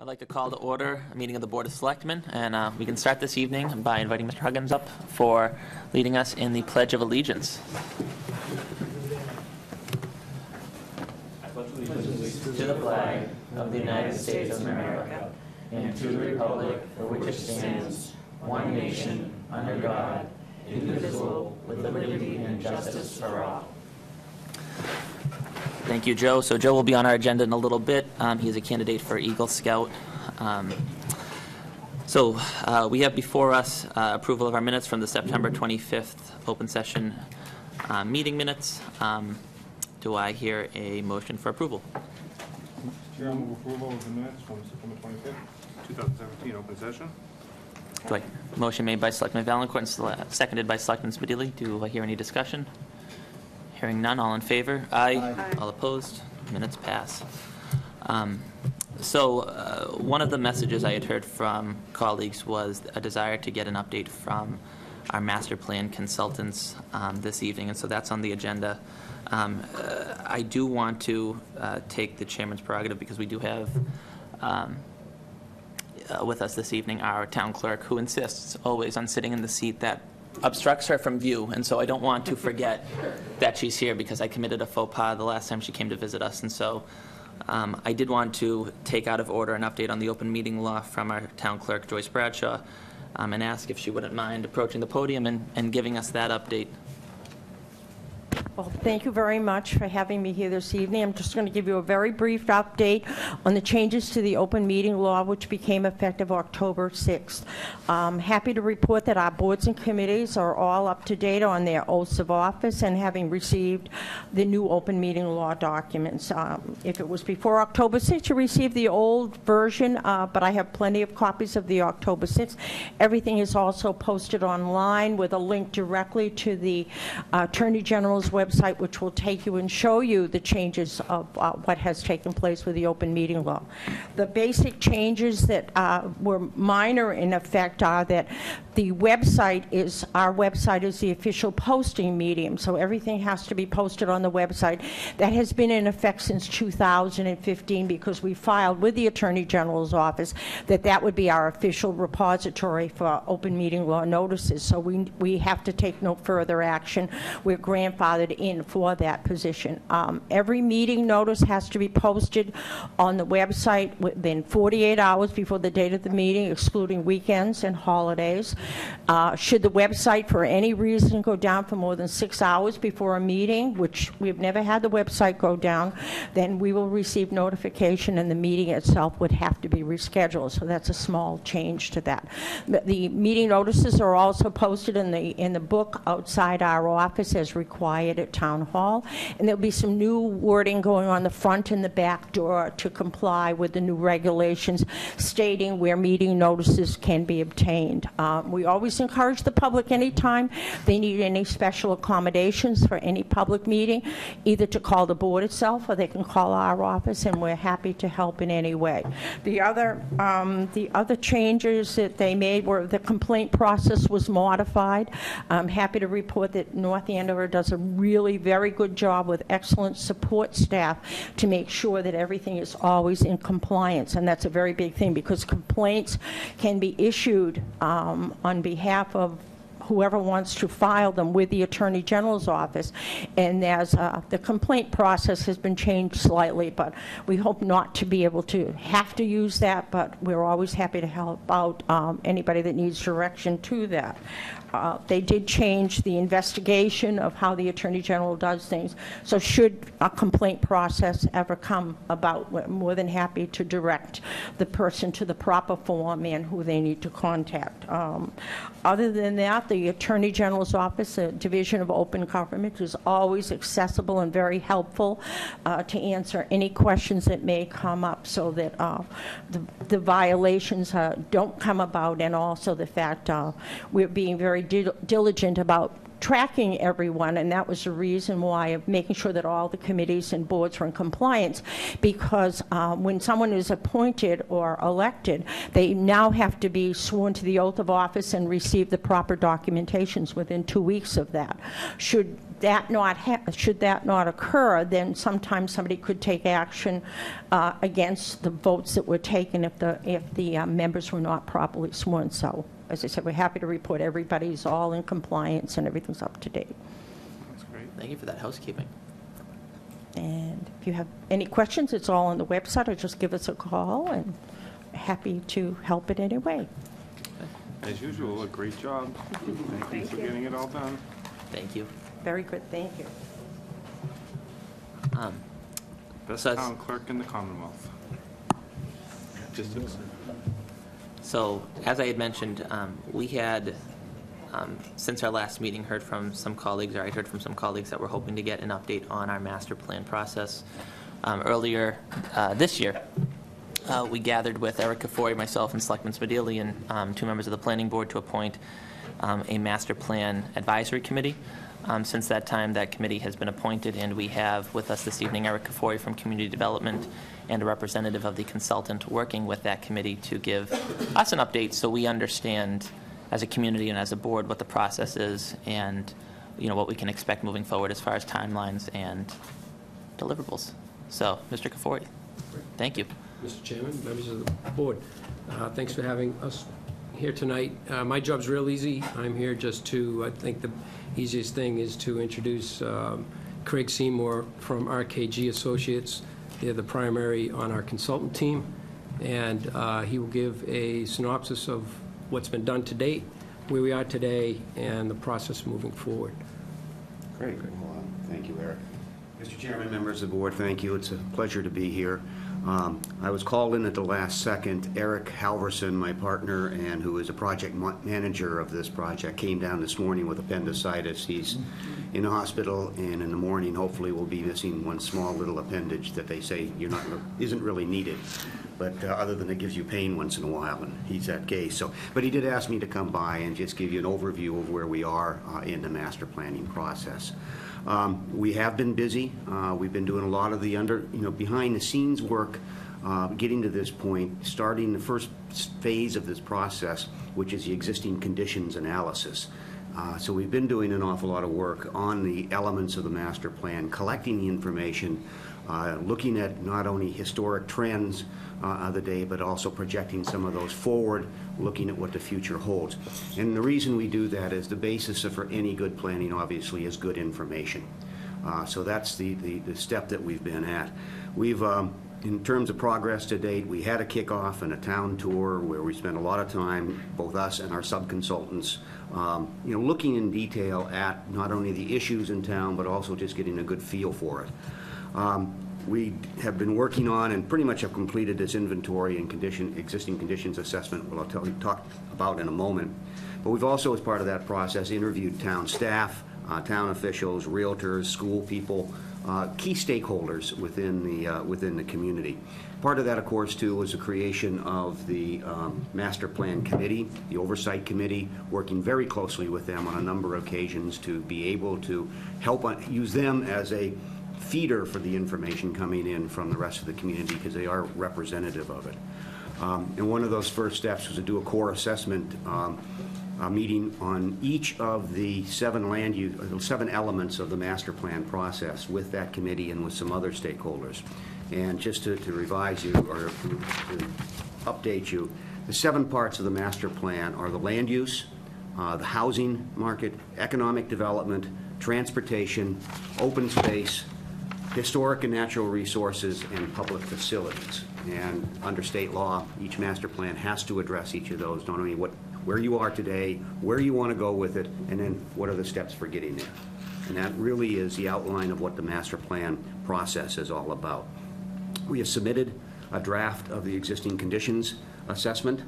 I'd like to call to order a meeting of the Board of Selectmen, and we can start this evening by inviting Mr. Huggins up for leading us in the Pledge of Allegiance. I pledge allegiance to the flag of the United States of America and to the republic for which it stands, one nation, under God, indivisible, with liberty and justice for all. Thank you, Joe. So Joe will be on our agenda in a little bit. He is a candidate for Eagle Scout. We have before us approval of our minutes from the September 25th open session meeting minutes. Do I hear a motion for approval? Mr. Chair, I move approval of the minutes from September 25th, 2017 open session. Motion made by Selectman Valencourt and seconded by Selectman Spadili. Do I hear any discussion? Hearing none, all in favor? Aye. Aye. All opposed? Minutes pass. One of the messages I had heard from colleagues was a desire to get an update from our master plan consultants this evening, and so that's on the agenda. I do want to take the chairman's prerogative because we do have with us this evening our town clerk, who insists always on sitting in the seat that obstructs her from view, and so I don't want to forget that she's here because I committed a faux pas the last time she came to visit us, and so I did want to take out of order an update on the open meeting law from our town clerk, Joyce Bradshaw, and ask if she wouldn't mind approaching the podium and giving us that update. Well, thank you very much for having me here this evening. I'm just going to give you a very brief update on the changes to the open meeting law, which became effective October 6th. I'm happy to report that our boards and committees are all up to date on their oaths of office and having received the new open meeting law documents. If it was before October 6th, you received the old version, but I have plenty of copies of the October 6th. Everything is also posted online with a link directly to the Attorney General's website, which will take you and show you the changes of what has taken place with the open meeting law. The basic changes that were minor in effect are that the website is, our website is the official posting medium, so everything has to be posted on the website. That has been in effect since 2015 because we filed with the Attorney General's office that that would be our official repository for open meeting law notices, so we have to take no further action. We're grandfathered in for that position. Every meeting notice has to be posted on the website within 48 hours before the date of the meeting, excluding weekends and holidays. Should the website for any reason go down for more than 6 hours before a meeting, which we've never had the website go down, then we will receive notification and the meeting itself would have to be rescheduled. So that's a small change to that. The meeting notices are also posted in the book outside our office as required at Town Hall, and there'll be some new wording going on the front and the back door to comply with the new regulations stating where meeting notices can be obtained. We always encourage the public anytime they need any special accommodations for any public meeting, either to call the board itself or they can call our office, and we're happy to help in any way. The other changes that they made were the complaint process was modified. I'm happy to report that North Andover does a really very good job with excellent support staff to make sure that everything is always in compliance, and that's a very big thing because complaints can be issued on behalf of whoever wants to file them with the Attorney General's office, and there's the complaint process has been changed slightly, but we hope not to be able to have to use that, but we're always happy to help out anybody that needs direction to that. They did change the investigation of how the Attorney General does things. So should a complaint process ever come about, we're more than happy to direct the person to the proper form and who they need to contact. Other than that, the Attorney General's office, the Division of Open Government, is always accessible and very helpful to answer any questions that may come up so that the violations don't come about, and also the fact we're being very diligent about tracking everyone, and that was the reason why of making sure that all the committees and boards were in compliance, because when someone is appointed or elected, they now have to be sworn to the oath of office and receive the proper documentations within 2 weeks of that. Should should that not occur, then sometimes somebody could take action against the votes that were taken if the members were not properly sworn. So, as I said, we're happy to report everybody's all in compliance and everything's up to date. That's great. Thank you for that housekeeping. And if you have any questions, it's all on the website, or just give us a call, and happy to help in any way. As usual, a great job. Thank you for getting it all done. Thank you. Very good, thank you. Best So- town clerk in the Commonwealth. Just So, as I had mentioned, we had, since our last meeting, heard from some colleagues, or I heard from some colleagues that were hoping to get an update on our master plan process. Earlier this year, we gathered with Eric Kafori, myself, and Selectman Spadili, and 2 members of the planning board to appoint a master plan advisory committee. Since that time, that committee has been appointed, and we have with us this evening Eric Kafori from Community Development and a representative of the consultant working with that committee to give us an update so we understand as a community and as a board what the process is and, you know, what we can expect moving forward as far as timelines and deliverables. So, Mr. Kafori, thank you. Mr. Chairman, members of the board, thanks for having us here tonight. My job's real easy. I'm here just to, I think the easiest thing is to introduce Craig Seymour from RKG Associates. They're the primary on our consultant team, and he will give a synopsis of what's been done to date, where we are today, and the process moving forward. Great. Well, thank you, Eric. Mr. Chairman, members of the board, thank you. It's a pleasure to be here. I was called in at the last second. Eric Halverson, my partner, and who is a project manager of this project, came down this morning with appendicitis. He's in the hospital, and in the morning, hopefully, we'll be missing one small little appendage that they say isn't really needed. But other than it gives you pain once in a while, and he's that case. So, but he did ask me to come by and just give you an overview of where we are in the master planning process. We have been busy. We've been doing a lot of the behind the scenes work, getting to this point, starting the first phase of this process, which is the existing conditions analysis. So we've been doing an awful lot of work on the elements of the master plan, collecting the information, looking at not only historic trends of the day, but also projecting some of those forward, looking at what the future holds. And the reason we do that is the basis for any good planning, obviously, is good information. So that's the step that we've been at. We've, in terms of progress to date, we had a kickoff and a town tour where we spent a lot of time, both us and our sub-consultants, looking in detail at not only the issues in town, but also just getting a good feel for it. We have been working on and pretty much have completed this inventory and existing conditions assessment, what I'll talk about in a moment. But we've also, as part of that process, interviewed town staff, town officials, realtors, school people, key stakeholders within the community. Part of that, of course, too, was the creation of the Master Plan Committee, the Oversight Committee, working very closely with them on a number of occasions to be able to help use them as a feeder for the information coming in from the rest of the community, because they are representative of it. And one of those first steps was to do a core assessment meeting on each of the 7 elements of the master plan process with that committee and with some other stakeholders. And just to revise you, or to update you, the 7 parts of the master plan are the land use, the housing market, economic development, transportation, open space, historic and natural resources, and public facilities. And under state law, each master plan has to address each of those, not only where you are today, where you want to go with it, and then what are the steps for getting there. And that really is the outline of what the master plan process is all about. We have submitted a draft of the existing conditions assessment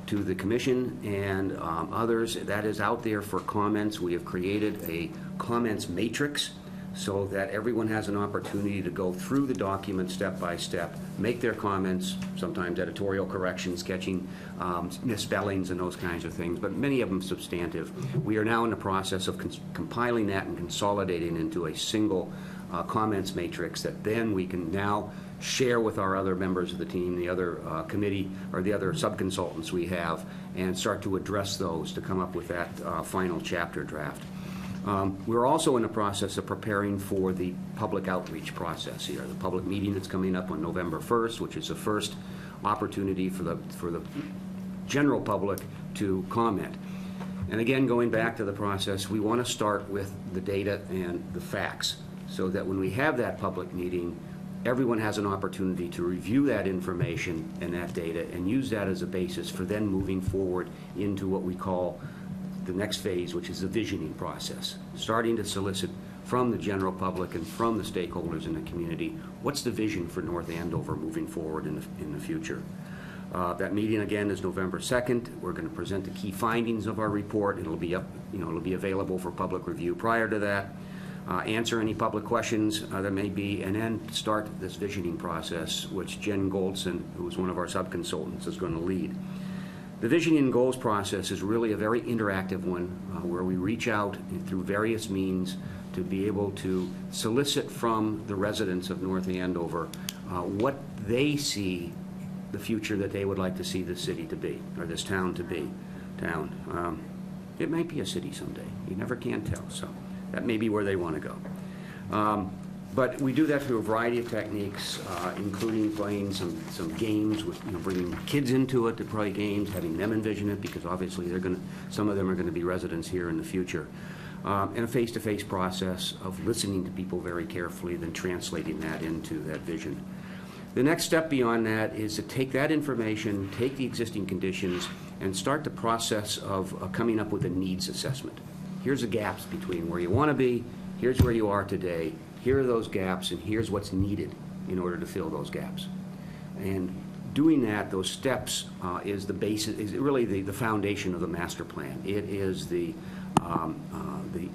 to the commission and others. That is out there for comments. We have created a comments matrix so that everyone has an opportunity to go through the document step by step, make their comments, sometimes editorial corrections, catching misspellings and those kinds of things, but many of them substantive. We are now in the process of compiling that and consolidating into a single comments matrix that then we can now share with our other members of the team, the other committee, or the other sub-consultants we have, and start to address those to come up with that final chapter draft. We're also in the process of preparing for the public outreach process here, the public meeting that's coming up on November 1st, which is the first opportunity for the general public to comment. And again, going back to the process, we want to start with the data and the facts, so that when we have that public meeting, everyone has an opportunity to review that information and that data and use that as a basis for then moving forward into what we call the next phase, which is the visioning process, starting to solicit from the general public and from the stakeholders in the community, what's the vision for North Andover moving forward in the future. That meeting again is November 2nd. We're going to present the key findings of our report. It'll be it'll be available for public review prior to that. Answer any public questions there may be, and then start this visioning process, which Jen Goldson, who is one of our sub-consultants, is going to lead. The visioning and goals process is really a very interactive one, where we reach out through various means to be able to solicit from the residents of North Andover what they see the future that they would like to see this city to be, or this town to be. It might be a city someday. You never can tell, so that may be where they want to go. But we do that through a variety of techniques, including playing some games with, bringing kids into it to play games, having them envision it, because obviously some of them are going to be residents here in the future. And a face-to-face process of listening to people very carefully, then translating that into that vision. The next step beyond that is to take that information, take the existing conditions, and start the process of coming up with a needs assessment. Here's the gaps between where you want to be, here's where you are today, here are those gaps, and here's what's needed in order to fill those gaps. And doing that, those steps, is the basis, is really the foundation of the master plan. It is the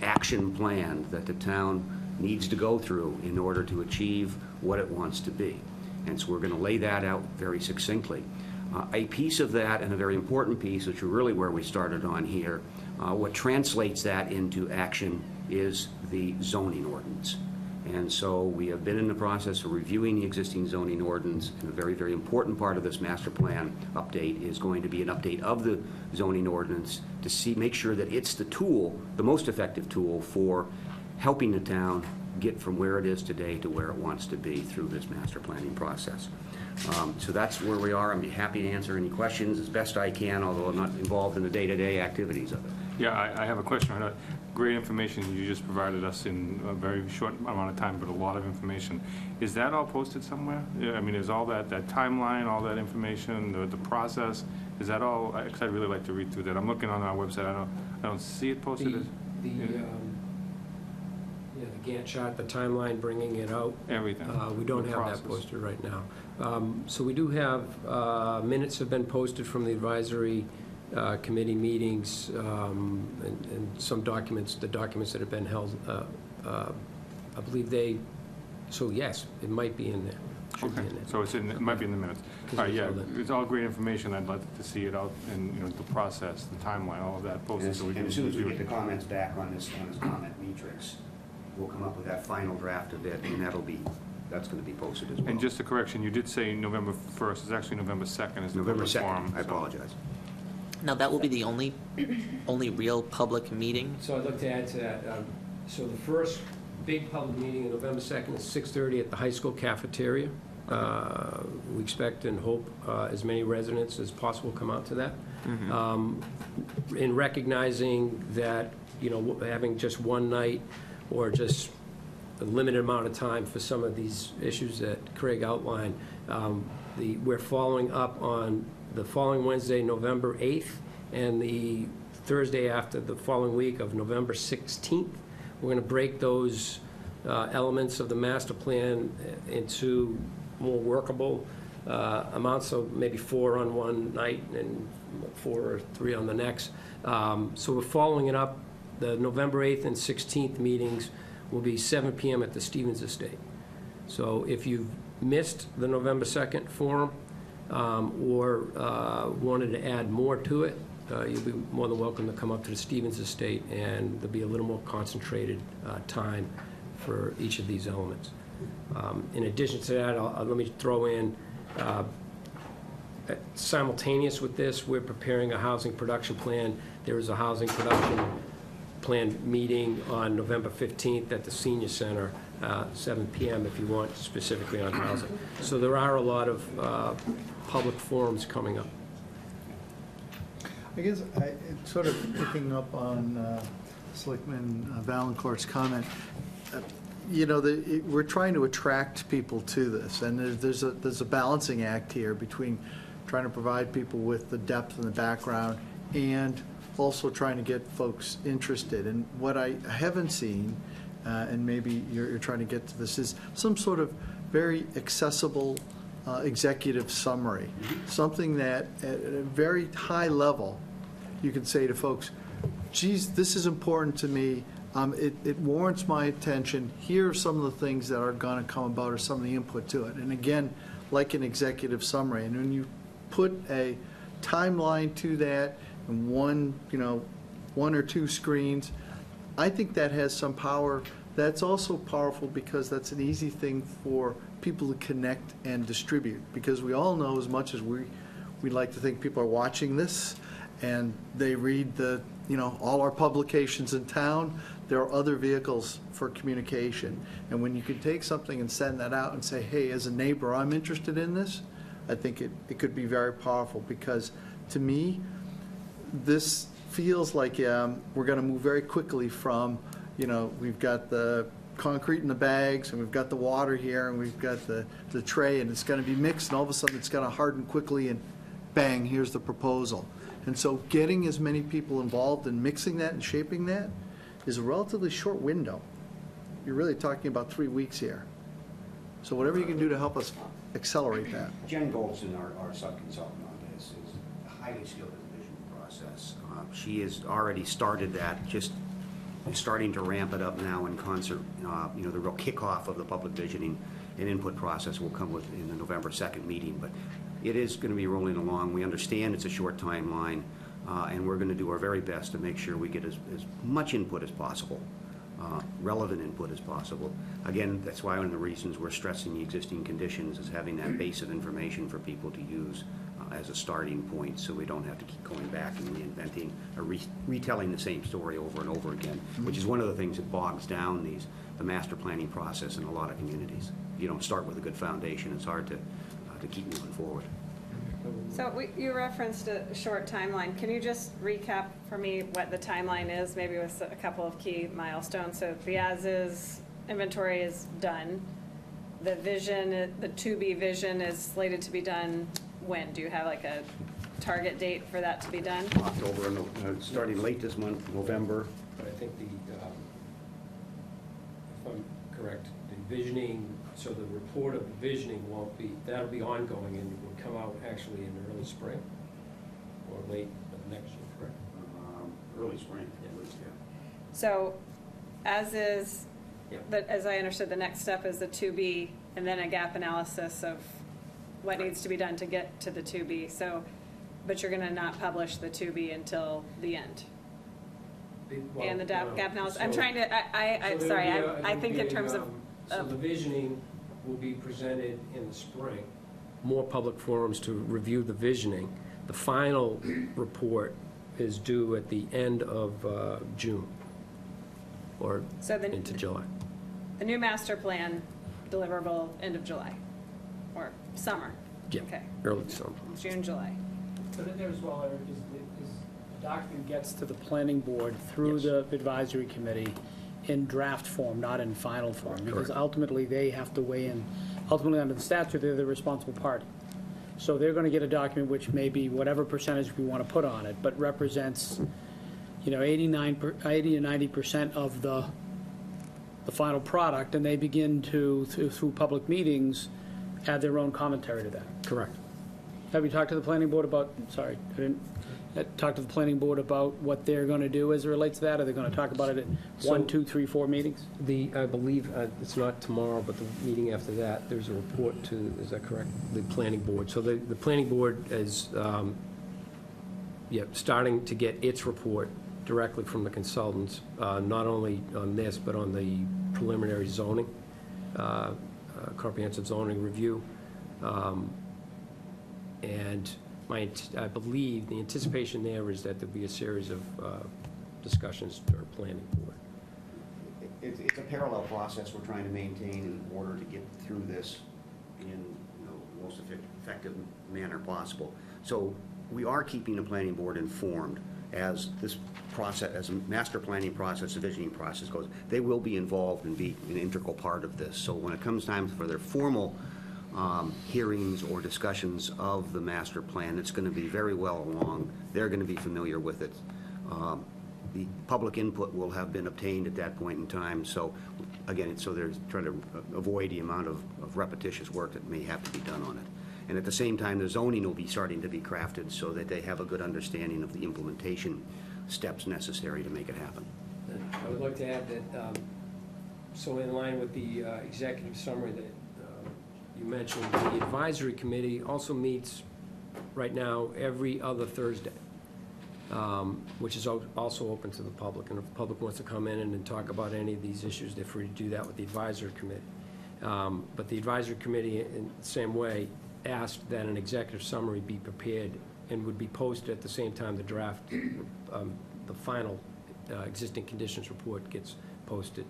action plan that the town needs to go through in order to achieve what it wants to be. And so we're going to lay that out very succinctly. A piece of that, and a very important piece, which is really where we started on here, what translates that into action is the zoning ordinance. And so we have been in the process of reviewing the existing zoning ordinance, and a very, very important part of this master plan update is going to be an update of the zoning ordinance to make sure that it's the tool, the most effective tool for helping the town get from where it is today to where it wants to be through this master planning process. So that's where we are. I'd be happy to answer any questions as best I can, although I'm not involved in the day-to-day activities of it. Yeah, I have a question. Great information you just provided us in a very short amount of time, but a lot of information. Is that all posted somewhere? Yeah, I mean, is all that timeline, all that information, the process, is that all? Because I'd really like to read through that. I'm looking on our website. I don't see it posted. The Gantt chart, the timeline, bringing it out. Everything. We don't have that posted right now. So we do have, minutes have been posted from the advisory committee meetings, and some documents, the documents that have been held, I believe so yes, it might be in there. Should Okay, be in there. so it might be in the minutes. All right, yeah, it's all great information. I'd like to see it out, and the process, the timeline, all of that posted. So we can And as soon as we review get it. the comments back on this comment matrix, we'll come up with that final draft of it, and that's going to be posted as well. And just a correction, you did say November 1st. It's actually November 2nd is the November public 2nd, forum. I apologize. Now, that will be the only real public meeting? So I'd like to add to that. So the first big public meeting on November 2nd is 6:30 at the high school cafeteria. We expect and hope as many residents as possible come out to that. In recognizing that, having just one night or just a limited amount of time for some of these issues that Craig outlined, we're following up on the following Wednesday, November 8th, and the Thursday after the following week of November 16th. We're going to break those elements of the master plan into more workable amounts, so maybe 4 on one night and 4 or 3 on the next. So we're following it up. The November 8th and 16th meetings will be 7 p.m. at the Stevens Estate. So if you've missed the November 2nd forum or wanted to add more to it, you'll be more than welcome to come up to the Stevens Estate, and there'll be a little more concentrated time for each of these elements. In addition to that, let me throw in, simultaneous with this, we're preparing a housing production plan. There is a housing production planned meeting on November 15th at the Senior Center, 7 p.m. if you want, specifically on housing. So there are a lot of public forums coming up. I guess it's sort of picking up on Selectman Valencourt's comment. You know, we're trying to attract people to this, and there's a balancing act here between trying to provide people with the depth and the background and also trying to get folks interested. And what I haven't seen, and maybe you're trying to get to this, is some sort of very accessible executive summary, something that at a very high level you can say to folks, geez, this is important to me. It warrants my attention. Here are some of the things that are going to come about, or some of the input to it. And again, like an executive summary. And when you put a timeline to that and one or two screens, I think that has some power. That's also powerful because that's an easy thing for people to connect and distribute. Because we all know, as much as we like to think people are watching this and they read all our publications in town, there are other vehicles for communication. And when you can take something and send that out and say, hey, as a neighbor, I'm interested in this, I think it could be very powerful. Because to me, this feels like we're going to move very quickly from, we've got the concrete in the bags, and we've got the water here, and we've got the tray, and it's going to be mixed, and all of a sudden it's going to harden quickly, and bang, here's the proposal. And so getting as many people involved in mixing that and shaping that is a relatively short window. You're really talking about 3 weeks here. So whatever you can do to help us accelerate that. Jen Goldson, our sub-consultant on this, is highly skilled in the vision process. She has already started that, just starting to ramp it up now in concert. The real kickoff of the public visioning and input process will come in the November 2nd meeting, but it is going to be rolling along. We understand it's a short timeline, and we're going to do our very best to make sure we get as much input as possible, relevant input as possible. Again, that's why one of the reasons we're stressing the existing conditions is having that base of information for people to use as a starting point, so we don't have to keep going back and reinventing or retelling the same story over and over again, which is one of the things that bogs down the master planning process in a lot of communities. If you don't start with a good foundation, it's hard to keep moving forward. So you referenced a short timeline. Can you just recap for me what the timeline is, maybe with a couple of key milestones? So the as-is inventory is done. The vision, the to-be vision is slated to be done when? Do you have like a target date for that to be done? October, starting late this month, November. But I think if I'm correct, the visioning, so the report of the visioning that'll be ongoing and will come out actually in the early spring or late of next year, correct? Early spring. Yeah. So as is, Yeah. but as I understood, the next step is the 2B and then a gap analysis of what needs to be done to get to the 2B. So, but you're going to not publish the 2B until the end. And the gap analysis. I'm trying to. I'm sorry. I think in terms of. So the visioning will be presented in the spring. More public forums to review the visioning. The final report is due at the end of June or into July. The new master plan deliverable end of July or summer. Yeah, okay. Early summer. June, July. But in there as well, Eric, is the document gets to the planning board through Yes. the advisory committee in draft form, not in final form. Because Correct. ultimately, they have to weigh in. Ultimately, under the statute, they're the responsible party. So they're going to get a document which may be whatever percentage we want to put on it, but represents, 80 to 90% of the final product, and they begin to, through public meetings, add their own commentary to that. Correct. Have you talked to the planning board about, sorry, I didn't, talk to the planning board about what they're going to do as it relates to that? Are they going to talk about it at So- 1, 2, 3, 4 meetings? I believe, it's not tomorrow, but the meeting after that, there's a report to, is that correct? The planning board. So the planning board is, starting to get its report directly from the consultants, not only on this, but on the preliminary zoning, comprehensive zoning review. And I believe the anticipation there is that there'll be a series of discussions or planning board. It's a parallel process we're trying to maintain in order to get through this in the most effective manner possible. So we are keeping the planning board informed as this process, as a master planning process, the visioning process goes. They will be involved and be an integral part of this. So when it comes time for their formal hearings or discussions of the master plan, it's going to be very well along. They're going to be familiar with it. The public input will have been obtained at that point in time. So again, so they're trying to avoid the amount of repetitious work that may have to be done on it. And at the same time, the zoning will be starting to be crafted so that they have a good understanding of the implementation steps necessary to make it happen. I would like to add that, so in line with the executive summary that you mentioned, the advisory committee also meets right now every other Thursday, which is also open to the public. And if the public wants to come in and talk about any of these issues, they're free to do that with the advisory committee. But the advisory committee, in the same way, asked that an executive summary be prepared and would be posted at the same time the draft, the final existing conditions report gets posted.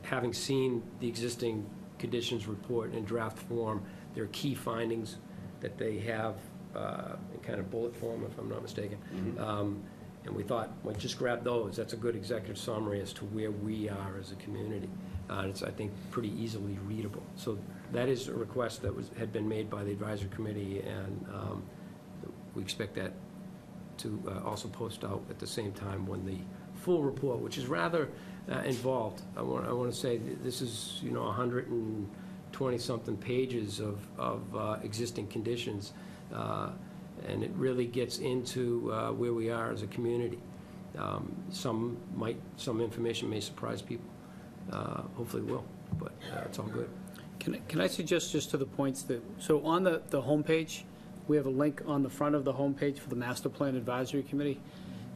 Having seen the existing conditions report in draft form, there are key findings that they have in kind of bullet form, if I'm not mistaken. And we thought, well, just grab those. That's a good executive summary as to where we are as a community. It's, I think, pretty easily readable. So that is a request that had been made by the advisory committee, and we expect that to also post out at the same time when the full report, which is rather involved. I want to say this is 120-something pages of existing conditions, and it really gets into where we are as a community. Some information may surprise people. Hopefully it will, but it's all good. Can I suggest just to the points that, so on the homepage, we have a link on the front of the homepage for the Master Plan Advisory Committee.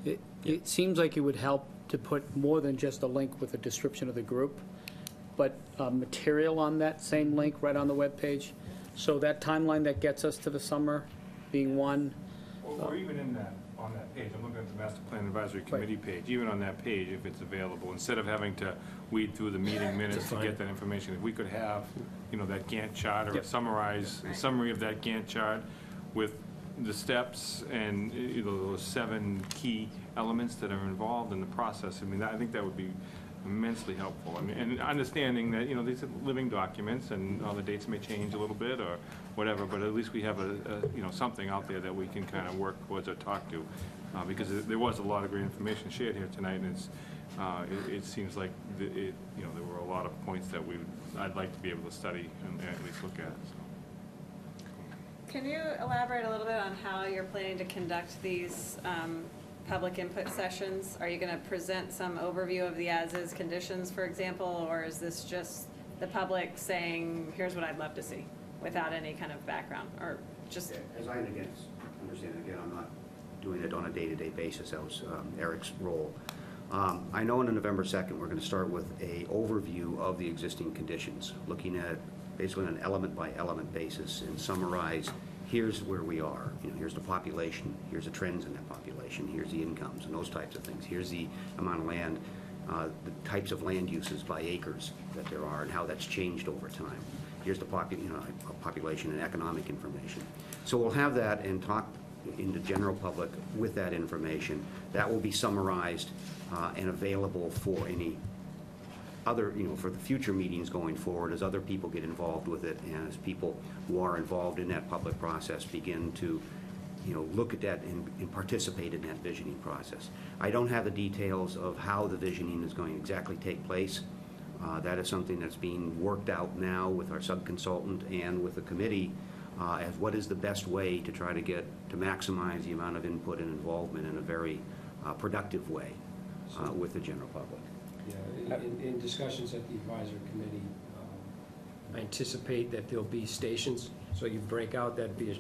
It seems like it would help to put more than just a link with a description of the group, but material on that same link right on the webpage. So that timeline that gets us to the summer being one. Or even on that page, I'm looking at the Master Plan Advisory Committee page, even on that page, if it's available, instead of having to weed through the meeting minutes to get that information, if we could have, that Gantt chart or a summary of that Gantt chart with the steps and those 7 key elements that are involved in the process, I think that would be immensely helpful. And understanding that, these are living documents and all the dates may change a little bit or whatever, but at least we have something out there that we can kind of work towards or talk to, because there was a lot of great information shared here tonight, and it seems like there were a lot of points that I'd like to be able to study and at least look at. So. Can you elaborate a little bit on how you're planning to conduct these public input sessions? Are you going to present some overview of the as-is conditions, for example, or is this just the public saying, here's what I'd love to see, without any kind of background, or just? As I understand, again, I'm not doing it on a day-to-day basis. That was Eric's role. I know on November 2nd, we're going to start with a overview of the existing conditions, looking at basically on an element-by-element basis and summarize, here's where we are. Here's the population, here's the trends in that population, here's the incomes and those types of things. Here's the amount of land, the types of land uses by acres that there are and how that's changed over time. Here's the population and economic information. So we'll have that and talk in the general public with that information. That will be summarized and available for any other, for the future meetings going forward as other people get involved with it and as people who are involved in that public process begin to, look at that and participate in that visioning process. I don't have the details of how the visioning is going to exactly take place. That is something that's being worked out now with our subconsultant and with the committee as what is the best way to try to maximize the amount of input and involvement in a very productive way with the general public. Yeah, in discussions at the advisory committee, I anticipate that there'll be stations, so you break out, that'd be a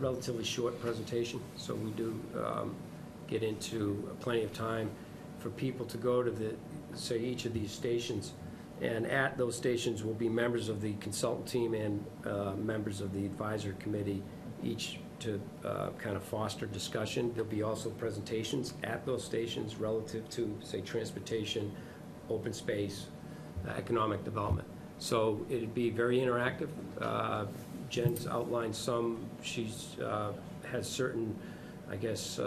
relatively short presentation, so we do get into plenty of time for people to go to say each of these stations, and at those stations will be members of the consultant team and members of the advisory committee, each to kind of foster discussion. There'll be also presentations at those stations relative to, say, transportation, open space, economic development. So it'd be very interactive. Jen's outlined some. She's has certain, I guess,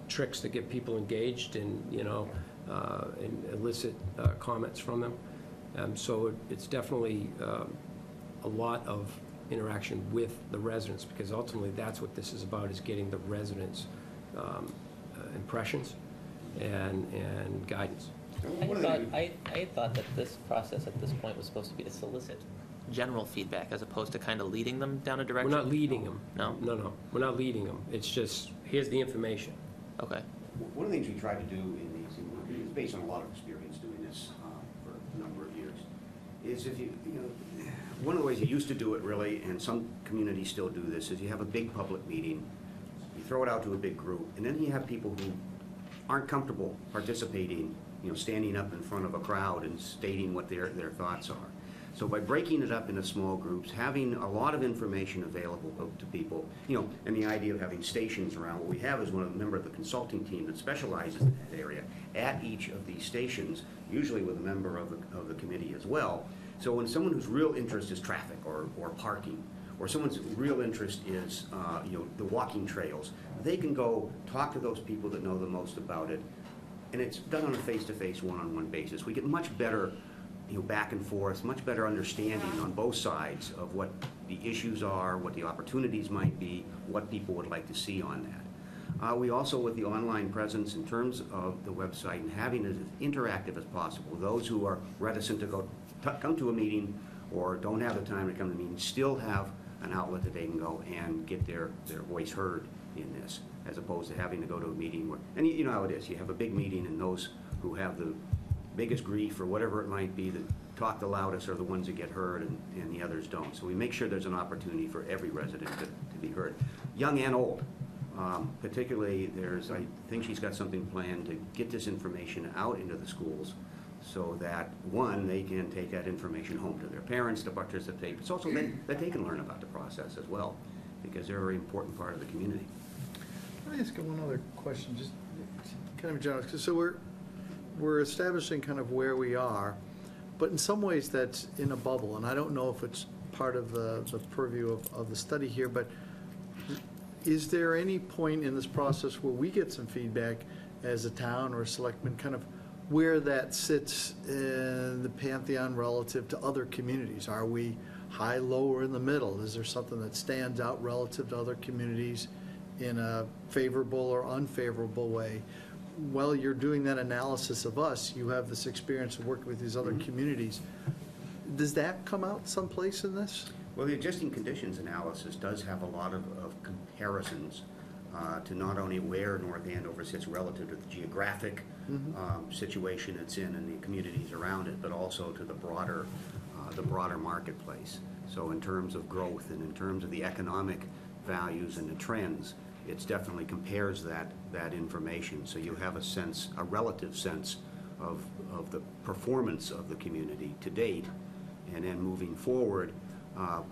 tricks to get people engaged and, and elicit comments from them. So it's definitely a lot of interaction with the residents, because ultimately that's what this is about, is getting the residents' impressions and guidance. I thought that this process at this point was supposed to be to solicit general feedback as opposed to kind of leading them down a direction. We're not leading them. No? No, we're not leading them. It's just, here's the information. Okay. One of the things we try to do in these, and it's based on a lot of experience doing this for a number of years, is if one of the ways you used to do it really, and some communities still do this, is you have a big public meeting, you throw it out to a big group, and then you have people who aren't comfortable participating, standing up in front of a crowd and stating what their thoughts are. So by breaking it up into small groups, having a lot of information available to people, and the idea of having stations around, what we have is a member of the consulting team that specializes in that area at each of these stations, usually with a member of the committee as well. So when someone whose real interest is traffic or parking, or someone's real interest is the walking trails, they can go talk to those people that know the most about it, and it's done on a face-to-face, one-on-one basis. We get much better back and forth, much better understanding on both sides of what the issues are, what the opportunities might be, what people would like to see on that. We also, with the online presence in terms of the website and having it as interactive as possible, those who are reticent to come to a meeting or don't have the time to come to a meeting still have an outlet that they can go and get their voice heard in this, as opposed to having to go to a meeting where, and you know how it is, you have a big meeting and those who have the biggest grief or whatever it might be that talk the loudest are the ones that get heard, and the others don't. So we make sure there's an opportunity for every resident to be heard, young and old. Particularly, I think she's got something planned to get this information out into the schools so that, one, they can take that information home to their parents to participate. It's also that they can learn about the process as well, because they're a very important part of the community. Let me ask you one other question, just kind of general. So we're establishing kind of where we are, but in some ways that's in a bubble, and I don't know if it's part of the purview of the study here, but is there any point in this process where we get some feedback as a town or a selectman, kind of where that sits in the pantheon relative to other communities? Are we high, low, or in the middle? Is there something that stands out relative to other communities in a favorable or unfavorable way? While you're doing that analysis of us, you have this experience of working with these other communities. Does that come out someplace in this? Well, the existing conditions analysis does have a lot of comparisons to not only where North Andover sits relative to the geographic situation it's in and the communities around it, but also to the broader marketplace. So in terms of growth and in terms of the economic values and the trends, it definitely compares that information. So you have a relative sense of the performance of the community to date, and then moving forward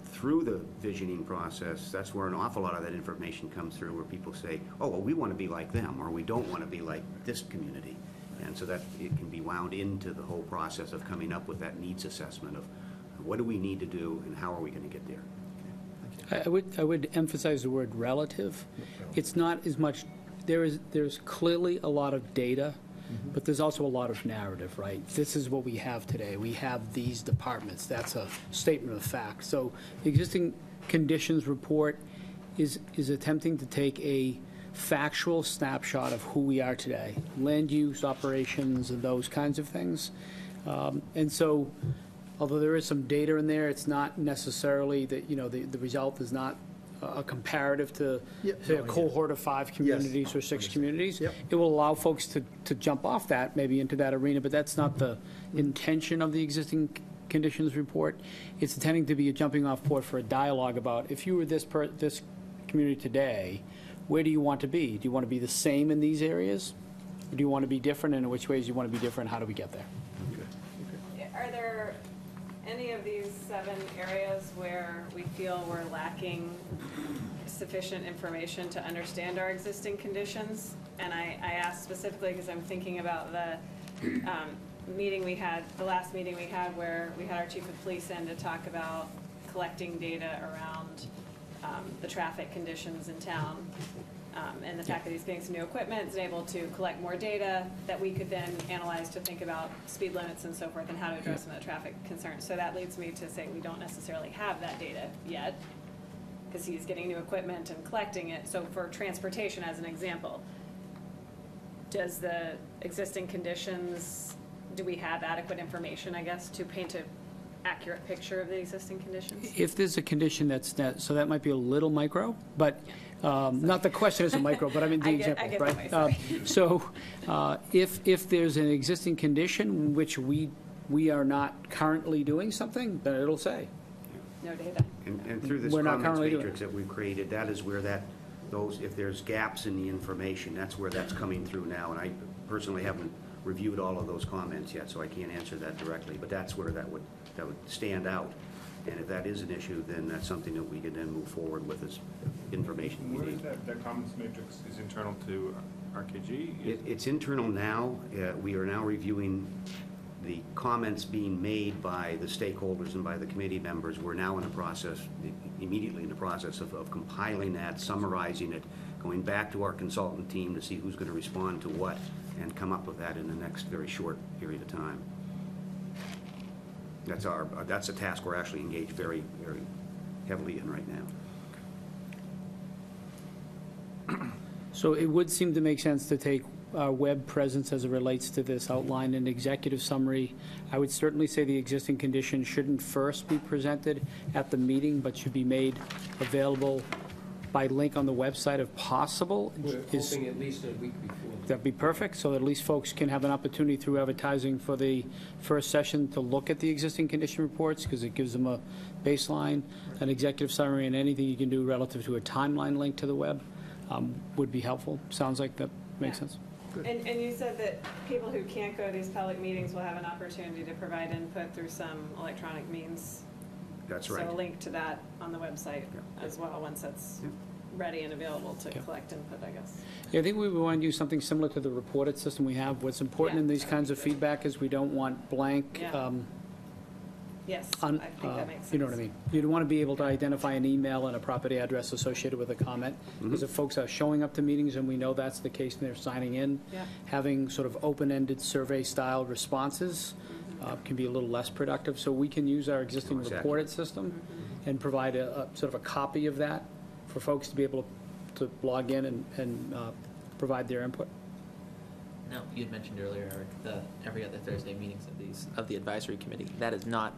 through the visioning process, that's where an awful lot of that information comes through, where people say, oh, well, we want to be like them, or we don't want to be like this community. And so that it can be wound into the whole process of coming up with that needs assessment of what do we need to do and how are we going to get there. I would emphasize the word relative. It's not as much, there's clearly a lot of data, but there's also a lot of narrative, right? This is what we have today. We have these departments. That's a statement of fact. So the existing conditions report is attempting to take a factual snapshot of who we are today, land use, operations, and those kinds of things. And so, although there is some data in there, it's not necessarily that, the result is not a comparative to, say, a cohort of 5 communities or 6 communities. Yep. It will allow folks to jump off that, maybe into that arena, but that's not the intention of the existing conditions report. It's intending to be a jumping off point for a dialogue about, if you were this community today, where do you want to be? Do you want to be the same in these areas? Or do you want to be different, and in which ways you want to be different? How do we get there? Are there any of these 7 areas where we feel we're lacking sufficient information to understand our existing conditions. And I asked specifically because I'm thinking about the meeting we had, the last meeting we had where we had our chief of police in to talk about collecting data around the traffic conditions in town. And the fact that he's getting some new equipment and able to collect more data that we could then analyze to think about speed limits and so forth and how to address some of the traffic concerns. So that leads me to say we don't necessarily have that data yet because he's getting new equipment and collecting it. So for transportation, as an example, does the existing conditions, do we have adequate information, I guess, to paint an accurate picture of the existing conditions? If there's a condition so that might be a little micro, but not the question is a micro, but I mean the example, I get right? the way, So if there's an existing condition which we are not currently doing something, then it'll say. No data. And through this We're not comments currently doing matrix that we've created, that is where if there's gaps in the information, that's where that's coming through now. And I personally haven't reviewed all of those comments yet, so I can't answer that directly, but that's where that would stand out. And if that is an issue, then that's something that we can then move forward with as information we Where is need. that comments matrix is internal to RKG? It's internal now. We are now reviewing the comments being made by the stakeholders and by the committee members. We're now in the process, immediately in the process of compiling that, summarizing it, going back to our consultant team to see who's going to respond to what, and come up with that in the next very short period of time. That's a task we're actually engaged very, very heavily in right now. So it would seem to make sense to take our web presence as it relates to this outline in executive summary. I would certainly say the existing condition shouldn't first be presented at the meeting, but should be made available by link on the website if possible. We're hoping at least a week before. That'd be perfect, so that at least folks can have an opportunity through advertising for the first session to look at the existing condition reports, because it gives them a baseline, an executive summary, and anything you can do relative to a timeline link to the web would be helpful. Sounds like that makes sense. And you said that people who can't go to these public meetings will have an opportunity to provide input through some electronic means. That's right. So a link to that on the website as well, once that's ready and available to Yeah. collect input, I guess. Yeah, I think we want to use something similar to the reported system we have. What's important in these kinds of feedback is we don't want blank, Yeah. Yes, I think that makes sense. you know what I mean? You'd want to be able to identify an email and a property address associated with a comment, because if folks are showing up to meetings and we know that's the case and they're signing in, Yeah. having sort of open-ended survey-style responses can be a little less productive. So we can use our existing Exactly. reported system and provide a sort of a copy of that for folks to be able to log in and provide their input. Now, you had mentioned earlier, Eric, the every other Thursday meetings of the advisory committee. That is not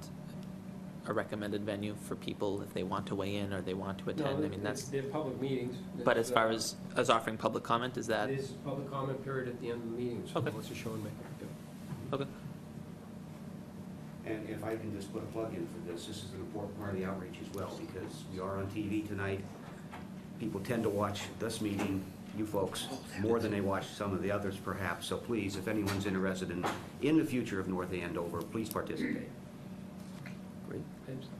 a recommended venue for people if they want to weigh in or they want to attend. I mean, They're public meetings. But as far as offering public comment, is that? It is a public comment period at the end of the meeting, so Okay. what's it showing me? Okay. And if I can just put a plug in for this is an important part of the outreach as well, because we are on TV tonight. People tend to watch this meeting, you folks, more than they watch some of the others perhaps. So please, if anyone's interested in the future of North Andover, please participate. Great.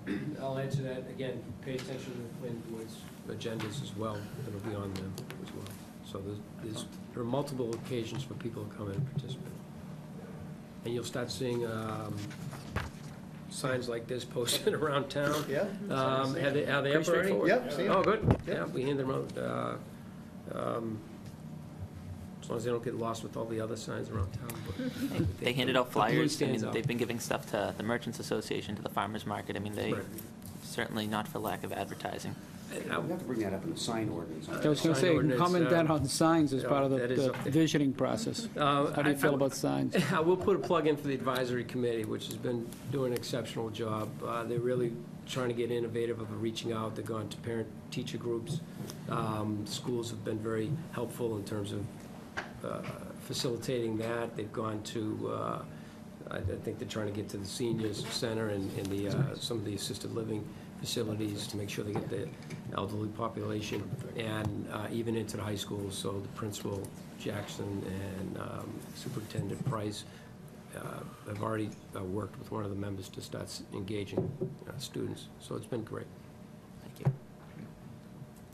And I'll answer that, again, pay attention to Lynn Wood's agendas as well, that'll be on them as well. So there are multiple occasions for people to come in and participate. And you'll start seeing signs like this posted around town. Yeah. Are they up already? straightforward. Yep, see 'em. Oh, good. Yeah, we hand them out. As long as they don't get lost with all the other signs around town. But They handed out the blue flyers. I mean, stands out. they've been giving stuff to the Merchants Association, to the Farmers Market. I mean, they Right. certainly not for lack of advertising. We have to bring that up in the sign ordinance. I was going to Sign say, ordinance, comment that on signs as yeah, part of that is the up there. visioning process. How do you feel about signs? I will put a plug in for the advisory committee, which has been doing an exceptional job. They're really trying to get innovative of reaching out. They've gone to parent-teacher groups. Schools have been very helpful in terms of facilitating that. They've gone to, I think they're trying to get to the seniors center and some of the assisted living facilities to make sure they get the elderly population, and even into the high schools. So the principal, Jackson, and Superintendent Price have already worked with one of the members to start engaging students. So it's been great. Thank you.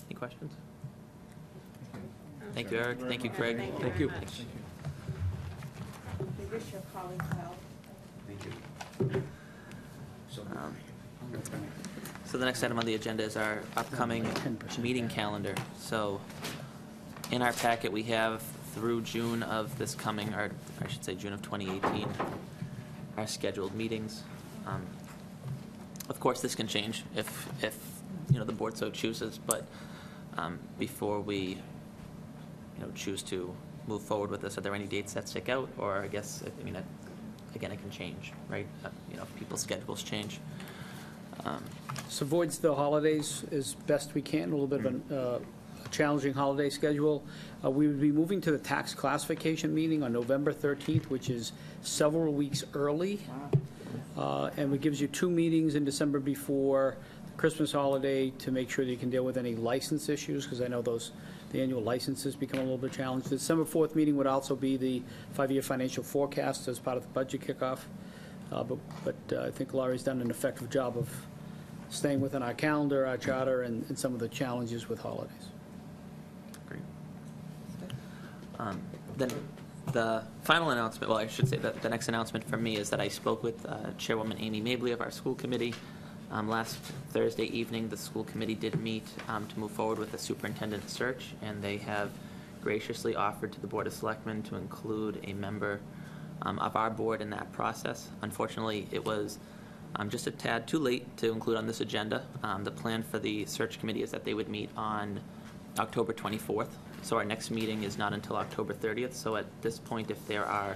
Any questions? Thank you, Eric. Thank you, Craig. Thank you very much. We wish your colleagues well. Thank you. So the next item on the agenda is our upcoming meeting calendar. So in our packet, we have through June of this coming, or I should say June of 2018, our scheduled meetings. Of course, this can change if the board so chooses, but before we choose to move forward with this, are there any dates that stick out? Or I guess, again, it can change, right? If people's schedules change. So avoids the holidays as best we can, a little bit of a challenging holiday schedule. We would be moving to the tax classification meeting on November 13th, which is several weeks early. And it gives you 2 meetings in December before the Christmas holiday to make sure that you can deal with any license issues, because I know the annual licenses become a little bit challenged. The December 4th meeting would also be the 5-year financial forecast as part of the budget kickoff. But I think Laurie's done an effective job of staying within our calendar, our charter, and some of the challenges with holidays. Great. Then the final announcement, well, I should say that the next announcement from me is that I spoke with Chairwoman Amy Mabley of our school committee. Last Thursday evening, the school committee did meet to move forward with a superintendent search, and they have graciously offered to the Board of Selectmen to include a member of our board in that process. Unfortunately, it was just a tad too late to include on this agenda. The plan for the search committee is that they would meet on October 24th. So our next meeting is not until October 30th. So at this point, if there are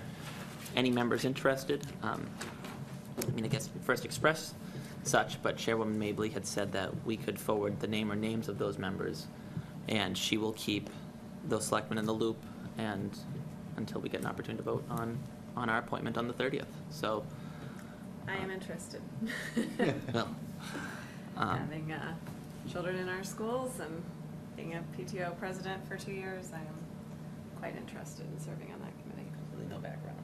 any members interested, I guess first express such, but Chairwoman Mabley had said that we could forward the name or names of those members, and she will keep those selectmen in the loop and until we get an opportunity to vote on our appointment on the 30th. So I am interested. well, Having children in our schools and being a PTO president for 2 years, I am quite interested in serving on that committee. really no background.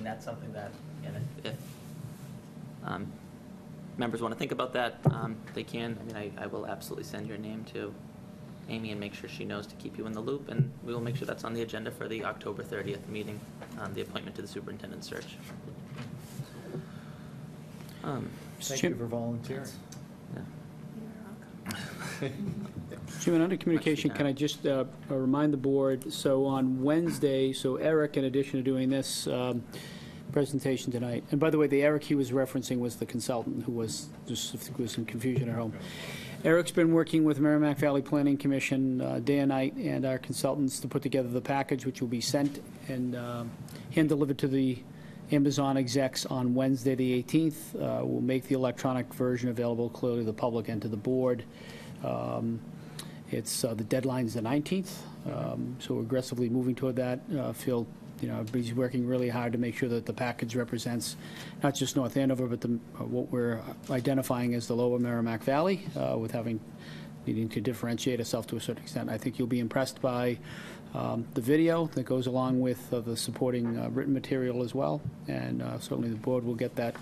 That's something that, if members want to think about that, they can. I will absolutely send your name to Amy and make sure she knows to keep you in the loop, and we will make sure that's on the agenda for the October 30th meeting, the appointment to the superintendent search. Thank you for volunteering. Yeah. You're welcome. Chairman, under communication, can I just remind the board, so on Wednesday, so Eric, in addition to doing this presentation tonight, and by the way, the Eric he was referencing was the consultant who was, just if there was some confusion at home. Eric's been working with Merrimack Valley Planning Commission day and night and our consultants to put together the package, which will be sent and hand-delivered to the Amazon execs on Wednesday, the 18th. We'll make the electronic version available clearly to the public and to the board. It's the deadline's the 19th, so we're aggressively moving toward that. Phil, he's working really hard to make sure that the package represents not just North Andover, but what we're identifying as the lower Merrimack Valley, with needing to differentiate ourselves to a certain extent. I think you'll be impressed by the video that goes along with the supporting written material as well, and certainly the board will get that.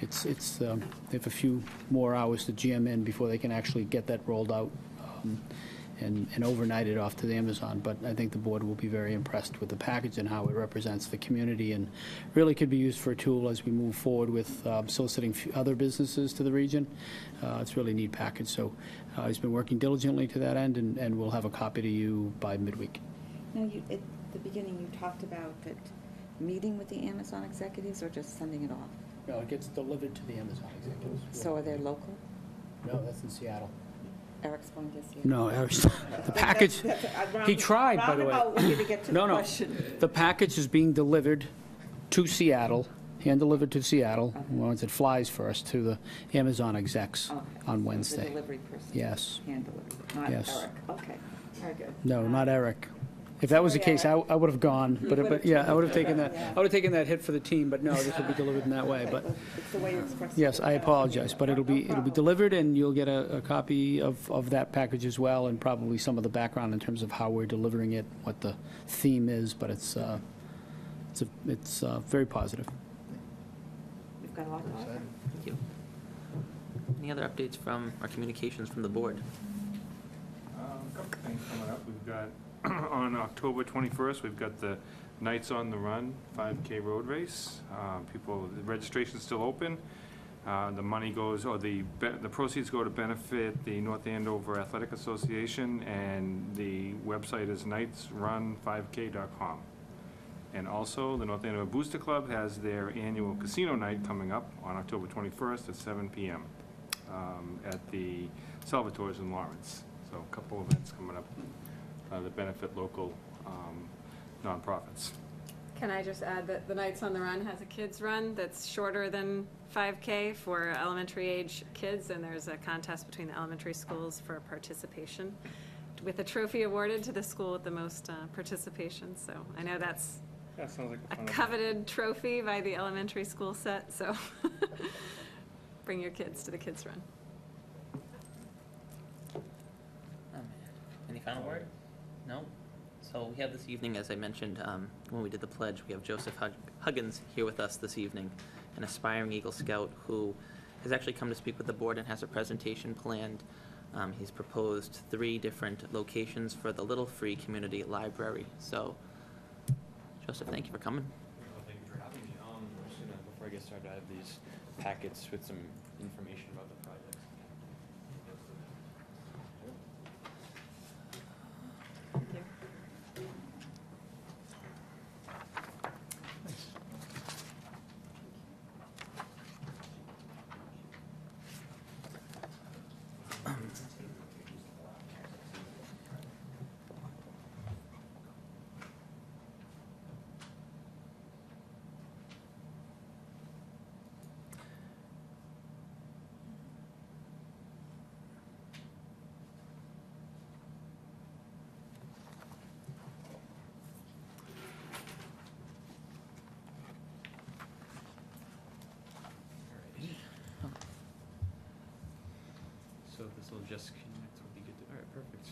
They have a few more hours to GM in before they can actually get that rolled out and overnight it off to the Amazon. But I think the board will be very impressed with the package and how it represents the community, and really could be used for a tool as we move forward with soliciting other businesses to the region. It's a really neat package. So he's been working diligently to that end, and we'll have a copy to you by midweek. Now, at the beginning, you talked about that meeting with the Amazon executives or just sending it off? No, it gets delivered to the Amazon executives. So are they local? No, that's in Seattle. Eric's going to see. No, Eric's, the package, he tried, by the way. The package is being delivered to Seattle, hand-delivered to Seattle, once it flies first, to the Amazon execs on Wednesday. The delivery person? Yes. Hand delivery, not Yes. Eric. Okay, very good. No, not Eric. If that was the case, I would have gone, but yeah, I would have taken that, I would have taken that hit for the team, but no, this will be delivered in that way, but. It's the way you express it. Yes, I apologize, but it'll be delivered, and you'll get a copy of that package as well, and probably some of the background in terms of how we're delivering it, what the theme is, but it's very positive. We've got a lot to offer. Thank you. Any other updates from our communications from the board? A couple things coming up. We've got, on October 21st, we've got the Knights on the Run 5K road race. The registration's still open. The money goes, or the proceeds go to benefit the North Andover Athletic Association, and the website is knightsrun5k.com. And also, the North Andover Booster Club has their annual casino night coming up on October 21st at 7 p.m. At the Salvatore's in Lawrence. So a couple events coming up that benefit local nonprofits. Can I just add that the Knights on the Run has a kids run that's shorter than 5K for elementary age kids, and there's a contest between the elementary schools for participation, with a trophy awarded to the school with the most participation. So I know that's That sounds like a coveted trophy by the elementary school set, so bring your kids to the kids run. Any final word? No? So we have this evening, as I mentioned, when we did the pledge, we have Joseph Huggins here with us this evening, an aspiring Eagle Scout who has actually come to speak with the board and has a presentation planned. He's proposed 3 different locations for the Little Free Community Library. So, Joseph, thank you for coming. Well, thank you for having me. Just before I get started, I have these packets with some information about the project. Thank you. So this will just connect, will be good to, all right, perfect.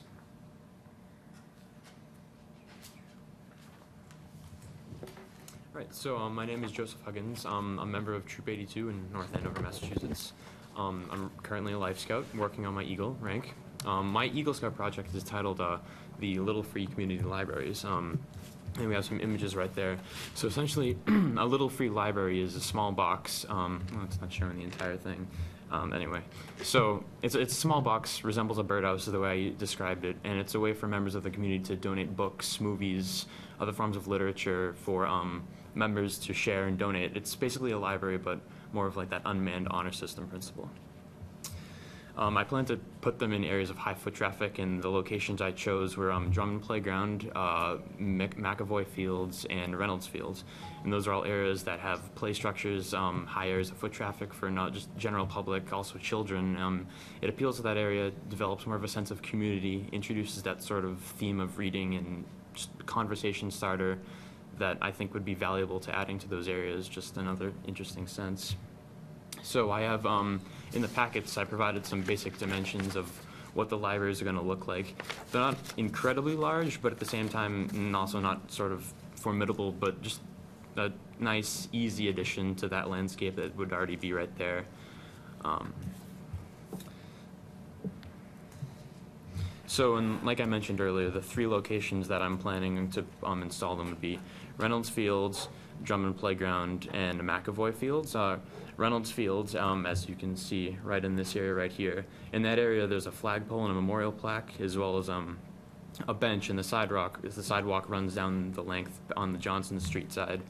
All right, so my name is Joseph Huggins. I'm a member of Troop 82 in North Andover, Massachusetts. I'm currently a Life Scout working on my Eagle rank. My Eagle Scout project is titled the Little Free Community Libraries. And we have some images right there. So essentially, a Little Free Library is a small box. Well, it's not showing the entire thing. Anyway, so it's a small box, resembles a birdhouse is the way I described it, and it's a way for members of the community to donate books, movies, other forms of literature for members to share and donate. It's basically a library, but more of like that unmanned honor system principle. I plan to put them in areas of high foot traffic, and the locations I chose were Drummond Playground, McAvoy Fields, and Reynolds Fields. And those are all areas that have play structures, high areas of foot traffic for not just general public, also children. It appeals to that area, develops more of a sense of community, introduces that sort of theme of reading and just conversation starter that I think would be valuable to adding to those areas, just another interesting sense. So I have, in the packets, I provided some basic dimensions of what the libraries are going to look like. They're not incredibly large, but at the same time, also not sort of formidable, but just a nice, easy addition to that landscape that would already be right there. So, and like I mentioned earlier, the 3 locations that I'm planning to install them would be Reynolds Fields, Drummond Playground, and McAvoy Fields. Reynolds Fields, as you can see right in this area right here. In that area, there's a flagpole and a memorial plaque, as well as a bench, and the sidewalk runs down the length on the Johnson Street side.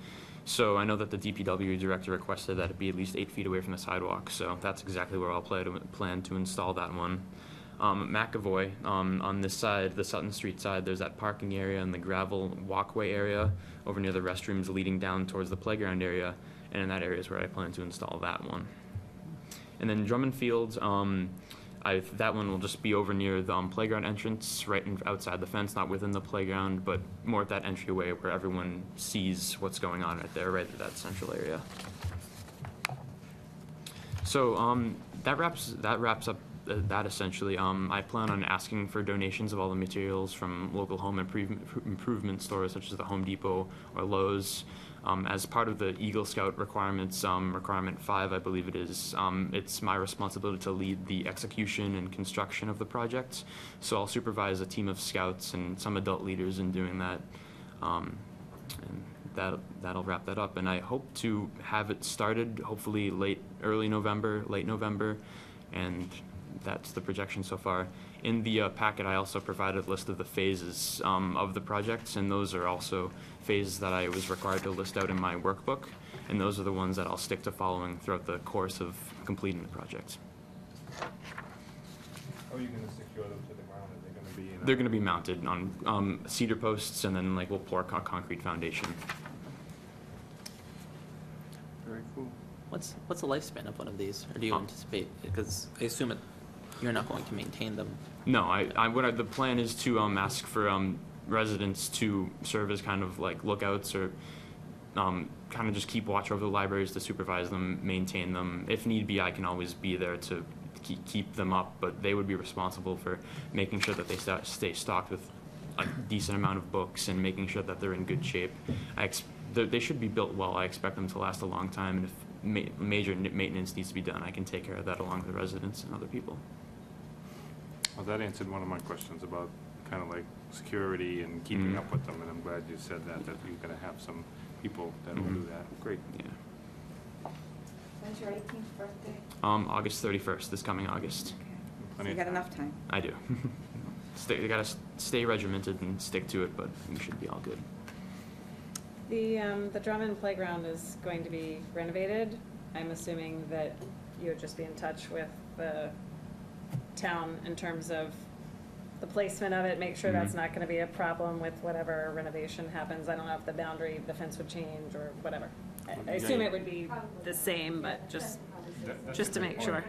So I know that the DPW director requested that it be at least 8 feet away from the sidewalk, so that's exactly where I'll plan to install that one. McAvoy, on this side, the Sutton Street side, there's that parking area and the gravel walkway area over near the restrooms leading down towards the playground area, and in that area is where I plan to install that one. And then Drummond Fields, that one will just be over near the playground entrance, right outside the fence, not within the playground, but more at that entryway where everyone sees what's going on right there, right at that central area. So that wraps up that essentially. I plan on asking for donations of all the materials from local home improvement stores such as the Home Depot or Lowe's. As part of the Eagle Scout requirements, requirement 5, I believe it is, it's my responsibility to lead the execution and construction of the project. So I'll supervise a team of scouts and some adult leaders in doing that. And that'll wrap that up. And I hope to have it started hopefully late November, and that's the projection so far. In the packet, I also provided a list of the phases of the projects, and those are also phases that I was required to list out in my workbook, and those are the ones that I'll stick to following throughout the course of completing the project. How are you going to secure them to the ground? Are they going to be in They're going to be mounted on cedar posts, and then we'll pour a concrete foundation. Very cool. What's the lifespan of one of these, or do you anticipate? Because I assume you're not going to maintain them. No, the plan is to ask for residents to serve as kind of like lookouts or kind of just keep watch over the libraries, to supervise them, maintain them. If need be, I can always be there to keep them up, but they would be responsible for making sure that they stay stocked with a decent amount of books and making sure that they're in good shape. They should be built well. I expect them to last a long time, and if major maintenance needs to be done, I can take care of that along with the residents and other people. Well, that answered one of my questions about kind of like security and keeping up with them, and I'm glad you said that you're going to have some people that will do that. Great. Yeah. When's your 18th birthday? August 31st, this coming August. So you got enough time. I do. You gotta stay regimented and stick to it, but we should be all good. The Drummond Playground is going to be renovated. I'm assuming that you would just be in touch with the town in terms of the placement of it, make sure that's not going to be a problem with whatever renovation happens. I don't know if the boundary, the fence would change or whatever. I assume it would be the same, but just to make sure.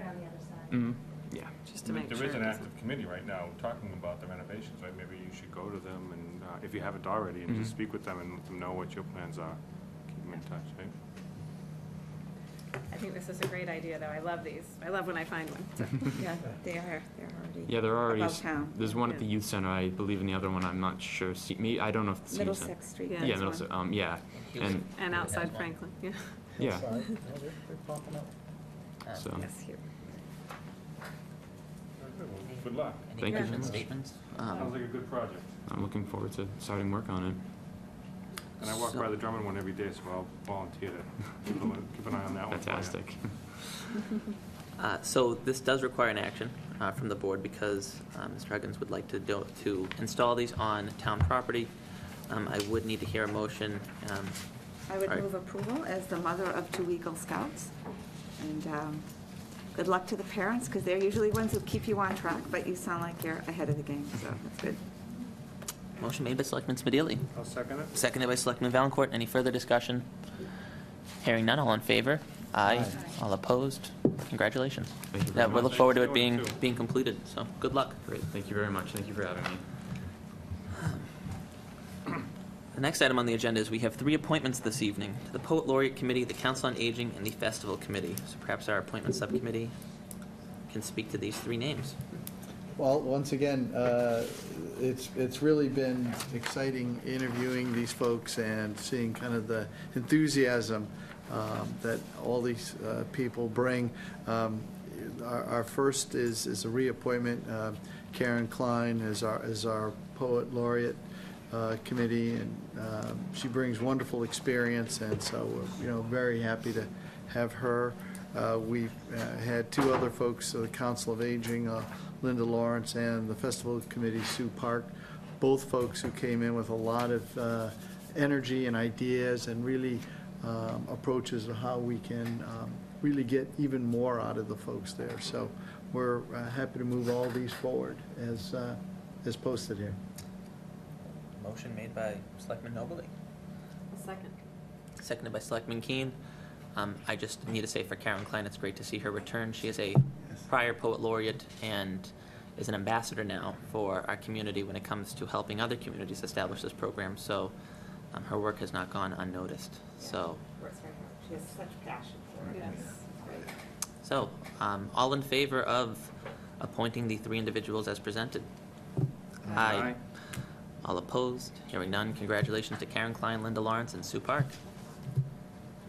Yeah. Just to make sure. There is an active committee right now talking about the renovations, right? Maybe you should go to them and, if you haven't already, and just speak with them and let them know what your plans are. Keep them in touch, right? I think this is a great idea, though. I love these. I love when I find one. So. Yeah, they're already. Yeah, they're already. Above town. There's one at the youth center, I believe, and the other one I'm not sure. I don't know if it's Middlesex Street. Yeah. Yeah, Middlesex. Yeah, And outside Franklin, yeah. yeah. They're popping up. So Yes, here. Good luck. Thank you very much. Statements? Sounds like a good project. I'm looking forward to starting work on it. And I walk by the Drummond one every day, so I'll volunteer to keep an eye on that one. for you. Fantastic. So this does require an action from the board because Mr. Huggins would like to install these on town property. I would need to hear a motion. I would Right. move approval as the mother of 2 Eagle Scouts. And good luck to the parents, because they're usually ones who keep you on track, but you sound like you're ahead of the game, so that's good. Motion made by Selectman Smedili, I'll second it. seconded by Selectman Valencourt. Any further discussion? Hearing none, all in favor? Aye. All opposed? Congratulations. Thank you very We much. look forward to it Thank you. being completed, so good luck. Great. Thank you very much. Thank you for having me. The next item on the agenda is we have 3 appointments this evening to the Poet Laureate Committee, the Council on Aging, and the Festival Committee. So perhaps our appointment subcommittee can speak to these 3 names. Well, once again, it's really been exciting interviewing these folks and seeing kind of the enthusiasm that all these people bring. Our first is a reappointment. Karen Klein is our Poet Laureate Committee, and she brings wonderful experience, and so we're very happy to have her. We've had 2 other folks, the Council of Aging, Linda Lawrence, and the Festival Committee, Sue Park, both folks who came in with a lot of energy and ideas and really approaches of how we can really get even more out of the folks there. So we're happy to move all these forward as posted here. Motion made by Selectman Nobley, Second. seconded by Selectman Keen. I just need to say for Karen Klein, it's great to see her return. She is a prior Poet Laureate and is an ambassador now for our community when it comes to helping other communities establish this program. So her work has not gone unnoticed. So, She has such passion for it. Yes. so all in favor of appointing the 3 individuals as presented? Aye. All opposed? Hearing none. Congratulations to Karen Klein, Linda Lawrence, and Sue Park.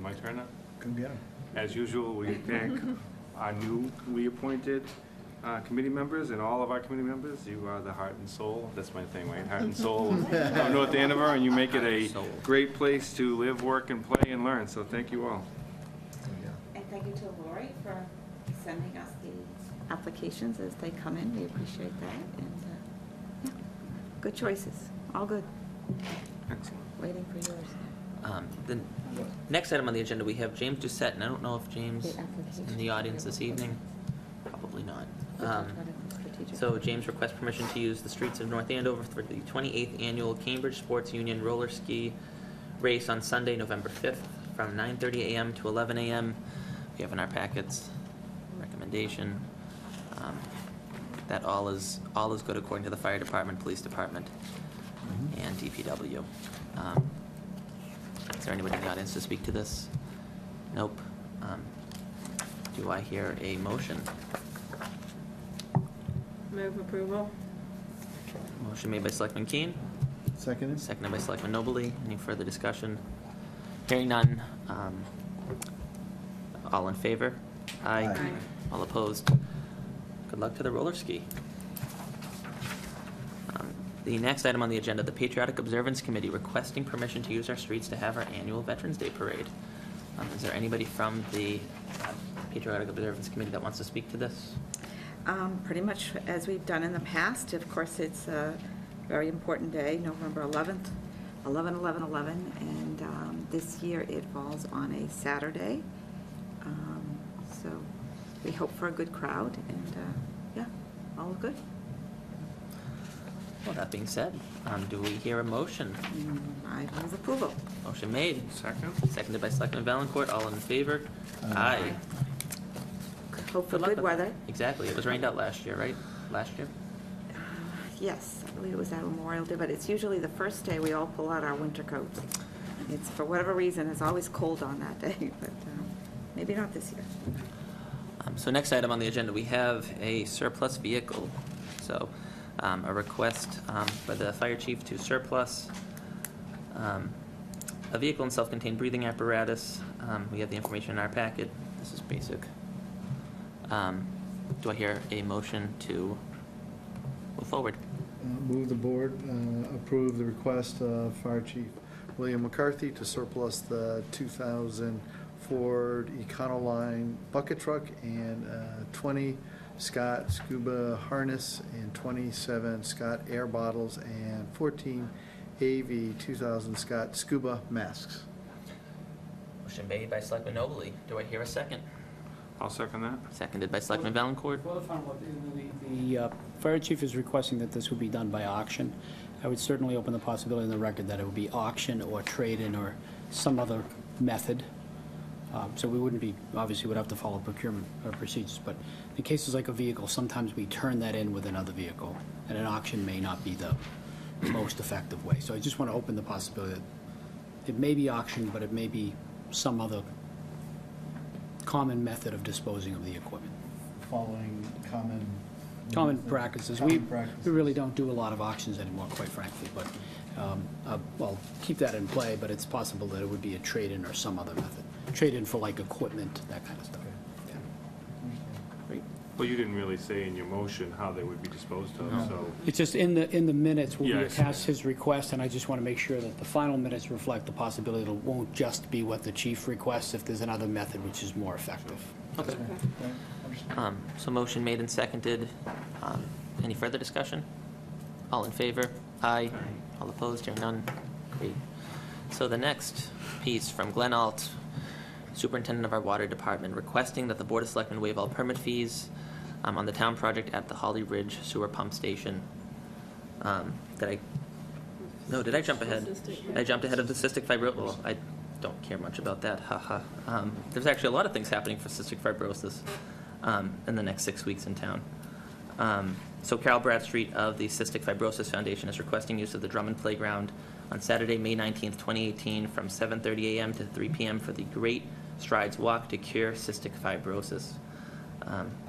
My turn now? Come get 'em. As usual, we thank our newly appointed committee members and all of our committee members. You are the heart and soul, that's my thing, right? Heart and soul of North Andover, and you make it a great place to live, work, and play and learn, so thank you all. And thank you to Lori for sending us the applications as they come in. We appreciate that. And, yeah, good choices. All good. Excellent. Waiting for yours. The next item on the agenda, we have James Doucette, and I don't know if James is in the audience this evening. Probably not. So James requests permission to use the streets of North Andover for the 28th Annual Cambridge Sports Union Roller Ski Race on Sunday, November 5th, from 9:30 a.m. to 11 a.m. We have in our packets recommendation that all is good according to the fire department, police department, and DPW. Is there anybody in the audience to speak to this? Nope. Do I hear a motion? Move approval. Motion made by Selectman Keen, Seconded? seconded by Selectman Nobley. Any further discussion? Hearing none. All in favor? Aye. Aye. All opposed? Good luck to the roller ski. The next item on the agenda, the Patriotic Observance Committee requesting permission to use our streets to have our annual Veterans Day Parade. Is there anybody from the Patriotic Observance Committee that wants to speak to this? Pretty much as we've done in the past. Of course, it's a very important day, November 11th, 11/11/11, and this year it falls on a Saturday. So we hope for a good crowd, and yeah, all good. Well, that being said, do we hear a motion? I move approval. Motion made, Second? seconded by Selectman Valencourt. All in favor? Aye. Hope for luck good with- weather. Exactly. It was rained out last year, right? Last year? Yes, I believe it was that Memorial Day, but it's usually the first day we all pull out our winter coats. It's, for whatever reason, it's always cold on that day, but maybe not this year. So next item on the agenda, we have a surplus vehicle. So a request for the fire chief to surplus a vehicle and self-contained breathing apparatus. We have the information in our packet. This is basic. Do I hear a motion to move forward? Move the board approve the request of Fire Chief William McCarthy to surplus the 2000 Ford Econoline bucket truck and 20 Scott scuba harness and 27 Scott air bottles and 14 AV 2000 Scott scuba masks. Motion made by Selectman Nobley. Do I hear a second? I'll second that. Seconded by Selectman Valencourt. Well, the fire chief is requesting that this would be done by auction. I would certainly open the possibility in the record that it would be auction or trade-in or some other method. So we wouldn't be, obviously, would have to follow procurement procedures, but in cases like a vehicle, sometimes we turn that in with another vehicle, and an auction may not be the most effective way. So I just want to open the possibility that it may be auction, but it may be some other common method of disposing of the equipment. Following Common practices. Common We practices. really don't do a lot of auctions anymore, quite frankly, but, well, keep that in play, but it's possible that it would be a trade-in or some other method. Trade-in for like equipment, that kind of stuff. Yeah. Great. Well, you didn't really say in your motion how they would be disposed of, so. It's just in the minutes, we'll be Yes. attached his request, and I just want to make sure that the final minutes reflect the possibility that it won't just be what the chief requests if there's another method which is more effective. Okay. So motion made and seconded. Any further discussion? All in favor? Aye. All opposed? Hearing none? Great. So the next piece from Glenn Alt, Superintendent of our Water Department, requesting that the Board of Selectmen waive all permit fees on the town project at the Holly Ridge Sewer Pump Station. Did I jump ahead? I jumped ahead of the cystic fibrosis. Well, I don't care much about that, haha. There's actually a lot of things happening for cystic fibrosis in the next 6 weeks in town. So Carol Bradstreet of the Cystic Fibrosis Foundation is requesting use of the Drummond Playground on Saturday, May 19th, 2018, from 7:30 a.m. to 3 p.m. for the Great Strides Walk to Cure Cystic Fibrosis.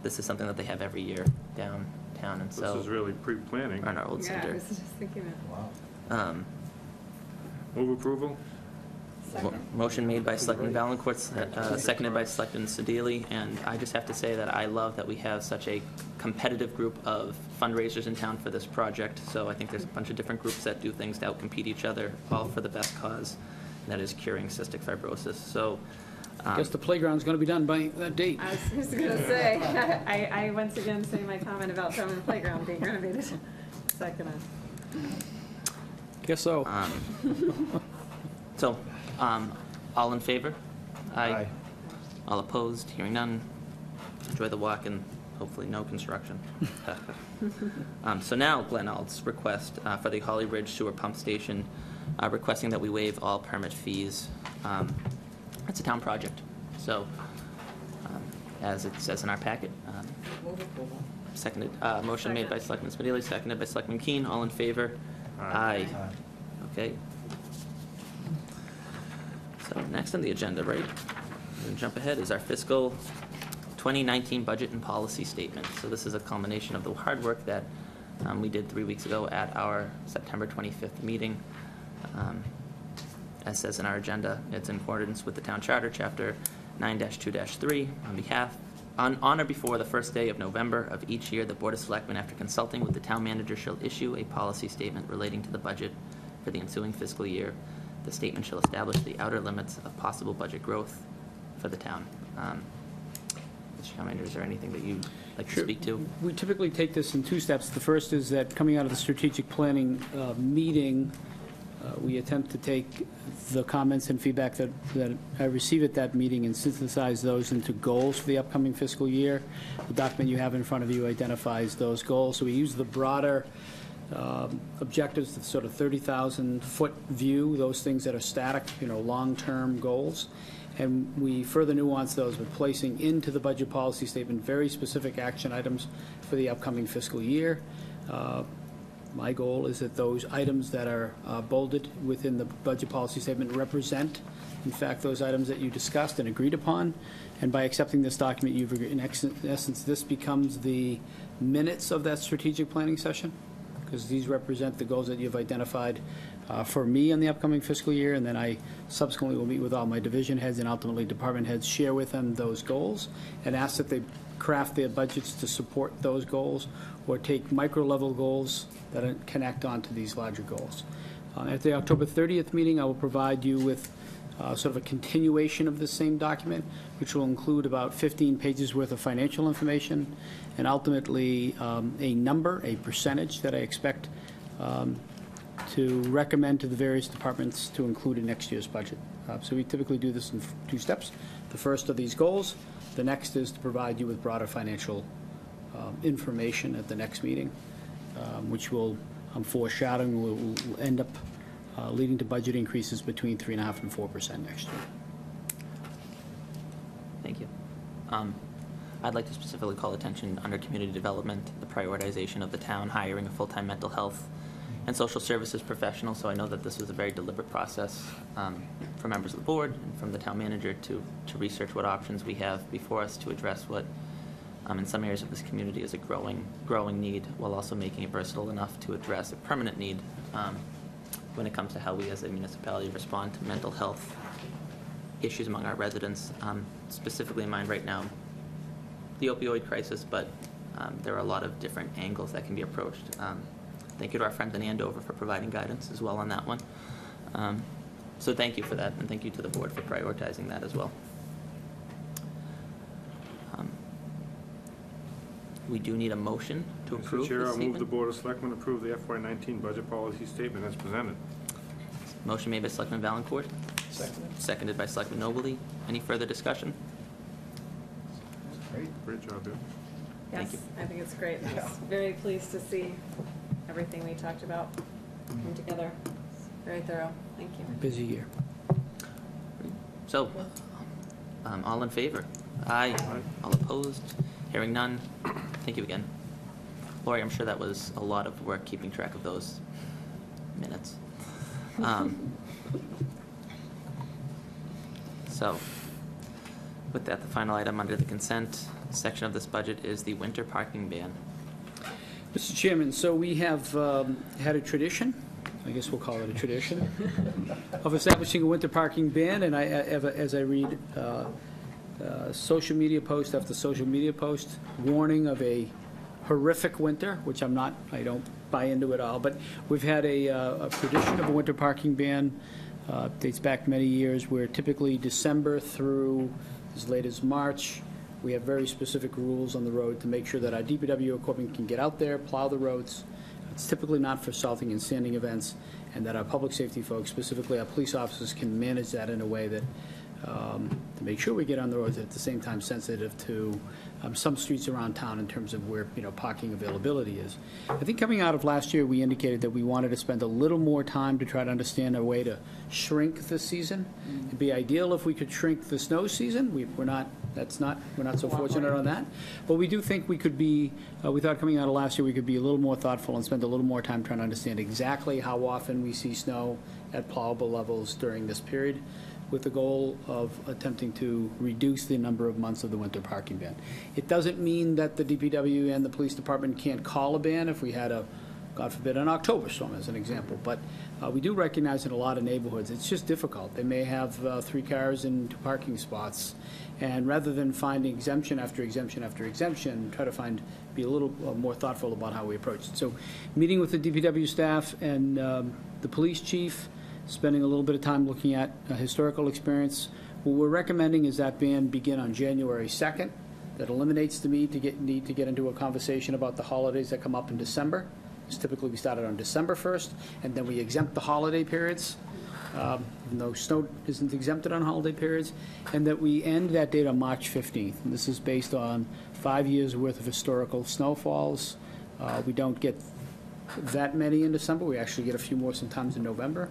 This is something that they have every year downtown, and This so, is really pre-planning. on our old Yeah, I center. was just thinking that. Um, Move approval? Motion made by Selectman Valencourt, seconded by Selectman Sedilli, and I just have to say that I love that we have such a competitive group of fundraisers in town for this project. So I think there's a bunch of different groups that do things to outcompete each other, all for the best cause, and that is curing cystic fibrosis. So, I guess the playground's going to be done by that date. I was just going to say, I once again say my comment about Drummond Playground being renovated. Second. Guess so. So, all in favor? Aye. All opposed? Hearing none. Enjoy the walk and hopefully no construction. So now, Glenn Ald's request for the Holly Ridge Sewer Pump Station, requesting that we waive all permit fees. It's a town project, so as it says in our packet. Seconded, motion made by Selectman Spinelli, seconded by Selectman Keen. All in favor? Aye. Okay. So next on the agenda, right, we're gonna jump ahead, is our fiscal 2019 budget and policy statement. So this is a culmination of the hard work that we did 3 weeks ago at our September 25th meeting. As says in our agenda, it's in accordance with the town charter, chapter 9-2-3, on or before the first day of November of each year, the Board of Selectmen, after consulting with the town manager, shall issue a policy statement relating to the budget for the ensuing fiscal year. The statement shall establish the outer limits of possible budget growth for the town. Mr. Town Manager, is there anything that you'd like to speak to? We typically take this in two steps. The first is that coming out of the strategic planning meeting, we attempt to take the comments and feedback that I receive at that meeting and synthesize those into goals for the upcoming fiscal year. The document you have in front of you identifies those goals. So we use the broader objectives, the sort of 30,000-foot view, those things that are static, long-term goals. And we further nuance those by placing into the budget policy statement very specific action items for the upcoming fiscal year. My goal is that those items that are bolded within the budget policy statement represent, in fact, those items that you discussed and agreed upon. And by accepting this document, in essence, this becomes the minutes of that strategic planning session, because these represent the goals that you've identified for me in the upcoming fiscal year, and then I subsequently will meet with all my division heads and ultimately department heads, share with them those goals, and ask that they craft their budgets to support those goals or take micro-level goals that connect onto these larger goals. At the October 30th meeting, I will provide you with sort of a continuation of the same document, which will include about 15 pages worth of financial information and ultimately a number, a percentage that I expect to recommend to the various departments to include in next year's budget. So we typically do this in two steps. The first of these goals. The next is to provide you with broader financial information at the next meeting, which will, I'm foreshadowing, will end up leading to budget increases between 3.5% and 4% next year. Thank you. I'd like to specifically call attention under community development, the prioritization of the town hiring a full-time mental health and social services professional. So I know that this was a very deliberate process for members of the board and from the town manager to research what options we have before us to address what in some areas of this community is a growing need, while also making it versatile enough to address a permanent need when it comes to how we as a municipality respond to mental health issues among our residents. Specifically in mind right now, the opioid crisis, but there are a lot of different angles that can be approached. Thank you to our friends in Andover for providing guidance as well on that one. So thank you for that, and thank you to the board for prioritizing that as well. We do need a motion to approve Mr. Chair, this I'll move the statement. Board of Selectmen approve the FY19 budget policy statement as presented. Motion made by Selectman Valencourt. Seconded by Selectman Nobley. Any further discussion? Great job, Bill. Thank Yes, you. I think it's great. I was very pleased to see everything we talked about come together. It's very thorough. Thank you. Busy year. So, all in favor? Aye. All opposed? Hearing none. Thank you again. Lori, I'm sure that was a lot of work keeping track of those minutes. So, With that, the final item under the consent section of this budget is the winter parking ban. Mr. Chairman, so we have had a tradition, I guess we'll call it a tradition, of establishing a winter parking ban, and as I read social media post after social media post, warning of a horrific winter, which I don't buy into at all, but we've had a tradition of a winter parking ban, dates back many years, where typically December through as late as March, we have very specific rules on the road to make sure that our DPW equipment can get out there, plow the roads. It's typically not for salting and sanding events, and that our public safety folks, specifically our police officers, can manage that in a way that to make sure we get on the roads, at the same time sensitive to some streets around town in terms of where, parking availability is. I think coming out of last year, we indicated that we wanted to spend a little more time to try to understand a way to shrink the season. It'd be ideal if we could shrink the snow season. We're not so fortunate on that. But we do think we could be, we thought coming out of last year, we could be a little more thoughtful and spend a little more time trying to understand exactly how often we see snow at plowable levels during this period, with the goal of attempting to reduce the number of months of the winter parking ban. It doesn't mean that the DPW and the police department can't call a ban if we had a, God forbid, an October storm as an example, but we do recognize in a lot of neighborhoods, it's just difficult. They may have 3 cars in 2 parking spots, and rather than finding exemption after exemption after exemption, try to be a little more thoughtful about how we approach it. So meeting with the DPW staff and the police chief, spending a little bit of time looking at historical experience. What we're recommending is that ban begin on January 2nd. That eliminates the need to get into a conversation about the holidays that come up in December. It's typically we started on December 1st, and then we exempt the holiday periods, even though snow isn't exempted on holiday periods, and that we end that date on March 15th. And this is based on 5 years' worth of historical snowfalls. We don't get that many in December. We actually get a few more sometimes in November.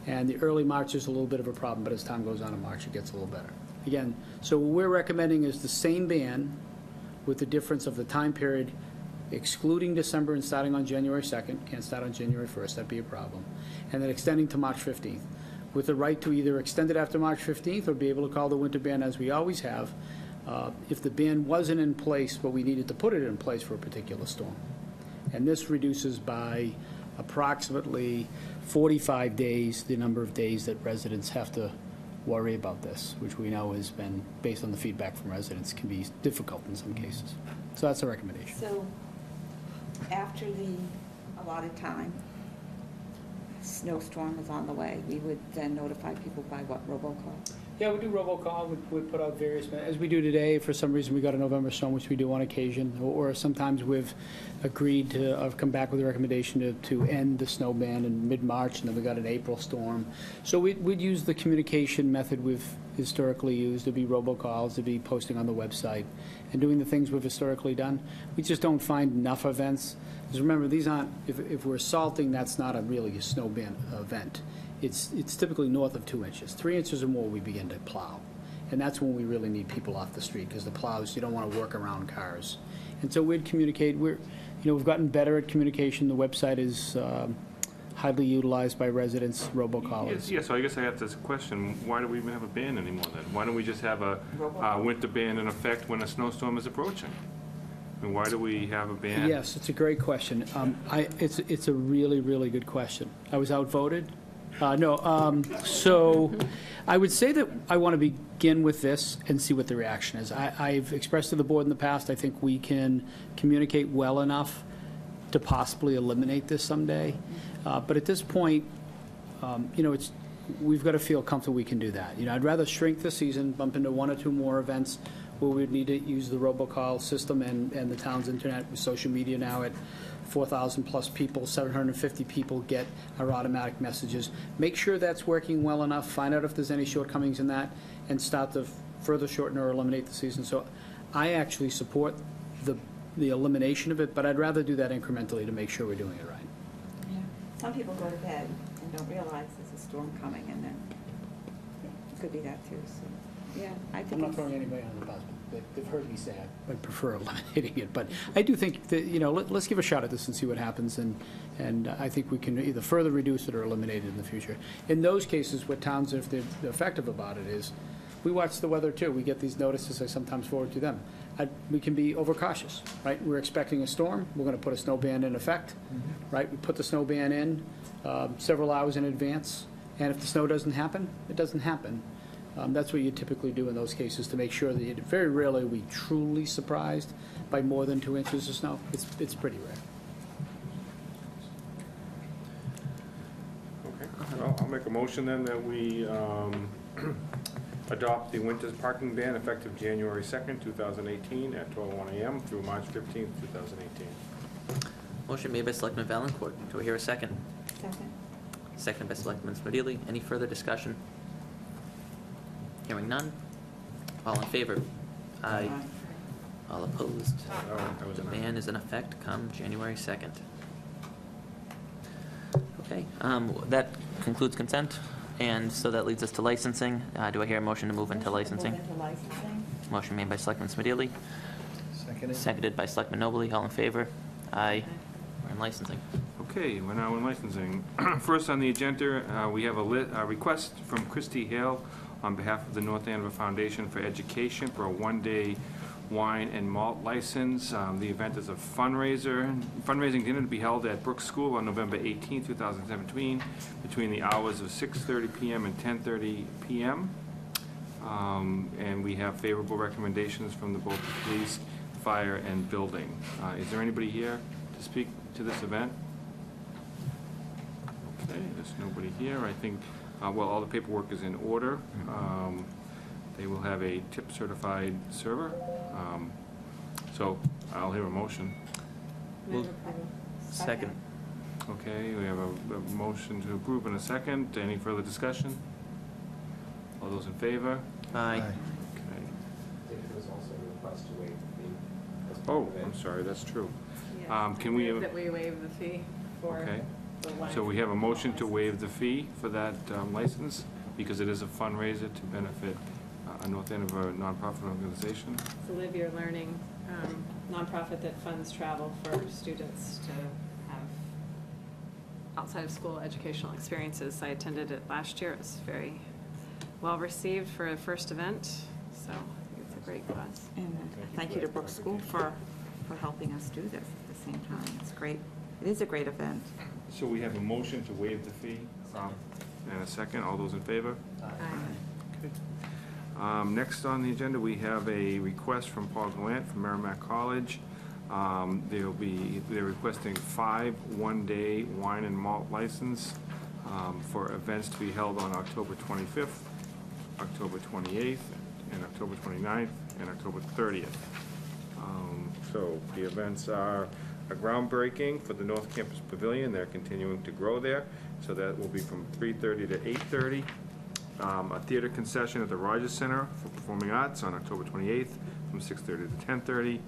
And the early March is a little bit of a problem, but as time goes on in March, it gets a little better. Again, so what we're recommending is the same ban with the difference of the time period excluding December and starting on January 2nd. Can't start on January 1st, that'd be a problem. And then extending to March 15th, with the right to either extend it after March 15th or be able to call the winter ban as we always have if the ban wasn't in place, but we needed to put it in place for a particular storm. And this reduces by approximately 45 days the number of days that residents have to worry about this, which we know has been, based on the feedback from residents, can be difficult in some cases. So that's a recommendation. So after the allotted time, snowstorm is on the way, we would then notify people by what, robocall? Yeah, we do robocall. We put out various, as we do today. For some reason, we got a November storm, which we do on occasion, or sometimes we've agreed to come back with a recommendation to end the snow ban in mid-March, and then we got an April storm. So we'd use the communication method we've historically used, to be robocalls, to be posting on the website, and doing the things we've historically done. We just don't find enough events. Because remember, these aren't, if we're salting, that's not really a snow ban event. It's typically north of 2 inches. 3 inches or more, we begin to plow. And that's when we really need people off the street, because the plows, you don't want to work around cars. And so we'd communicate. We've gotten better at communication. The website is highly utilized by residents, robocallers. Yeah, so I guess I have this question. Why do we even have a ban anymore then? Why don't we just have a winter ban in effect when a snowstorm is approaching? I mean, why do we have a ban? Yes, it's a great question. It's a really, really good question. I was outvoted. So I would say that I want to begin with this and see what the reaction is. I've expressed to the board in the past, I think we can communicate well enough to possibly eliminate this someday. But at this point, we've got to feel comfortable we can do that. I'd rather shrink the season, bump into 1 or 2 more events where we'd need to use the robocall system and the town's internet with social media now at 4,000 plus people, 750 people get our automatic messages. Make sure that's working well enough, find out if there's any shortcomings in that, and start to further shorten or eliminate the season. So I actually support the elimination of it, but I'd rather do that incrementally to make sure we're doing it right. Yeah. Some people go to bed and don't realize there's a storm coming, and then it could be that too. So yeah, I think I'm not throwing anybody on the bus. They've heard me say I'd prefer eliminating it, but I do think that, let's give a shot at this and see what happens, and I think we can either further reduce it or eliminate it in the future. In those cases, what towns, if they're effective about it, is we watch the weather too. We get these notices, I sometimes forward to them. We can be overcautious, right? We're expecting a storm, we're going to put a snow ban in effect, right? We put the snow ban in several hours in advance, and if the snow doesn't happen, it doesn't happen. That's what you typically do in those cases to make sure that very rarely are we truly surprised by more than 2 inches of snow. It's pretty rare. Okay, well, I'll make a motion then that we adopt the winter's parking ban effective January 2nd, 2018 at 12:01 a.m. through March 15th, 2018. Motion made by Selectman Valencourt. Do I hear a second? Second. Seconded by Selectman Smedili. Any further discussion? Hearing none. All in favor? Aye. All opposed? That was The an aye. ban is in effect come January 2nd. Okay, that concludes consent, and so that leads us to licensing. Do I hear a motion to move into licensing? Move into licensing. Motion made by Selectman Smedili, Seconded. seconded by Selectman Nobley. All in favor? Aye. We're in licensing. Okay, we're now in licensing. First on the agenda, we have a request from Christy Hale on behalf of the North Andover Foundation for Education for a one-day wine and malt license. The event is a fundraising dinner to be held at Brooks School on November 18, 2017, between the hours of 6:30 p.m. and 10:30 p.m. And we have favorable recommendations from both the police, fire, and building. Is there anybody here to speak to this event? Okay, there's nobody here. I think, well, all the paperwork is in order. They will have a tip-certified server. So I'll hear a motion. Move. Second. Okay, we have a motion to approve in a second. Any further discussion? All those in favor? Aye. Okay. There was also a request to waive the fee. as part Oh, of it. I'm sorry, that's true. Yeah. Can we- Move that we waive the fee for Okay. the wine. So we have a motion to waive the fee for that license because it is a fundraiser to benefit a North Andover nonprofit organization. It's a Live Your Learning nonprofit that funds travel for students to have outside of school educational experiences. I attended it last year. It was very well received for a first event, so I think it's a great cause. And thank you to Brooks School for helping us do this at the same time. It's great. It is a great event. So we have a motion to waive the fee and a second. All those in favor? Okay. Next on the agenda, we have a request from Paul Gallant from Merrimack College. They're requesting 5 one-day wine and malt license for events to be held on October 25th, October 28th, and October 29th, and October 30th. So the events are a groundbreaking for the North Campus Pavilion. They're continuing to grow there, so that will be from 3:30 to 8:30. A theater concession at the Rogers Center for Performing Arts on October 28th from 6:30 to 10:30.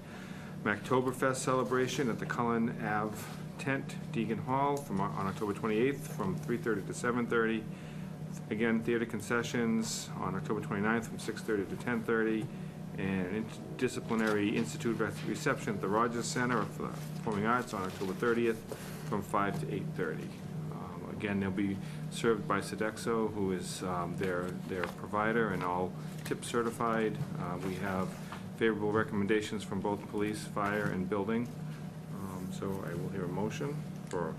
Mactoberfest celebration at the Cullen Ave Tent, Deegan Hall on October 28th from 3:30 to 7:30. Again, theater concessions on October 29th from 6:30 to 10:30. And Disciplinary Institute reception at the Rogers Center for Performing Arts on October 30th from 5 to 8:30. Again, they'll be served by Sodexo, who is their provider and all tip certified. We have favorable recommendations from both police, fire, and building. So I will hear a motion for,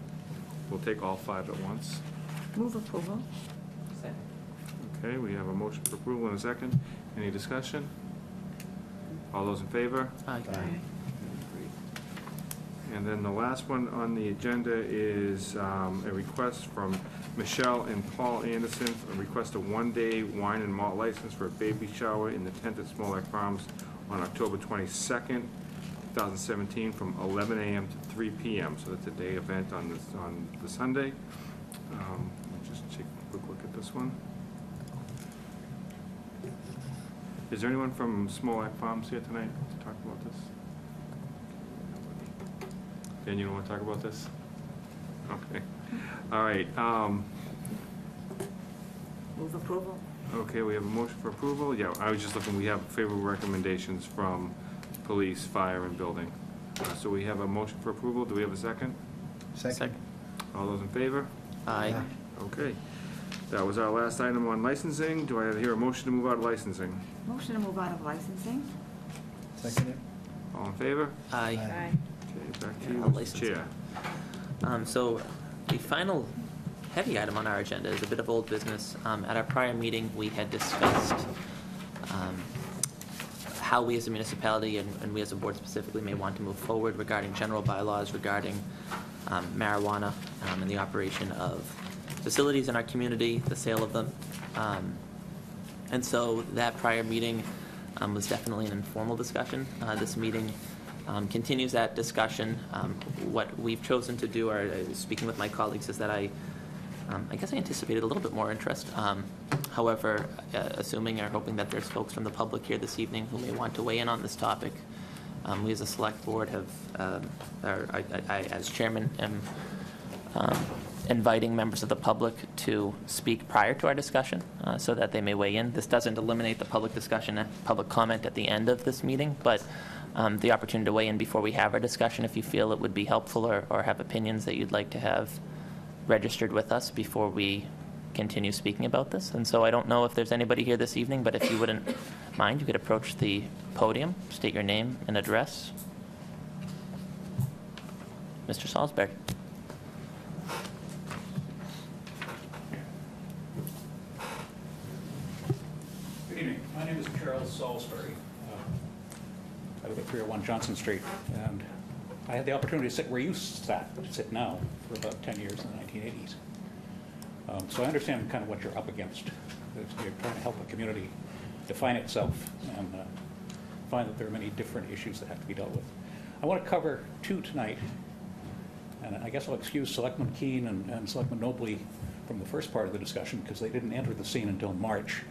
we'll take all 5 at once. Move approval. Okay, we have a motion for approval in a second. Any discussion? All those in favor? Aye. And then the last one on the agenda is a request from Michelle and Paul Anderson, a request a one-day wine and malt license for a baby shower in the tent at Smolak Farms on October 22nd, 2017, from 11 a.m. to 3 p.m. So that's a day event on the Sunday. Let me just take a quick look at this one. Is there anyone from Smolak Farms here tonight to talk about this? Dan, you don't want to talk about this? Okay. All right. Move approval. Okay, we have a motion for approval. Yeah, I was just looking, we have favorable recommendations from police, fire, and building. So we have a motion for approval. Do we have a second? Second. All those in favor? Aye. Okay. That was our last item on licensing. Do I hear a motion to move out of licensing? Motion to move out of licensing? Second it? All in favor? Aye. Aye. Okay, back to you, I'll Mr. license Chair. So the final heavy item on our agenda is a bit of old business. At our prior meeting, we had discussed how we as a municipality and we as a board specifically may want to move forward regarding general bylaws regarding marijuana and the operation of facilities in our community, the sale of them. And so that prior meeting was definitely an informal discussion. This meeting continues that discussion. What we've chosen to do, or speaking with my colleagues, is that I guess I anticipated a little bit more interest. However, assuming or hoping that there's folks from the public here this evening who may want to weigh in on this topic, we as a select board have, I as chairman am inviting members of the public to speak prior to our discussion so that they may weigh in. This doesn't eliminate the public discussion and public comment at the end of this meeting, but the opportunity to weigh in before we have our discussion if you feel it would be helpful or have opinions that you'd like to have registered with us before we continue speaking about this. And so I don't know if there's anybody here this evening, but if you wouldn't mind, you could approach the podium, state your name and address. Mr. Salisbury. Good evening. My name is Charles Salisbury. I live at 301 Johnson Street, and I had the opportunity to sit where you sit now for about 10 years in the 1980s. So I understand kind of what you're up against. You're trying to help a community define itself and find that there are many different issues that have to be dealt with. I want to cover two tonight, and I guess I'll excuse Selectman Keene and Selectman Nobley from the first part of the discussion because they didn't enter the scene until March.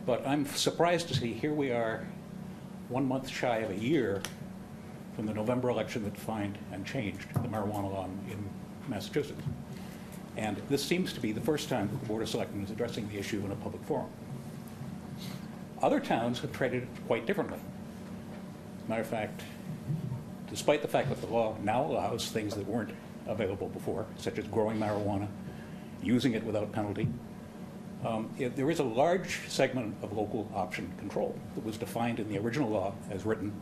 But I'm surprised to see here we are 1 month shy of a year from the November election that defined and changed the marijuana law in Massachusetts. And this seems to be the first time that the Board of Selectmen is addressing the issue in a public forum. Other towns have treated it quite differently. As a matter of fact, despite the fact that the law now allows things that weren't available before, such as growing marijuana, using it without penalty, there is a large segment of local option control that was defined in the original law as written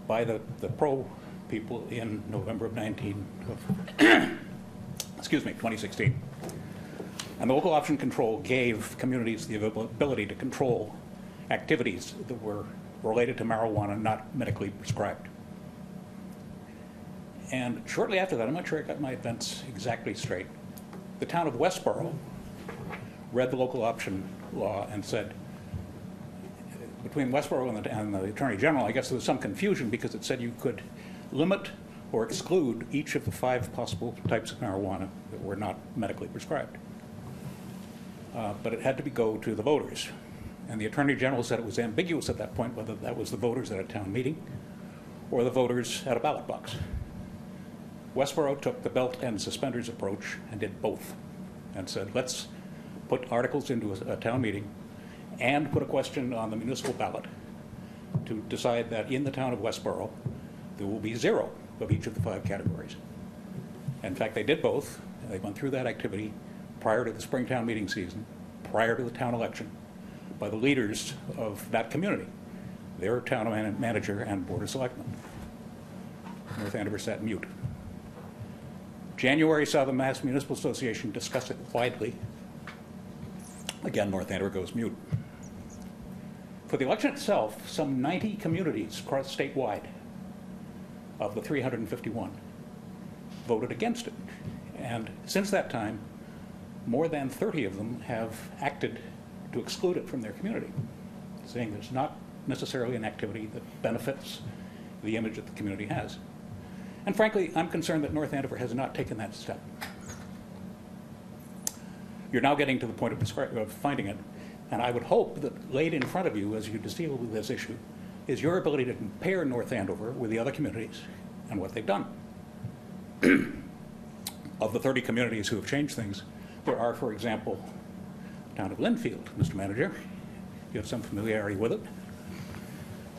by the pro people in November of 2016. And the local option control gave communities the ability to control activities that were related to marijuana not medically prescribed. And shortly after that, I'm not sure I got my events exactly straight, the town of Westboro read the local option law and said, between Westboro and the Attorney General, I guess there was some confusion because it said you could limit or exclude each of the 5 possible types of marijuana that were not medically prescribed. But it had to go to the voters. And the Attorney General said it was ambiguous at that point whether that was the voters at a town meeting or the voters at a ballot box. Westboro took the belt and suspenders approach and did both and said, let's put articles into a town meeting and put a question on the municipal ballot to decide that in the town of Westboro there will be 0 of each of the 5 categories. In fact, they did both. They went through that activity prior to the spring town meeting season, prior to the town election, by the leaders of that community, their town manager and Board of Selectmen. North Andover sat mute. January saw the Mass Municipal Association discuss it widely. Again, North Andover goes mute. For the election itself, some 90 communities across statewide of the 351 voted against it. And since that time, more than 30 of them have acted to exclude it from their community, saying it's not necessarily an activity that benefits the image that the community has. And frankly, I'm concerned that North Andover has not taken that step. You're now getting to the point of finding it, and I would hope that laid in front of you as you deal with this issue is your ability to compare North Andover with the other communities and what they've done. Of the 30 communities who have changed things, there are, for example, the town of Linfield, Mr. Manager, you have some familiarity with it,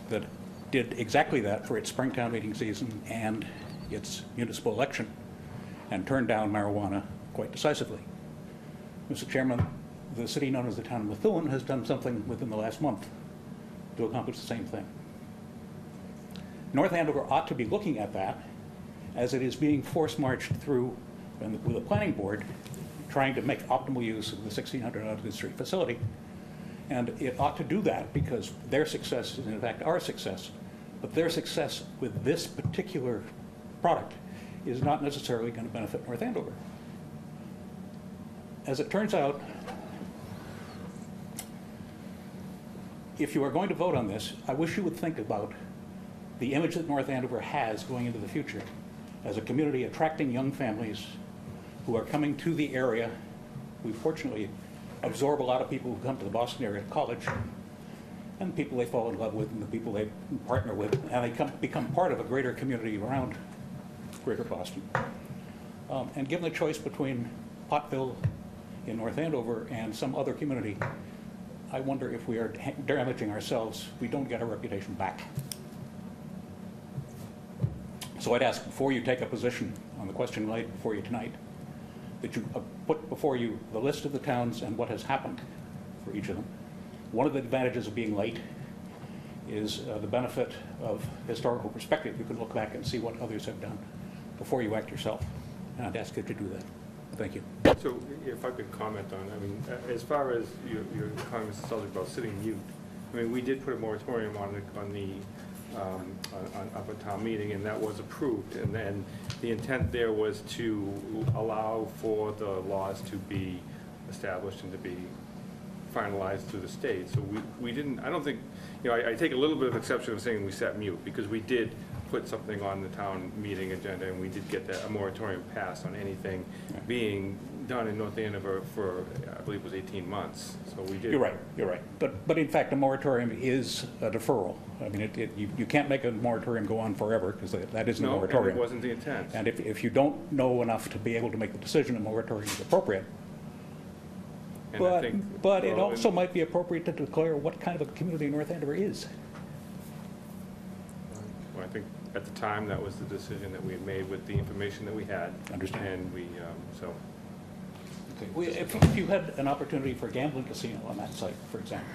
that did exactly that for its Springtown meeting season and its municipal election and turned down marijuana quite decisively. Mr. Chairman, the city known as the town of Methuen has done something within the last month to accomplish the same thing. North Andover ought to be looking at that as it is being force-marched through with the planning board, trying to make optimal use of the 1600 Ogden Street facility. And it ought to do that because their success is in fact our success, but their success with this particular product is not necessarily going to benefit North Andover. As it turns out, if you are going to vote on this, I wish you would think about the image that North Andover has going into the future as a community attracting young families who are coming to the area. We fortunately absorb a lot of people who come to the Boston area to college, and the people they fall in love with and the people they partner with, and they become part of a greater community around Greater Boston. And given the choice between Pottville in North Andover and some other community, I wonder if we are damaging ourselves, we don't get our reputation back. So I'd ask, before you take a position on the question laid before you tonight, that you put before you the list of the towns and what has happened for each of them. One of the advantages of being late is the benefit of historical perspective. You can look back and see what others have done before you act yourself. And I'd ask you to do that. Thank you. So if I could comment on, I mean, as far as your comment, Mr. Sullivan, about sitting mute, I mean, we did put a moratorium on up at town meeting, and that was approved. And then the intent there was to allow for the laws to be established and to be finalized through the state. So we didn't, I don't think, you know, I take a little bit of exception of saying we sat mute, because we did put something on the town meeting agenda, and we did get that, a moratorium passed on anything being done in North Andover for, I believe it was 18 months. So we did. You're right. But in fact, a moratorium is a deferral. I mean, you can't make a moratorium go on forever, because that isn't a moratorium. No, it wasn't the intent. And if you don't know enough to be able to make the decision, a moratorium is appropriate. And I think, but it also might be appropriate to declare what kind of a community North Andover is. well, I think at the time, that was the decision that we had made with the information that we had. Understand. And we, so. Okay. If you had an opportunity for a gambling casino on that site, for example,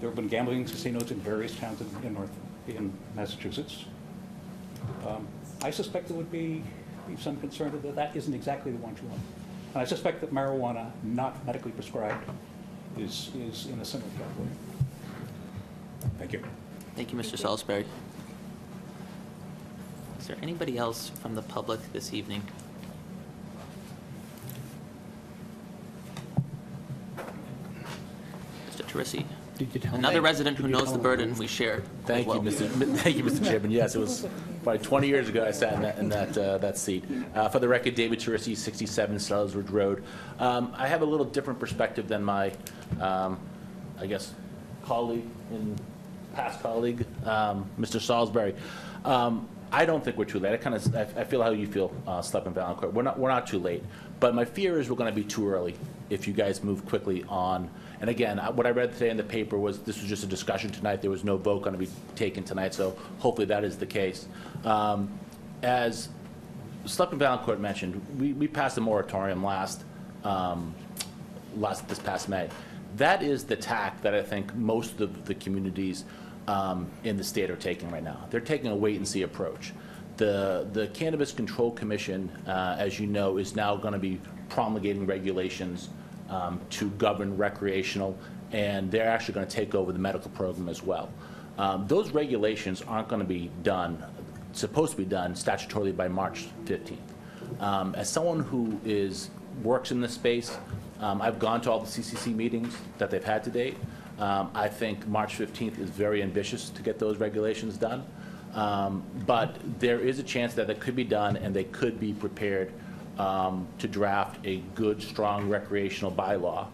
there have been gambling casinos in various towns in Massachusetts. I suspect there would be some concern that that isn't exactly the one you want. And I suspect that marijuana, not medically prescribed, is in a similar category. Thank you. Thank you, Mr. Salisbury. Is there anybody else from the public this evening? Mr. Teresi, another resident who knows the burden we share. Thank you, Mr. Chairman. Yes, it was probably 20 years ago I sat in that seat. For the record, David Teresi, 67 Salisbury Road. I have a little different perspective than my, I guess, colleague and past colleague, Mr. Salisbury. I don't think we're too late. I feel how you feel, Selectman Valancourt. We're not too late, but my fear is we're going to be too early if you guys move quickly on. And again, what I read today in the paper was this was just a discussion tonight. There was no vote going to be taken tonight, so hopefully that is the case. As Selectman Valancourt mentioned, we passed a moratorium this past May. That is the tack that I think most of the communities in the state are taking right now. They're taking a wait-and-see approach. The Cannabis Control Commission, as you know, is now going to be promulgating regulations to govern recreational, and they're actually going to take over the medical program as well. Those regulations aren't going to be supposed to be done statutorily by March 15th. As someone who works in this space, I've gone to all the CCC meetings that they've had to date. I think March 15th is very ambitious to get those regulations done. But there is a chance that it could be done, and they could be prepared to draft a good, strong recreational bylaw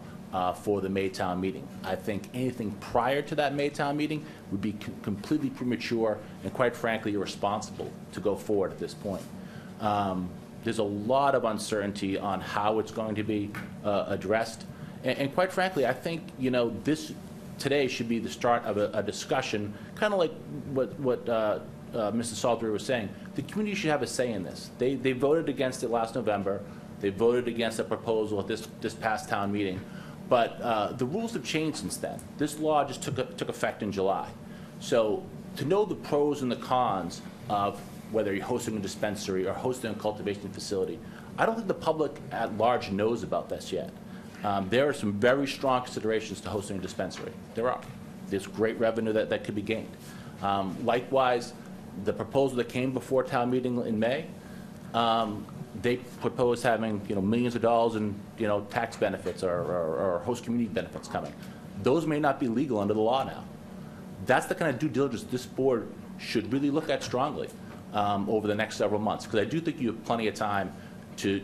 for the Maytown meeting. I think anything prior to that Maytown meeting would be completely premature and, quite frankly, irresponsible to go forward at this point. There's a lot of uncertainty on how it's going to be addressed. And quite frankly, I think, this today should be the start of a discussion, kind of like what Mr. Salisbury was saying. The community should have a say in this. They voted against it last November. They voted against a proposal at this past town meeting. But the rules have changed since then. This law just took effect in July. So to know the pros and the cons of whether you're hosting a dispensary or hosting a cultivation facility, I don't think the public at large knows about this yet. There are some very strong considerations to hosting a dispensary. There are. There's great revenue that could be gained. Likewise, the proposal that came before town meeting in May, they proposed having millions of dollars in tax benefits or host community benefits coming. Those may not be legal under the law now. That's the kind of due diligence this board should really look at strongly over the next several months, because I do think you have plenty of time to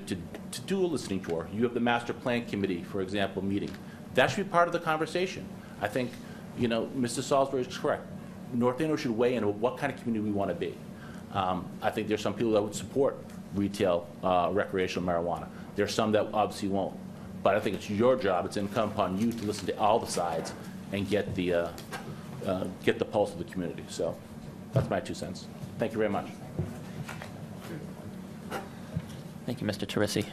do a listening tour. You have the master plan committee, for example, meeting. That should be part of the conversation. I think Mr. Salisbury is correct. North Andover should weigh in on what kind of community we want to be. I think there's some people that would support retail recreational marijuana. There's some that obviously won't. But I think it's your job, it's incumbent upon you to listen to all the sides and get the pulse of the community. So that's my 2 cents. Thank you very much. Thank you, Mr. Terisi.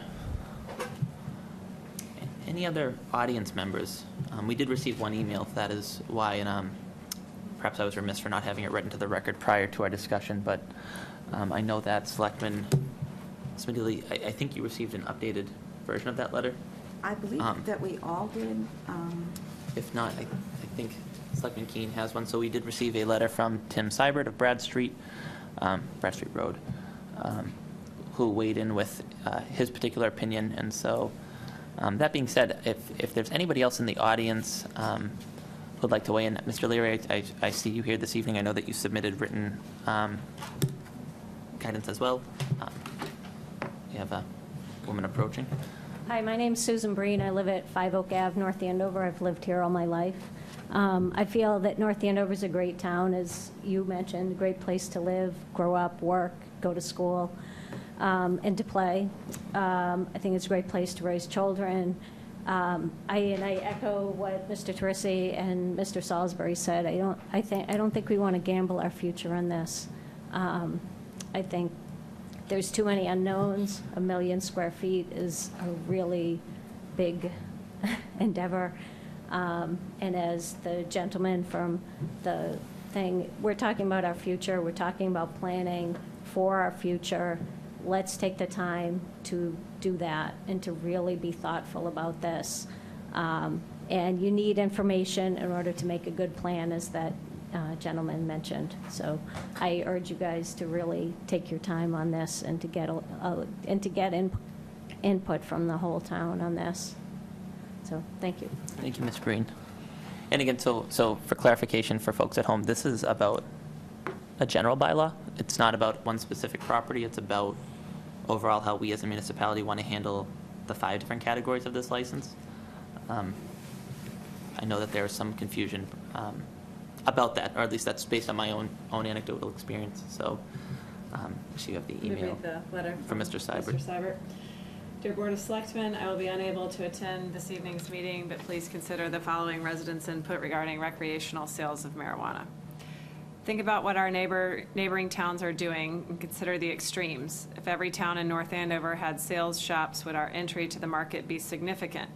Any other audience members? We did receive one email, that is why, and perhaps I was remiss for not having it read into the record prior to our discussion, but I know that Selectman Smedley, I think you received an updated version of that letter. I believe that we all did. If not, I think Selectman Keene has one. So we did receive a letter from Tim Seibert of Brad Street Road, who weighed in with his particular opinion. And so that being said, if there's anybody else in the audience who'd like to weigh in, Mr. Leary, I see you here this evening. I know that you submitted written guidance as well. You have a woman approaching. Hi, my name's Susan Breen. I live at 5 Oak Ave, North Andover. I've lived here all my life. I feel that North Andover is a great town, as you mentioned, a great place to live, grow up, work, go to school, and to play. I think it's a great place to raise children. I echo what Mr. Terisi and Mr. Salisbury said. I don't think we want to gamble our future on this. I think there's too many unknowns. 1 million square feet is a really big endeavor. And as the gentleman from the thing, we're talking about our future. We're talking about planning for our future. Let's take the time to do that and to really be thoughtful about this. And you need information in order to make a good plan, as that gentleman mentioned. So I urge you guys to really take your time on this and to get input from the whole town on this. So thank you. Thank you, Ms. Breen. And again, so for clarification for folks at home, this is about a general bylaw. It's not about one specific property. It's about overall how we as a municipality want to handle the 5 different categories of this license. I know that there is some confusion about that, or at least that's based on my own anecdotal experience. So you have the email the letter from Mr. Seibert. Mr. Seibert. Dear Board of Selectmen, I will be unable to attend this evening's meeting, but please consider the following residents' input regarding recreational sales of marijuana. Think about what our neighboring towns are doing and consider the extremes. If every town in North Andover had sales shops, would our entry to the market be significant?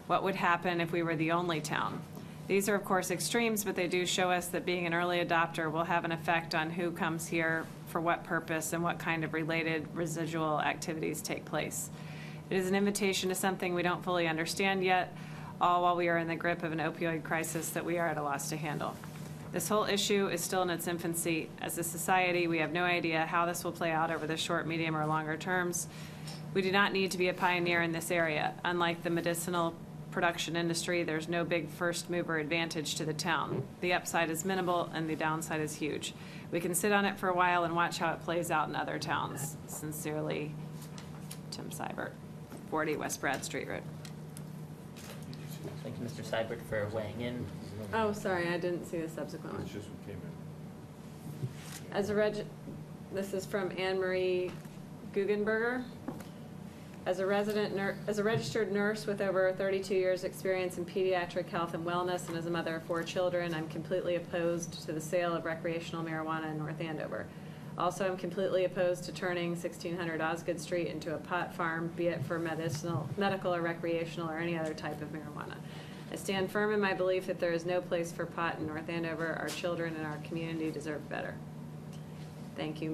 What would happen if we were the only town? These are, of course, extremes, but they do show us that being an early adopter will have an effect on who comes here, for what purpose, and what kind of related residual activities take place. It is an invitation to something we don't fully understand yet, all while we are in the grip of an opioid crisis that we are at a loss to handle. This whole issue is still in its infancy. As a society, we have no idea how this will play out over the short, medium, or longer terms. We do not need to be a pioneer in this area. Unlike the medicinal production industry, there's no big first mover advantage to the town. The upside is minimal and the downside is huge. We can sit on it for a while and watch how it plays out in other towns. Sincerely, Tim Seibert, 40 West Brad Street Road. Thank you, Mr. Seibert, for weighing in. Oh, sorry, I didn't see the subsequent one. It's just what came in. This is from Anne Marie Guggenberger. As a registered nurse with over 32 years experience in pediatric health and wellness, and as a mother of 4 children, I'm completely opposed to the sale of recreational marijuana in North Andover. Also, I'm completely opposed to turning 1600 Osgood Street into a pot farm, be it for medical or recreational or any other type of marijuana. I stand firm in my belief that there is no place for pot in North Andover. Our children and our community deserve better. Thank you,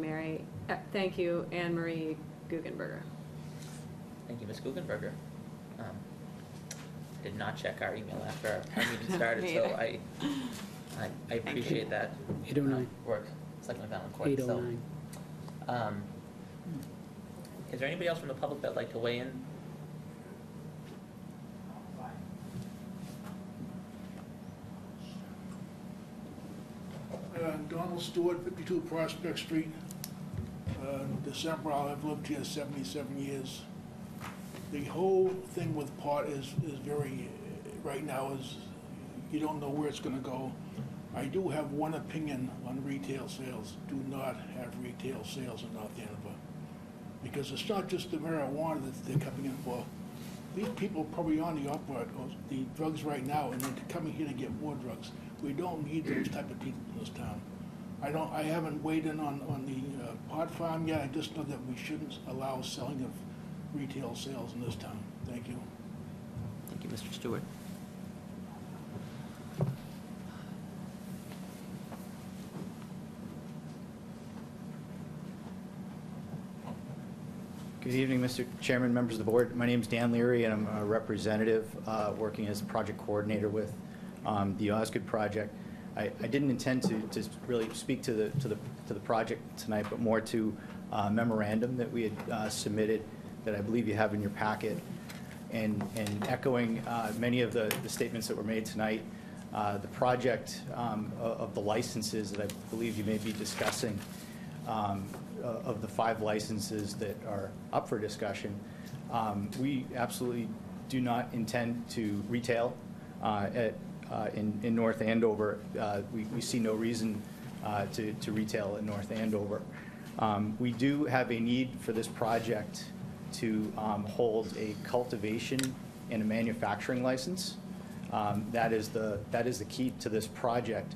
thank you, Anne Marie Guggenberger. Thank you, Ms. Guggenberger. Did not check our email after our meeting started, so I appreciate that 809. work. Selectman Valencourt. 809. Is there anybody else from the public that'd like to weigh in? Donald Stewart, 52 Prospect Street. December, I've lived here 77 years. The whole thing with pot is very, right now, is you don't know where it's going to go. I do have one opinion on retail sales. Do not have retail sales in North Andover. Because it's not just the marijuana that they're coming in for. These people are probably on the drugs right now, and they're coming here to get more drugs. We don't need those type of people in this town. I haven't weighed in on the pot farm yet. I just know that we shouldn't allow selling of retail sales in this town. Thank you. Thank you, Mr. Stewart. Good evening, Mr. Chairman, members of the board. My name is Dan Leary, and I'm a representative working as project coordinator with the Osgood project. I didn't intend to really speak to the project tonight, but more to a memorandum that we had submitted that I believe you have in your packet. And echoing many of the statements that were made tonight, the project of the licenses that I believe you may be discussing, of the 5 licenses that are up for discussion, we absolutely do not intend to retail in North Andover. We see no reason to retail in North Andover. We do have a need for this project to hold a cultivation and a manufacturing license. That is the key to this project.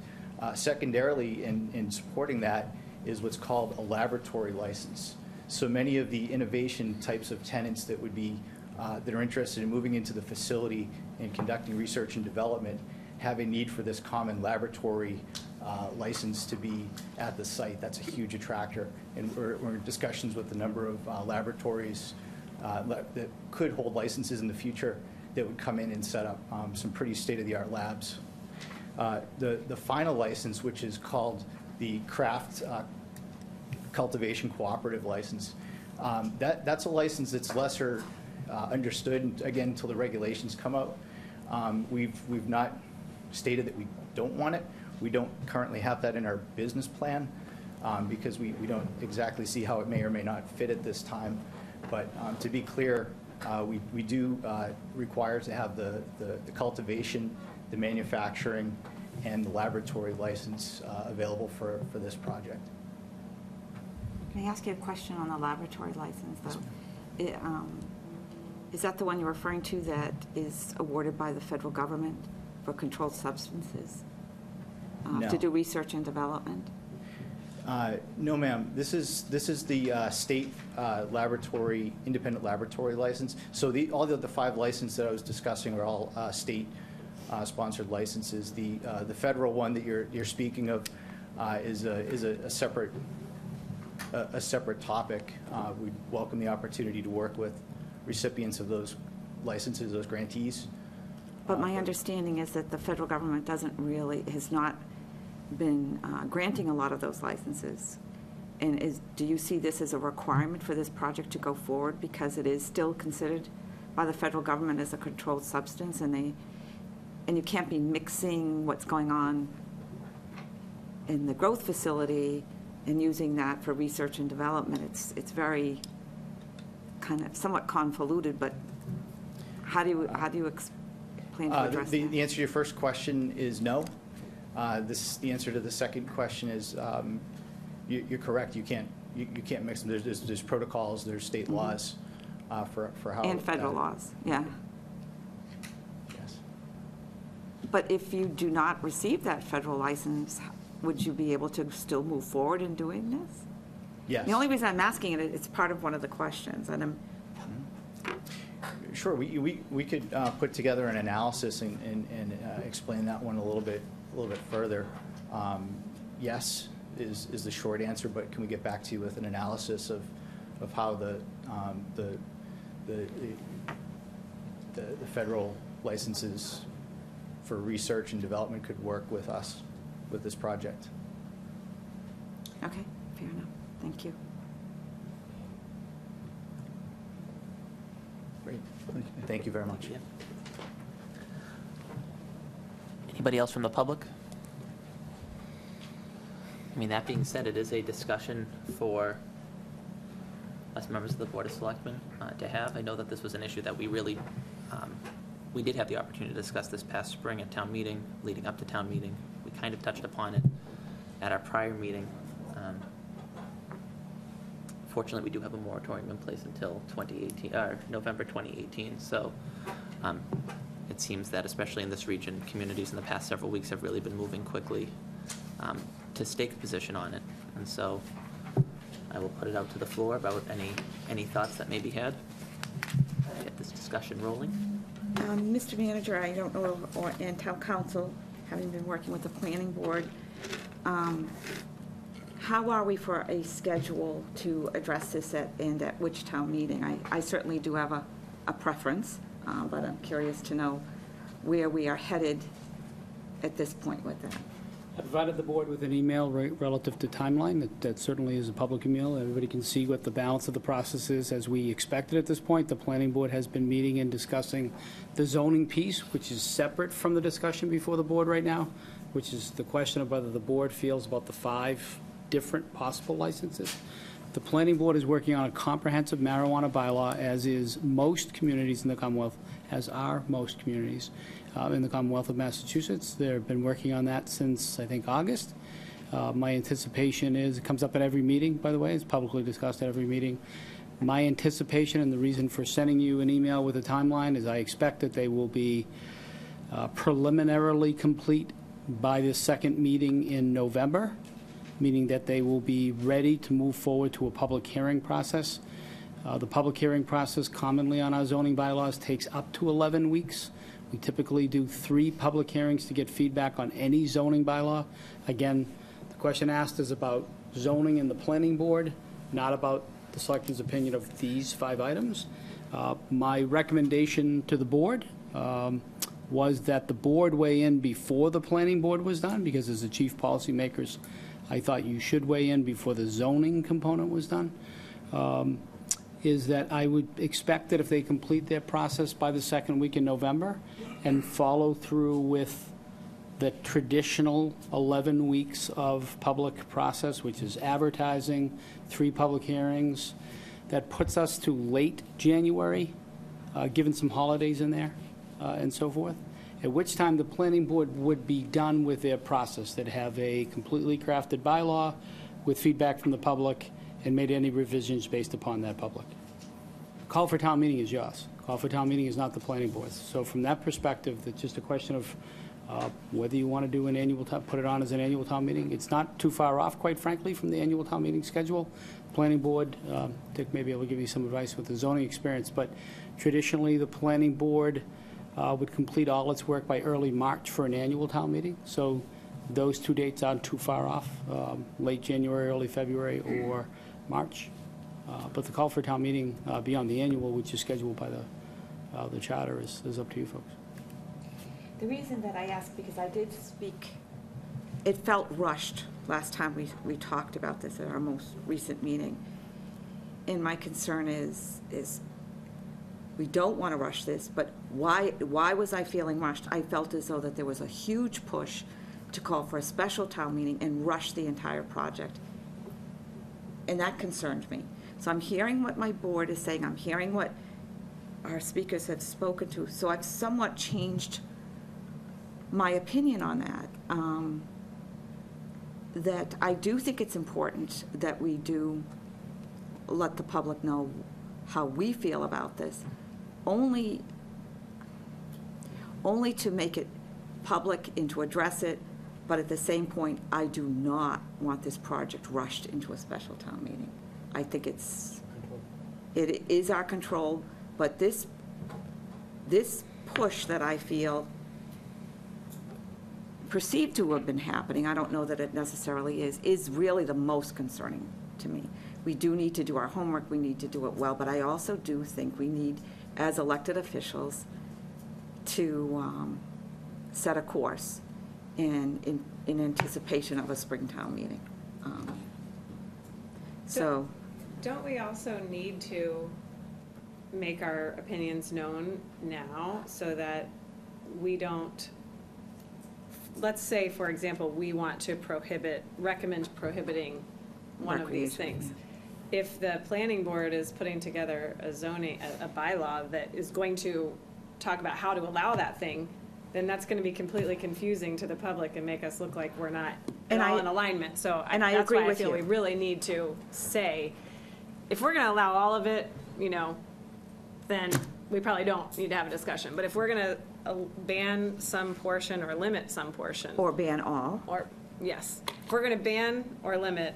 Secondarily, in supporting that is what's called a laboratory license. So many of the innovation types of tenants that would be that are interested in moving into the facility and conducting research and development have a need for this common laboratory license to be at the site. That's a huge attractor, and we're in discussions with a number of laboratories that could hold licenses in the future that would come in and set up some pretty state-of-the-art labs. The final license, which is called the Craft Cultivation Cooperative License, that's a license that's lesser understood, again, until the regulations come out. We've not stated that we don't want it. We don't currently have that in our business plan because we don't exactly see how it may or may not fit at this time. But to be clear, we do require to have the cultivation, the manufacturing, and the laboratory license available for this project. Can I ask you a question on the laboratory license, though? Is that the one you're referring to that is awarded by the federal government for controlled substances? No. To do research and development? No, ma'am. This is the state laboratory, independent laboratory license. So all the 5 licenses that I was discussing are all state sponsored licenses. The federal one that you're speaking of is a separate topic. We welcome the opportunity to work with recipients of those licenses, those grantees. But my understanding is that the federal government has not been granting a lot of those licenses. And do you see this as a requirement for this project to go forward because it is still considered by the federal government as a controlled substance, and you can't be mixing what's going on in the growth facility and using that for research and development? It's very kind of somewhat convoluted, but how do you plan to address that? The answer to your first question is no. The answer to the second question is you're correct. You can't mix them. There's protocols. There's state laws for how. And federal laws, yeah. Yes. But if you do not receive that federal license, would you be able to still move forward in doing this? Yes. The only reason I'm asking it, it's part of one of the questions, and I'm, Sure, we could put together an analysis and explain that one a little bit further. Yes is the short answer, but can we get back to you with an analysis of how the federal licenses for research and development could work with us with this project? okay, fair enough. Thank you. Great. Thank you very much. Yeah. Anybody else from the public? I mean, that being said, it is a discussion for us members of the Board of Selectmen to have. I know that this was an issue that we really, we did have the opportunity to discuss this past spring at town meeting, leading up to town meeting. We kind of touched upon it at our prior meeting. Fortunately, we do have a moratorium in place until 2018, or November 2018. So it seems that, especially in this region, communities in the past several weeks have really been moving quickly to stake a position on it. And so I will put it out to the floor about any thoughts that may be had. Get this discussion rolling. Mr. Manager, I don't know, and Town Council, having been working with the Planning Board, how are we for a schedule to address this and at which town meeting? I certainly do have a preference, but I'm curious to know where we are headed at this point with that. I provided the board with an email relative to timeline. That certainly is a public email. Everybody can see what the balance of the process is as we expected at this point. The planning board has been meeting and discussing the zoning piece, which is separate from the discussion before the board right now, which is the question of whether the board feels about the 5 different possible licenses. The planning board is working on a comprehensive marijuana bylaw, as is most communities in the Commonwealth, as are most communities in the Commonwealth of Massachusetts. They've been working on that since, I think, August. My anticipation is, it comes up at every meeting, by the way, it's publicly discussed at every meeting. My anticipation and the reason for sending you an email with a timeline is I expect that they will be preliminarily complete by the second meeting in November, meaning that they will be ready to move forward to a public hearing process. The public hearing process commonly on our zoning bylaws takes up to 11 weeks. We typically do 3 public hearings to get feedback on any zoning bylaw. Again, the question asked is about zoning and the planning board, not about the selectmen's opinion of these 5 items. My recommendation to the board was that the board weigh in before the planning board was done, because as the chief policymakers, I thought you should weigh in before the zoning component was done, is that I would expect that if they complete their process by the second week in November and follow through with the traditional 11 weeks of public process, which is advertising, 3 public hearings, that puts us to late January, given some holidays in there and so forth, at which time the planning board would be done with their process. They'd have a completely crafted bylaw with feedback from the public and made any revisions based upon that public. Call for town meeting is yours. Call for town meeting is not the planning board's. So from that perspective, it's just a question of whether you want to do an annual, put it on as an annual town meeting. It's not too far off, quite frankly, from the annual town meeting schedule. Planning board, Dick may be able to give you some advice with the zoning experience, but traditionally the planning board would complete all its work by early March for an annual town meeting. So those 2 dates aren't too far off, late January, early February, or March. But the call for town meeting beyond the annual, which is scheduled by the charter, is up to you folks. The reason that I asked, because I did speak, it felt rushed last time we talked about this at our most recent meeting. And my concern is we don't want to rush this, but why was I feeling rushed? I felt as though that there was a huge push to call for a special town meeting and rush the entire project. And that concerned me. So I'm hearing what my board is saying. I'm hearing what our speakers have spoken to. So I've somewhat changed my opinion on that. That I do think it's important that we do let the public know how we feel about this, only to make it public and to address it But at the same point, I do not want this project rushed into a special town meeting. I think it is our control, but this push that I feel perceived to have been happening, I don't know that it necessarily is really the most concerning to me. We do need to do our homework, we need to do it well, but I also do think we need, as elected officials, to set a course in anticipation of a Springtown meeting. So, don't we also need to make our opinions known now so that we don't, let's say, for example, we want to recommend prohibiting one of these things. If the planning board is putting together a zoning, a bylaw that is going to talk about how to allow that thing, then that's going to be completely confusing to the public and make us look like we're not at all in alignment. So I that's agree why I with feel you. we really need to say, if we're going to allow all of it, then we probably don't need to have a discussion. But if we're going to ban some portion or limit some portion. or ban all. Or, yes, if we're going to ban or limit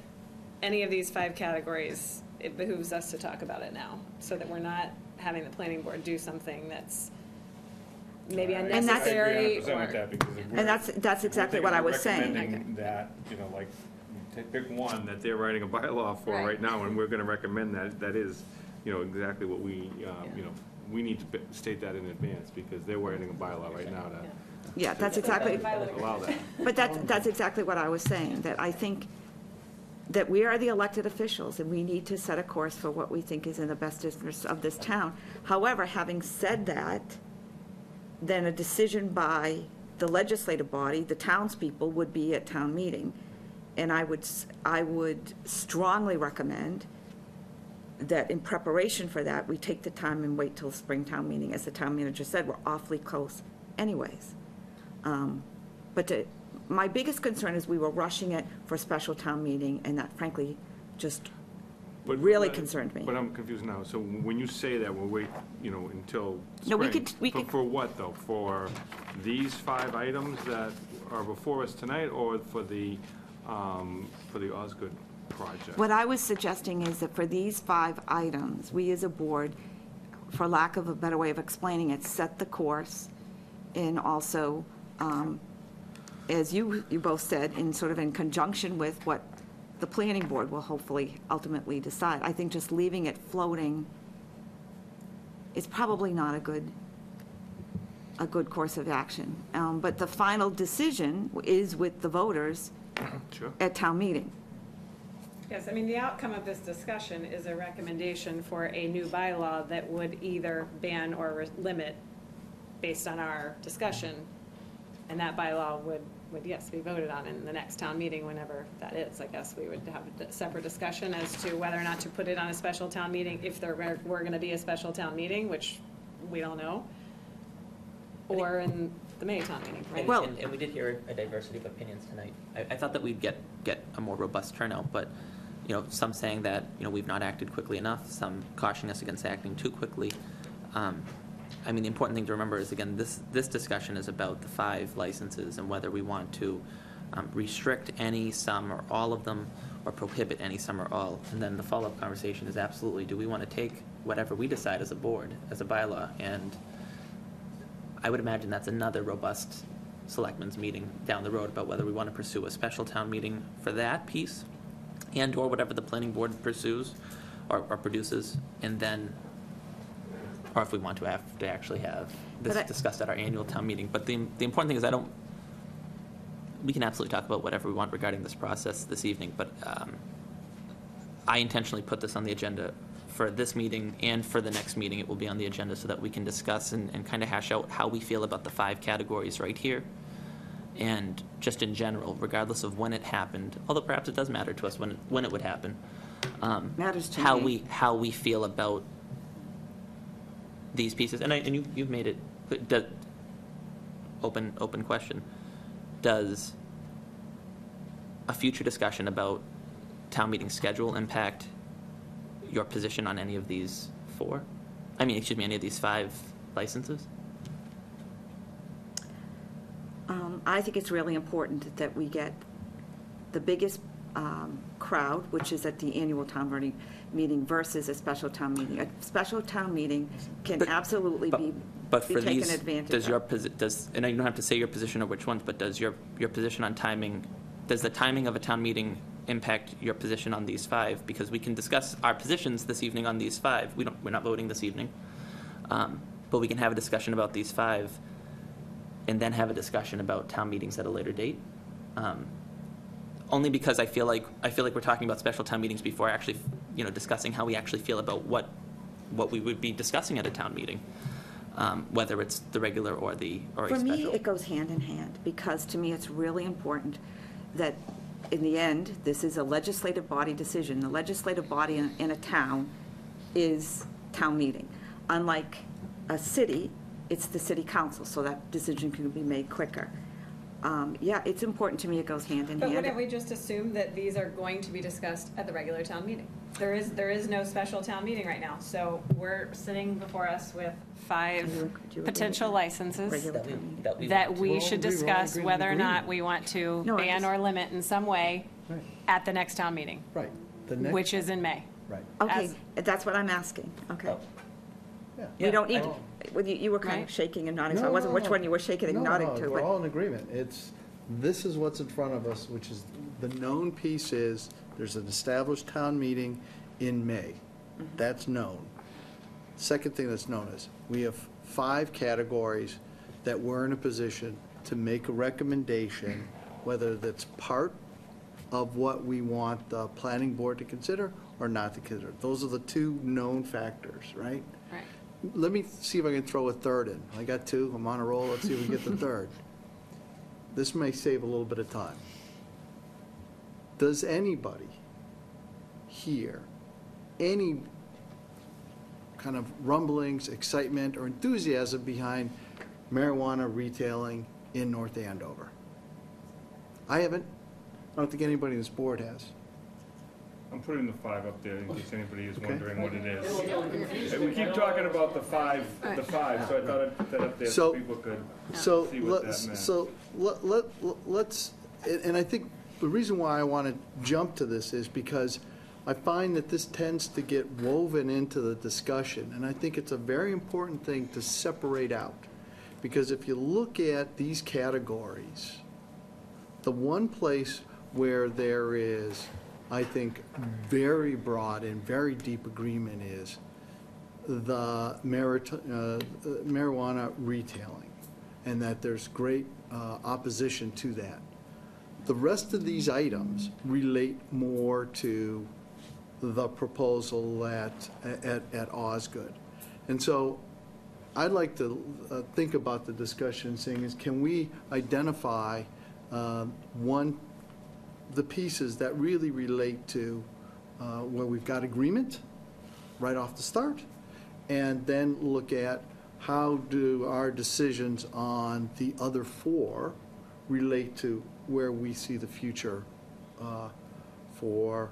any of these 5 categories, it behooves us to talk about it now, so that we're not having the planning board do something that's maybe unnecessary. And that's exactly what I was saying. Recommending that, like, pick one that they're writing a bylaw for right now, and we're gonna recommend that is, exactly what we, we need to state that in advance, because they're writing a bylaw right now to. Yeah, that's exactly. Allow that. But that's exactly what I was saying, that I think that we are the elected officials, and we need to set a course for what we think is in the best interest of this town. However, having said that, then a decision by the legislative body, the townspeople, would be at town meeting. And I would strongly recommend that in preparation for that, we take the time and wait till the spring town meeting. As the town manager said, we're awfully close anyways. My biggest concern is we were rushing it for a special town meeting, and that frankly just really concerned me. But I'm confused now. So when you say that, we'll wait, until No, spring. we could. For what, though? For these 5 items that are before us tonight, or for the Osgood project? What I was suggesting is that for these 5 items, we as a board, for lack of a better way of explaining it, set the course, and also, as you both said, in conjunction with what the planning board will hopefully ultimately decide. I think just leaving it floating is probably not a good course of action. But the final decision is with the voters at town meeting. Yes, I mean, the outcome of this discussion is a recommendation for a new bylaw that would either ban or limit based on our discussion. And that bylaw would, yes, be voted on in the next town meeting, whenever that is. I guess we would have a separate discussion as to whether or not to put it on a special town meeting, if there were going to be a special town meeting, which we don't know, or in the May town meeting, right? And we did hear a diversity of opinions tonight. I thought that we'd get a more robust turnout, but, some saying that, we've not acted quickly enough, some cautioning us against acting too quickly. The important thing to remember is, again, this discussion is about the 5 licenses and whether we want to restrict any, some, or all of them, or prohibit any, some, or all. And then the follow-up conversation is absolutely, do we want to take whatever we decide as a board, as a bylaw? And I would imagine that's another robust selectmen's meeting down the road about whether we want to pursue a special town meeting for that piece, and or whatever the planning board pursues or produces, and then, or if we want to have to actually have this discussed at our annual town meeting. But the important thing is we can absolutely talk about whatever we want regarding this process this evening, but I intentionally put this on the agenda for this meeting, and for the next meeting it will be on the agenda so that we can discuss and kind of hash out how we feel about the 5 categories right here. And just in general, regardless of when it happened, although perhaps it does matter to us when it would happen. Matters to me. How we feel about these pieces, and you've made it open question. Does a future discussion about town meeting schedule impact your position on any of these 4? Any of these 5 licenses? I think it's really important that we get the biggest crowd, which is at the annual town meeting versus a special town meeting. A special town meeting can absolutely be for taken these, advantage does of. your, and you don't have to say your position or which ones, but does your position on timing, does the timing of a town meeting impact your position on these 5? Because we can discuss our positions this evening on these 5. We're not voting this evening. But we can have a discussion about these 5 and then have a discussion about town meetings at a later date. Only because I feel like we're talking about special town meetings before actually, discussing how we actually feel about what we would be discussing at a town meeting, whether it's the regular or a special. For me, it goes hand in hand, because to me, it's really important that in the end, this is a legislative body decision. The legislative body in a town is town meeting. Unlike a city, it's the city council, so that decision can be made quicker. Yeah, it's important to me it goes hand in But hand. wouldn't we just assume that these are going to be discussed at the regular town meeting? There is no special town meeting right now, so we're sitting before us with 5 potential licenses Regular town meeting. that we should discuss whether or not we want to No, I ban just- or limit in some way Right. at the next town meeting, Right. The next, which is in May. right. Okay, as- that's what I'm asking, okay. Oh. Yeah. We don't need, Oh. well, you were kind of Right. shaking and nodding, so No, I wasn't no, which no. one you were shaking and nodding No, to, we're but. all in agreement. This is what's in front of us, which is, the known piece is, there's an established town meeting in May. That's known. Second thing that's known is, we have 5 categories that we're in a position to make a recommendation, whether that's part of what we want the planning board to consider or not to consider. Those are the 2 known factors, right? Right. Let me see if I can throw a third in. I got 2, I'm on a roll, let's see if we get the third. This may save a little bit of time. Does anybody hear any kind of rumblings, excitement, or enthusiasm behind marijuana retailing in North Andover? I haven't. I don't think anybody on this board has. I'm putting the 5 up there in case anybody is Okay. wondering what it is. And we keep talking about the 5, so I thought I'd put that up there so So- people could So, see what that meant. let's, and I think the reason why I want to jump to this is because I find that this tends to get woven into the discussion, and I think it's a very important thing to separate out. Because if you look at these categories, the one place where there is, I think, very broad and very deep agreement is the marijuana retailing, and that there's great opposition to that. The rest of these items relate more to the proposal at Osgood. And so I'd like to think about the discussion, saying is, can we identify the pieces that really relate to where we've got agreement right off the start, and then look at how do our decisions on the other 4 relate to where we see the future for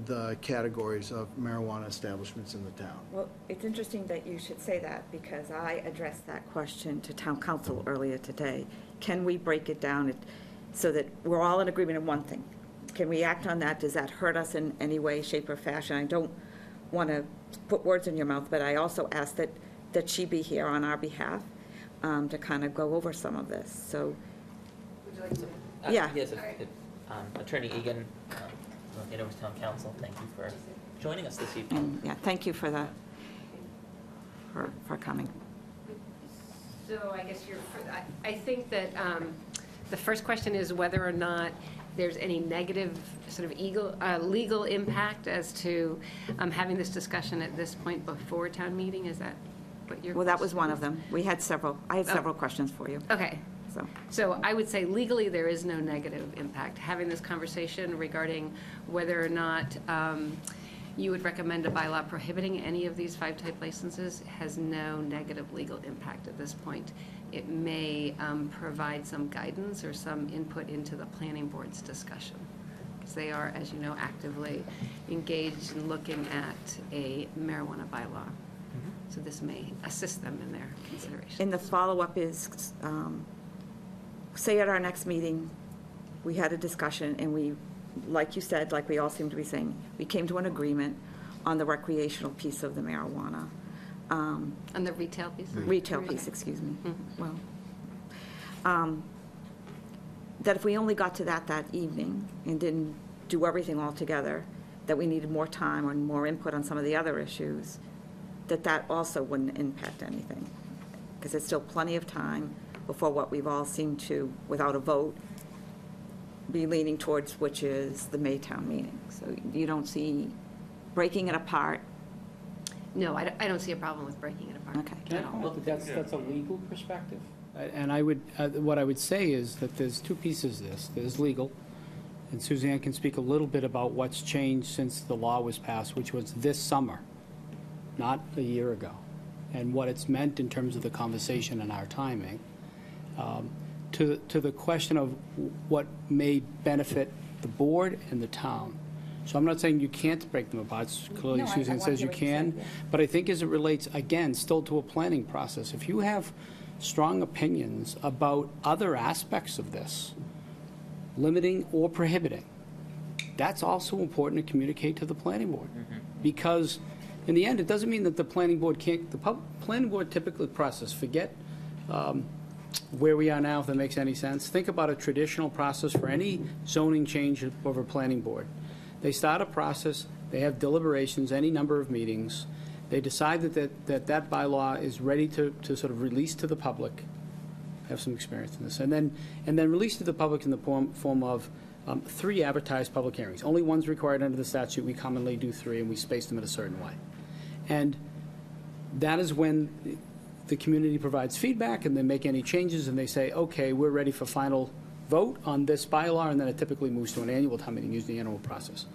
the categories of marijuana establishments in the town. Well, it's interesting that you should say that, because I addressed that question to town council earlier today. Can we break it down so that we're all in agreement on one thing? Can we act on that? Does that hurt us in any way, shape, or fashion? I don't want to put words in your mouth, but I also asked that she be here on our behalf to kind of go over some of this, so. Would you like to? Yeah. Yes, Attorney Egan, North Andover's Town Council, thank you for joining us this evening. And, yeah, thank you for coming. So I guess I think that the first question is whether or not there's any negative sort of legal impact as to having this discussion at this point before town meeting. Is that what you're? Well, that was one of them. I had several questions for you. Okay. So I would say legally there is no negative impact. Having this conversation regarding whether or not you would recommend a bylaw prohibiting any of these 5 type licenses has no negative legal impact at this point. It may provide some guidance or some input into the planning board's discussion, because they are, as you know, actively engaged in looking at a marijuana bylaw. So this may assist them in their consideration. And the follow-up is, say at our next meeting, we had a discussion, and we, like you said, like we all seem to be saying, we came to an agreement on the recreational piece of the marijuana. On the retail piece? Retail piece, excuse me. Well, that if we only got to that evening and didn't do everything all together, that we needed more time or more input on some of the other issues, that also wouldn't impact anything. Because there's still plenty of time before what we've all seemed to, without a vote, be leaning towards, which is the Maytown meeting. So you don't see breaking it apart? No, I don't see a problem with breaking it apart. Okay. At all. Look, that's a legal perspective. And I would, what I would say is that there's two pieces to this. There's legal, and Suzanne can speak a little bit about what's changed since the law was passed, which was this summer, not a year ago, and what it's meant in terms of the conversation and our timing. To the question of what may benefit the board and the town. So I'm not saying you can't break them apart. Clearly, Suzanne says you can. But I think as it relates, again, still to a planning process, if you have strong opinions about other aspects of this, limiting or prohibiting, that's also important to communicate to the planning board. Because in the end, it doesn't mean that the planning board can't, planning board typically process, forget where we are now, if that makes any sense. Think about a traditional process for any zoning change of a planning board. They start a process, they have deliberations, any number of meetings. They decide that bylaw is ready to sort of release to the public. I have some experience in this. And then release to the public in the form of 3 advertised public hearings. Only one's required under the statute. We commonly do 3, and we space them in a certain way. And that is when the community provides feedback, and they make any changes, and they say, okay, we're ready for final vote on this bylaw, and then it typically moves to an annual town meeting using the annual process.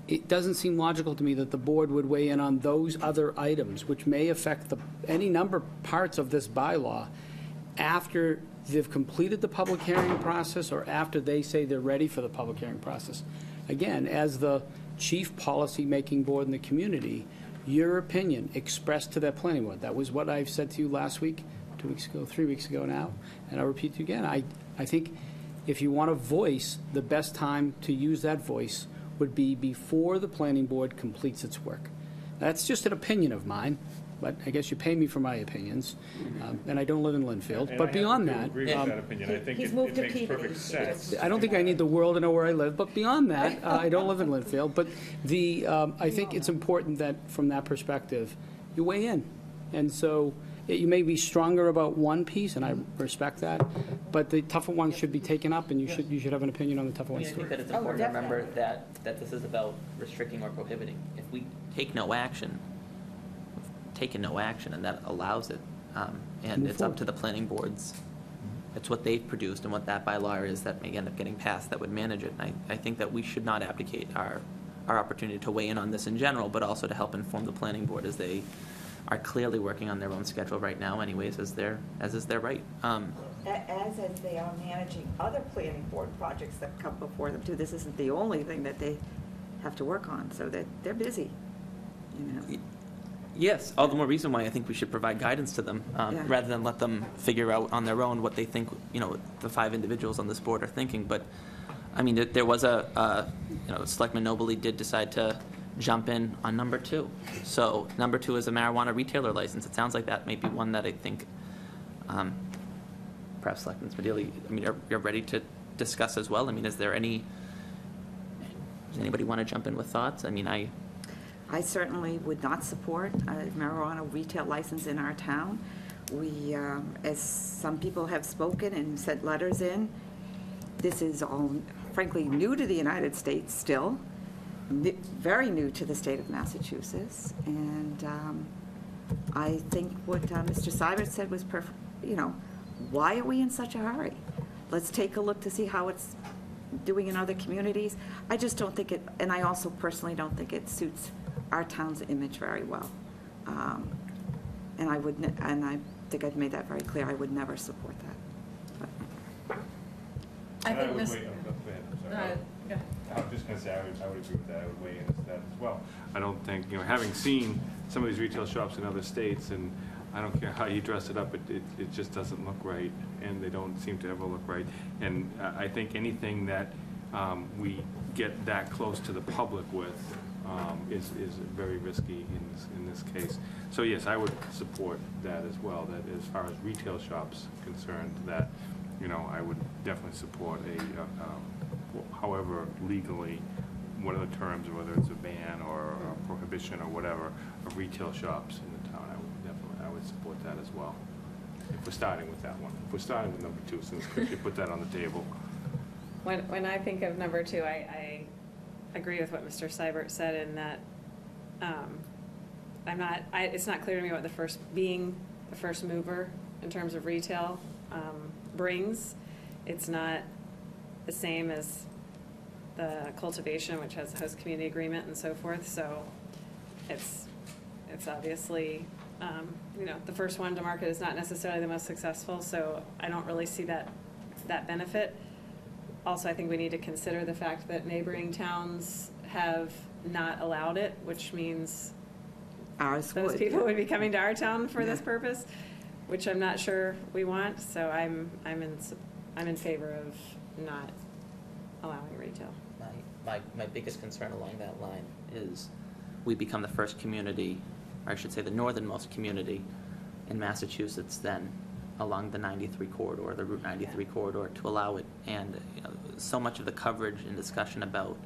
It doesn't seem logical to me that the board would weigh in on those other items, which may affect any number of parts of this bylaw, after they've completed the public hearing process or after they say they're ready for the public hearing process. Again, as the chief policy-making board in the community, your opinion expressed to that planning board. That was what I've said to you last week, 2 weeks ago, 3 weeks ago now, and I'll repeat to you again. I think if you want to voice, the best time to use that voice would be before the planning board completes its work. That's just an opinion of mine, but I guess you pay me for my opinions, and I don't live in Linfield. And but beyond I that, agree with that opinion. I think it makes perfect sense. I don't think I need the world to know where I live, but beyond that, I don't live in Linfield. But I think it's important that, from that perspective, you weigh in. And so you may be stronger about one piece, and I respect that, but the tougher ones should be taken up, and you should have an opinion on the tougher ones I too. think that it's important to remember that this is about restricting or prohibiting. If we take no action, we've taken no action, and that allows it. And it's up to the planning boards. It's what they've produced and what that bylaw is that may end up getting passed that would manage it. And I think that we should not abdicate our opportunity to weigh in on this in general, but also to help inform the planning board, as they are clearly working on their own schedule right now anyways, as is their right. As they are managing other planning board projects that come before them too. This isn't the only thing that they have to work on, so that they're busy, you know. Yes, all the more reason why I think we should provide guidance to them, rather than let them figure out on their own what they think, the 5 individuals on this board are thinking. But, I mean, there was Selectman Nobley did decide to jump in on number 2. So number 2 is a marijuana retailer license. It sounds like that may be one that I think perhaps Selectman Smedili, you're ready to discuss as well. I mean, does anybody want to jump in with thoughts? I certainly would not support a marijuana retail license in our town. We, as some people have spoken and sent letters in, this is all frankly new to the United States still, very new to the state of Massachusetts. And I think what Mr. Seibert said was perfect. Why are we in such a hurry? Let's take a look to see how it's doing in other communities. I just don't think and I also personally don't think it suits our town's image very well. And I think I've made that very clear. I would never support that. But. I think Ms. Go ahead. I was just going to say, I would agree with that. I would weigh in as that as well. I don't think, having seen some of these retail shops in other states, and I don't care how you dress it up, it just doesn't look right, and they don't seem to ever look right. And I think anything that we get that close to the public with is very risky in this case. So yes, I would support that as well, that as far as retail shops concerned, that, you know, I would definitely support however legally, what are the terms, whether it's a ban or a prohibition or whatever, of retail shops in the town. I would support that as well. If we're starting with that one. If we're starting with number 2, since Chris, you put that on the table. When I think of number 2, I agree with what Mr. Seibert said in that it's not clear to me what being the first mover in terms of retail brings. It's not the same as the cultivation, which has a host community agreement and so forth. So it's obviously, you know, the first one to market is not necessarily the most successful. So I don't really see that benefit. Also, I think we need to consider the fact that neighboring towns have not allowed it, which means those people would be coming to our town for this purpose, which I'm not sure we want. So I'm in favor of not allowing retail. My biggest concern along that line is we become the first community, or I should say the northernmost community in Massachusetts then along the 93 corridor, the Route 93 corridor, to allow it. And you know, so much of the coverage and discussion about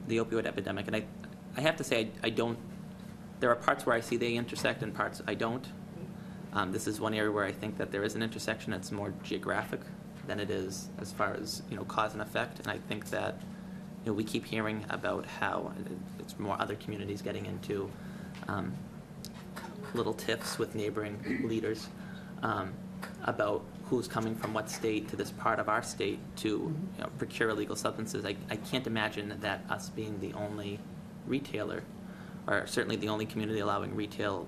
the opioid epidemic, and I have to say I don't, there are parts where I see they intersect and parts I don't. This is one area where I think that there is an intersection. It's more geographic than it is as far as, you know, cause and effect. And I think that, you know, we keep hearing about how it's more other communities getting into little tiffs with neighboring leaders about who's coming from what state to this part of our state to, you know, procure illegal substances. I can't imagine that us being the only retailer, or certainly the only community allowing retail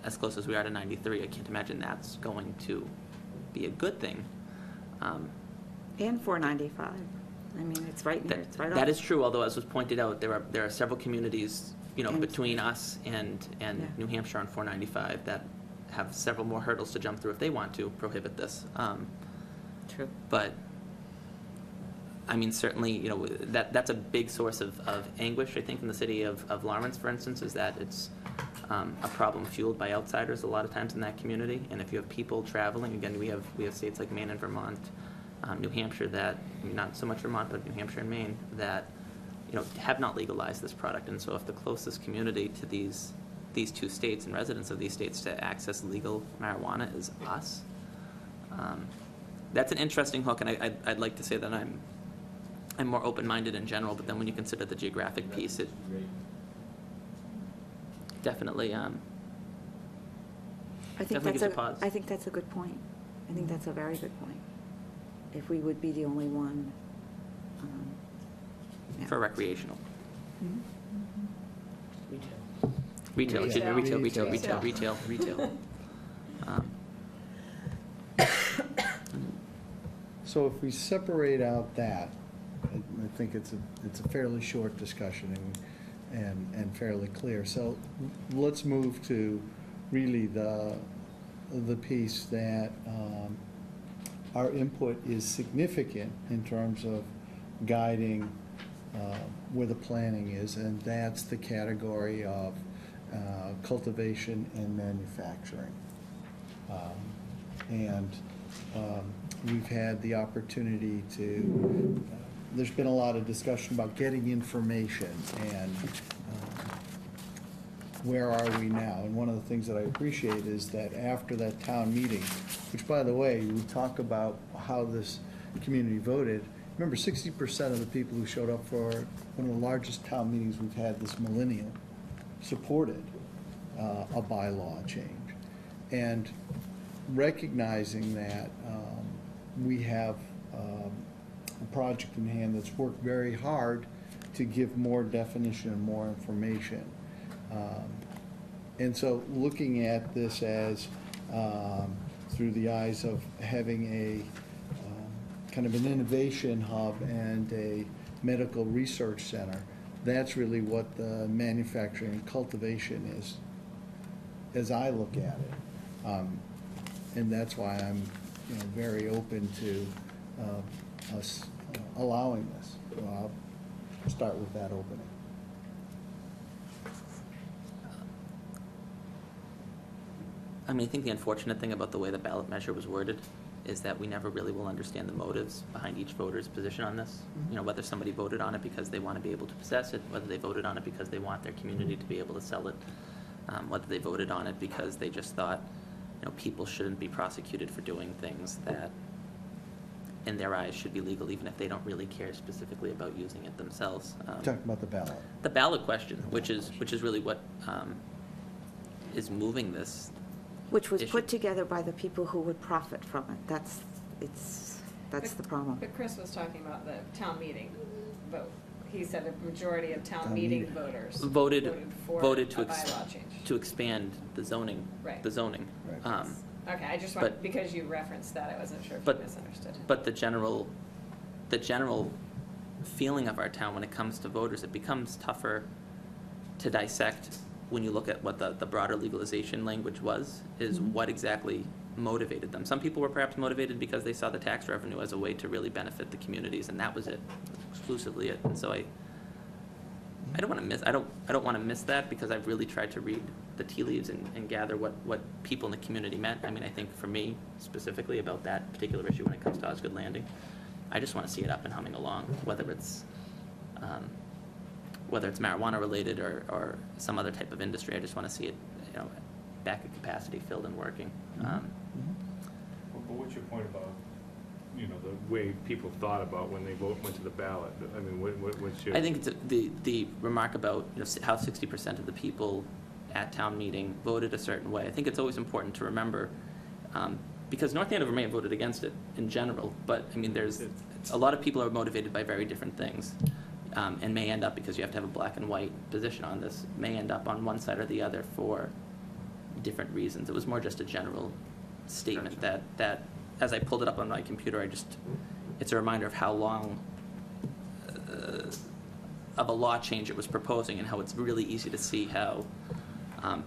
as close as we are to 93, I can't imagine that's going to be a good thing. And 495. I mean, it's right there. It's right That off. is true, although as was pointed out, there are several communities, you know, between us and New Hampshire on 495 that have several more hurdles to jump through if they want to prohibit this. True. But, I mean, certainly, you know, that's a big source of anguish, I think, in the city of Lawrence, for instance, is that it's a problem fueled by outsiders a lot of times in that community. And if you have people traveling, again, we have states like Maine and Vermont, New Hampshire that, I mean, not so much Vermont, but New Hampshire and Maine, that, you know, have not legalized this product. And so if the closest community to these two states and residents of these states to access legal marijuana is us, that's an interesting hook. And I'd like to say that I'm more open-minded in general, but then when you consider the geographic piece, it definitely I think gives you pause. I think that's a good point. I think that's a very good point. If we would be the only one. For recreational. Retail. Retail. So if we separate out that, I think it's a fairly short discussion and fairly clear. So let's move to really the piece that our input is significant in terms of guiding where the planning is, and that's the category of cultivation and manufacturing. We've had the opportunity to, there's been a lot of discussion about getting information and where are we now? And one of the things that I appreciate is that after that town meeting, which, by the way, we talk about how this community voted. Remember, 60% of the people who showed up for one of the largest town meetings we've had this millennium supported a bylaw change. And recognizing that we have a project in hand that's worked very hard to give more definition and more information. And so looking at this as through the eyes of having a kind of an innovation hub and a medical research center, that's really what the manufacturing and cultivation as I look at it. And that's why I'm, very open to us allowing this. So I'll start with that opening. I mean, I think the unfortunate thing about the way the ballot measure was worded is that we never really will understand the motives behind each voter's position on this. Whether somebody voted on it because they want to be able to possess it, whether they voted on it because they want their community to be able to sell it, whether they voted on it because they just thought, people shouldn't be prosecuted for doing things that, in their eyes, should be legal, even if they don't really care specifically about using it themselves. Talking about the ballot. The ballot question, which is really what is moving this. Which was issue. put together by the people who would profit from it. That's the problem. But Chris was talking about the town meeting vote. He said a majority of town meeting voters voted for to a bylaw change. to expand the zoning. Right. The zoning. Right. Okay, I just want, because you referenced that, I wasn't sure if you misunderstood. But the general feeling of our town when it comes to voters, it becomes tougher to dissect when you look at what the broader legalization language was, is what exactly motivated them. Some people were perhaps motivated because they saw the tax revenue as a way to really benefit the communities, and that was it, exclusively it. And so I don't want to miss that, because I've really tried to read the tea leaves and gather what people in the community meant. I mean, I think for me specifically about that particular issue when it comes to Osgood Landing, I just want to see it up and humming along, whether it's marijuana related or some other type of industry. I just want to see it, back at capacity, filled and working. But what's your point about, the way people thought about when they went to the ballot? I mean, what's your? I think it's the remark about how 60% of the people at town meeting voted a certain way. I think it's always important to remember, because North Andover may have voted against it in general, but I mean, there's a lot of people are motivated by very different things. And may end up, because you have to have a black and white position on this, may end up on one side or the other for different reasons. It was more just a general statement that as I pulled it up on my computer, it's a reminder of how long of a law change it was proposing, and how it's really easy to see how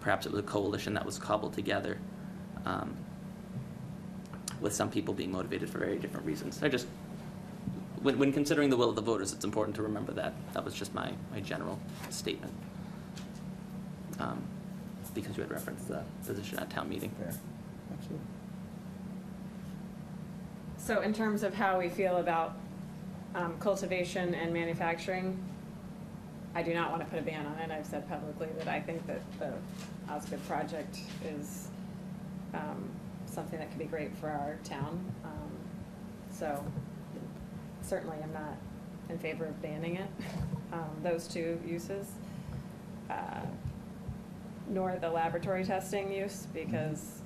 perhaps it was a coalition that was cobbled together with some people being motivated for very different reasons. When considering the will of the voters, it's important to remember that. That was just my general statement. Because you had referenced the position at town meeting. Fair. Absolutely. So in terms of how we feel about cultivation and manufacturing, I do not want to put a ban on it. I've said publicly that I think that the Osgood project is something that could be great for our town. So certainly I'm not in favor of banning it, those two uses, nor the laboratory testing use, because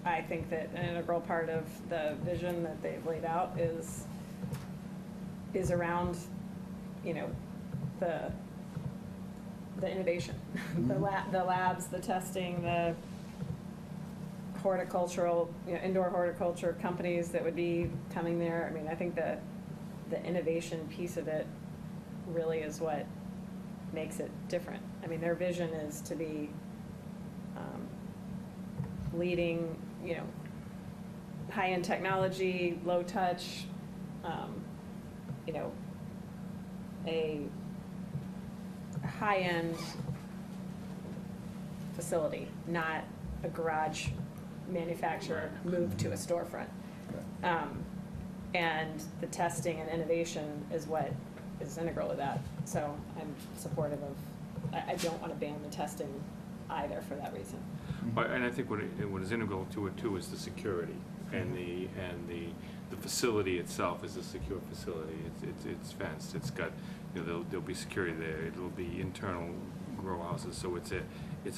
I think that an integral part of the vision that they've laid out is around, the innovation, the labs, the testing, the horticultural, indoor horticulture companies that would be coming there. I mean, I think the innovation piece of it really is what makes it different. I mean, their vision is to be leading, high-end technology, low touch, a high-end facility, not a garage manufacturer moved to a storefront. And the testing and innovation is what is integral to that. So I'm supportive of, I don't want to ban the testing either for that reason. And I think what is integral to it too is the security, and the facility itself is a secure facility. It's fenced. It's got, there'll be security there. It'll be internal grow houses, so it's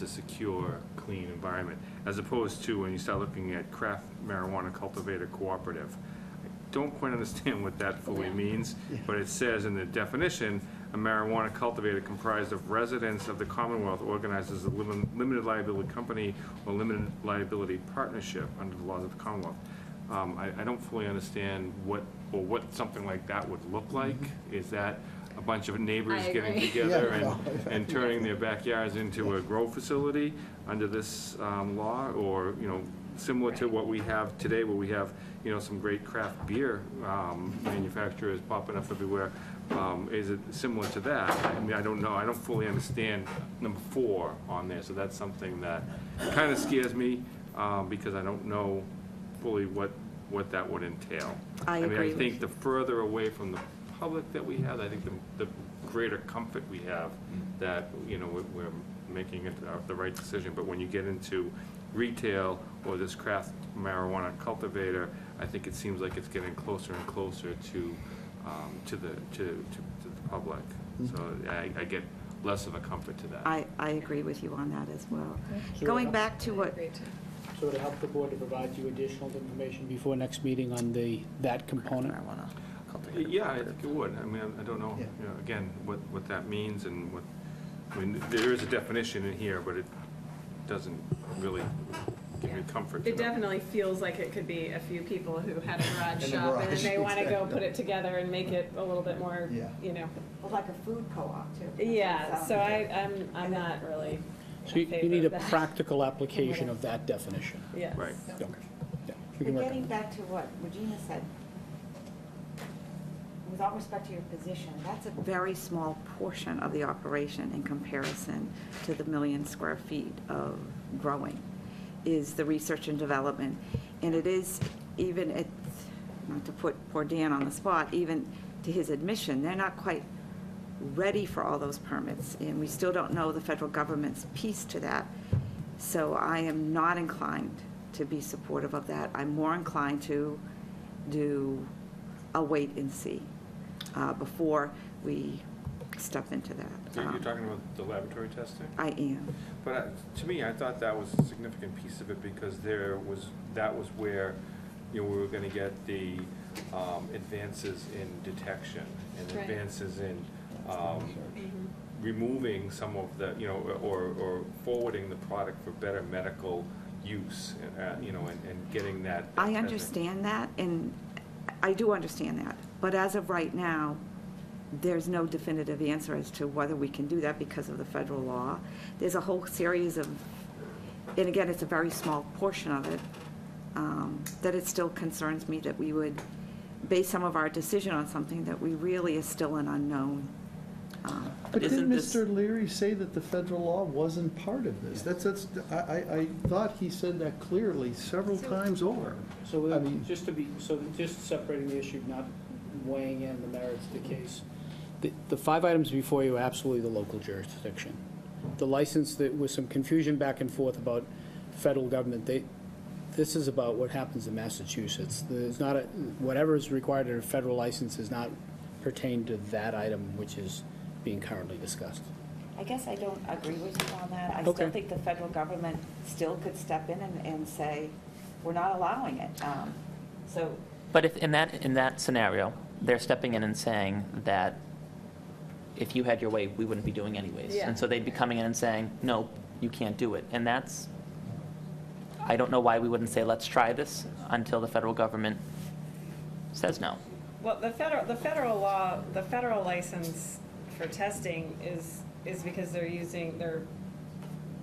a secure, clean environment, as opposed to when you start looking at craft marijuana cultivator cooperative. I don't quite understand what that fully means, but it says in the definition, a marijuana cultivator comprised of residents of the Commonwealth organized as a limited liability company or limited liability partnership under the laws of the Commonwealth. I don't fully understand what something like that would look like. Is that a bunch of neighbors getting together and turning their backyards into a grow facility? under this law, or, similar to what we have today, where we have, some great craft beer manufacturers popping up everywhere? Is it similar to that? I mean, I don't know. I don't fully understand number 4 on there, so that's something that kind of scares me, because I don't know fully what that would entail. I mean, agree I think with the further away from the public that we have, I think the greater comfort we have that, we're making it the right decision. But when you get into retail or this craft marijuana cultivator, I think it seems like it's getting closer and closer to the public. So I get less of a comfort to that. I agree with you on that as well. So Going back to what, So to help the board to provide you additional information before next meeting on that component? Yeah, I think it would. I mean, I don't know, again, what that means and there is a definition in here, but it doesn't really give me comfort to It know. definitely feels like it could be a few people who had a garage In a shop and garage, they want to go exactly. put it together and make it a little bit more, Yeah. like a food co-op too. Yeah, so I'm not really So in you favor need a of that. practical application of that definition. Yes. Right. Okay. Yeah, we But can work on getting it. back to what Regina said, with all respect to your position, that's a very small portion of the operation in comparison to the 1 million square feet of growing, is the research and development. And it is, even at, not to put poor Dan on the spot, even to his admission, they're not quite ready for all those permits, and we still don't know the federal government's piece to that. So I am not inclined to be supportive of that. I'm more inclined to do a wait and see before we step into that. You're talking about the laboratory testing? I am. But to me, I thought that was a significant piece of it, because that was where, we were going to get the advances in detection and Right. advances in removing some of the, or forwarding the product for better medical use, and getting that. I understand that, and I do understand that. But as of right now, there's no definitive answer as to whether we can do that because of the federal law. There's a whole series of, and again, it's a very small portion of it, that it still concerns me that we would base some of our decision on something that we really is still an unknown. But isn't didn't this- Mr. Leary say that the federal law wasn't part of this? I thought he said that clearly several times over. So I mean- just separating the issue, not weighing in the merits of the case. The 5 items before you are absolutely the local jurisdiction. The license, there was some confusion back and forth about federal government. This is about what happens in Massachusetts. There's not whatever is required in a federal license is not pertain to that item which is being currently discussed. I guess I don't agree with you on that. I Okay. still think the federal government still could step in and say, we're not allowing it. So But if in that scenario, they're stepping in and saying that if you had your way, we wouldn't be doing anyways. Yeah. And so they'd be coming in and saying, no, you can't do it. And that's, I don't know why we wouldn't say, let's try this until the federal government says no. Well, the federal law, the federal license for testing is because they're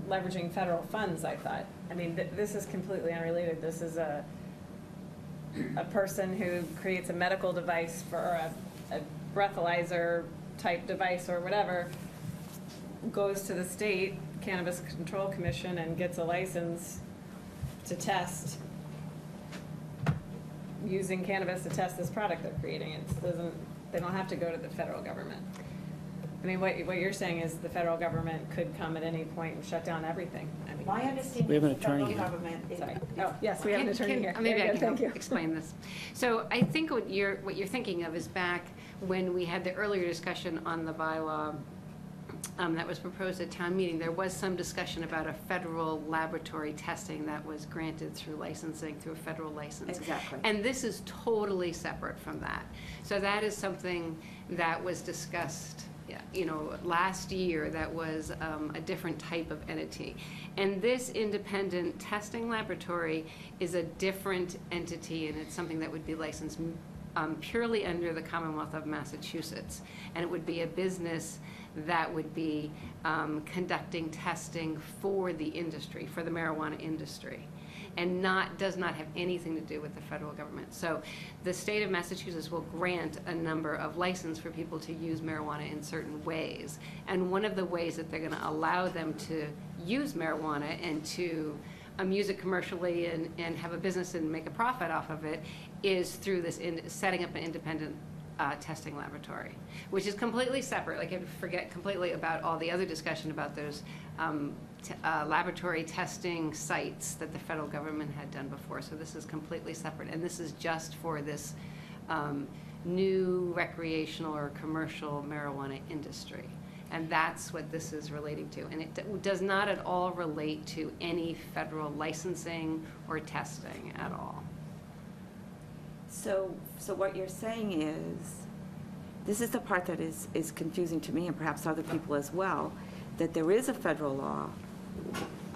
leveraging federal funds, I thought. I mean, this is completely unrelated. This is a person who creates a medical device for a breathalyzer type device or whatever, goes to the state Cannabis Control Commission and gets a license to test, using cannabis to test this product they're creating. They don't have to go to the federal government. I mean, what you're saying is the federal government could come at any point and shut down everything. I mean, my understanding We have is an the federal attorney here. government is. sorry. Oh, yes, we have an attorney here. Maybe Very I good, can thank you. help explain this. So I think what you're thinking of is back when we had the earlier discussion on the bylaw that was proposed at town meeting. There was some discussion about a federal laboratory testing that was granted through licensing, through a federal license. Exactly. And this is totally separate from that. So that is something that was discussed last year. That was a different type of entity. And this independent testing laboratory is a different entity, and it's something that would be licensed purely under the Commonwealth of Massachusetts. And it would be a business that would be conducting testing for the industry, for the marijuana industry, and does not have anything to do with the federal government. So the state of Massachusetts will grant a number of licenses for people to use marijuana in certain ways. And one of the ways that they're going to allow them to use marijuana and to use it commercially and have a business and make a profit off of it is through this setting up an independent testing laboratory, which is completely separate. Like, I forget completely about all the other discussion about those laboratory testing sites that the federal government had done before. So this is completely separate, and this is just for this new recreational or commercial marijuana industry. And that's what this is relating to. And it does not at all relate to any federal licensing or testing at all. So what you're saying is, this is the part that is confusing to me and perhaps other people as well, that there is a federal law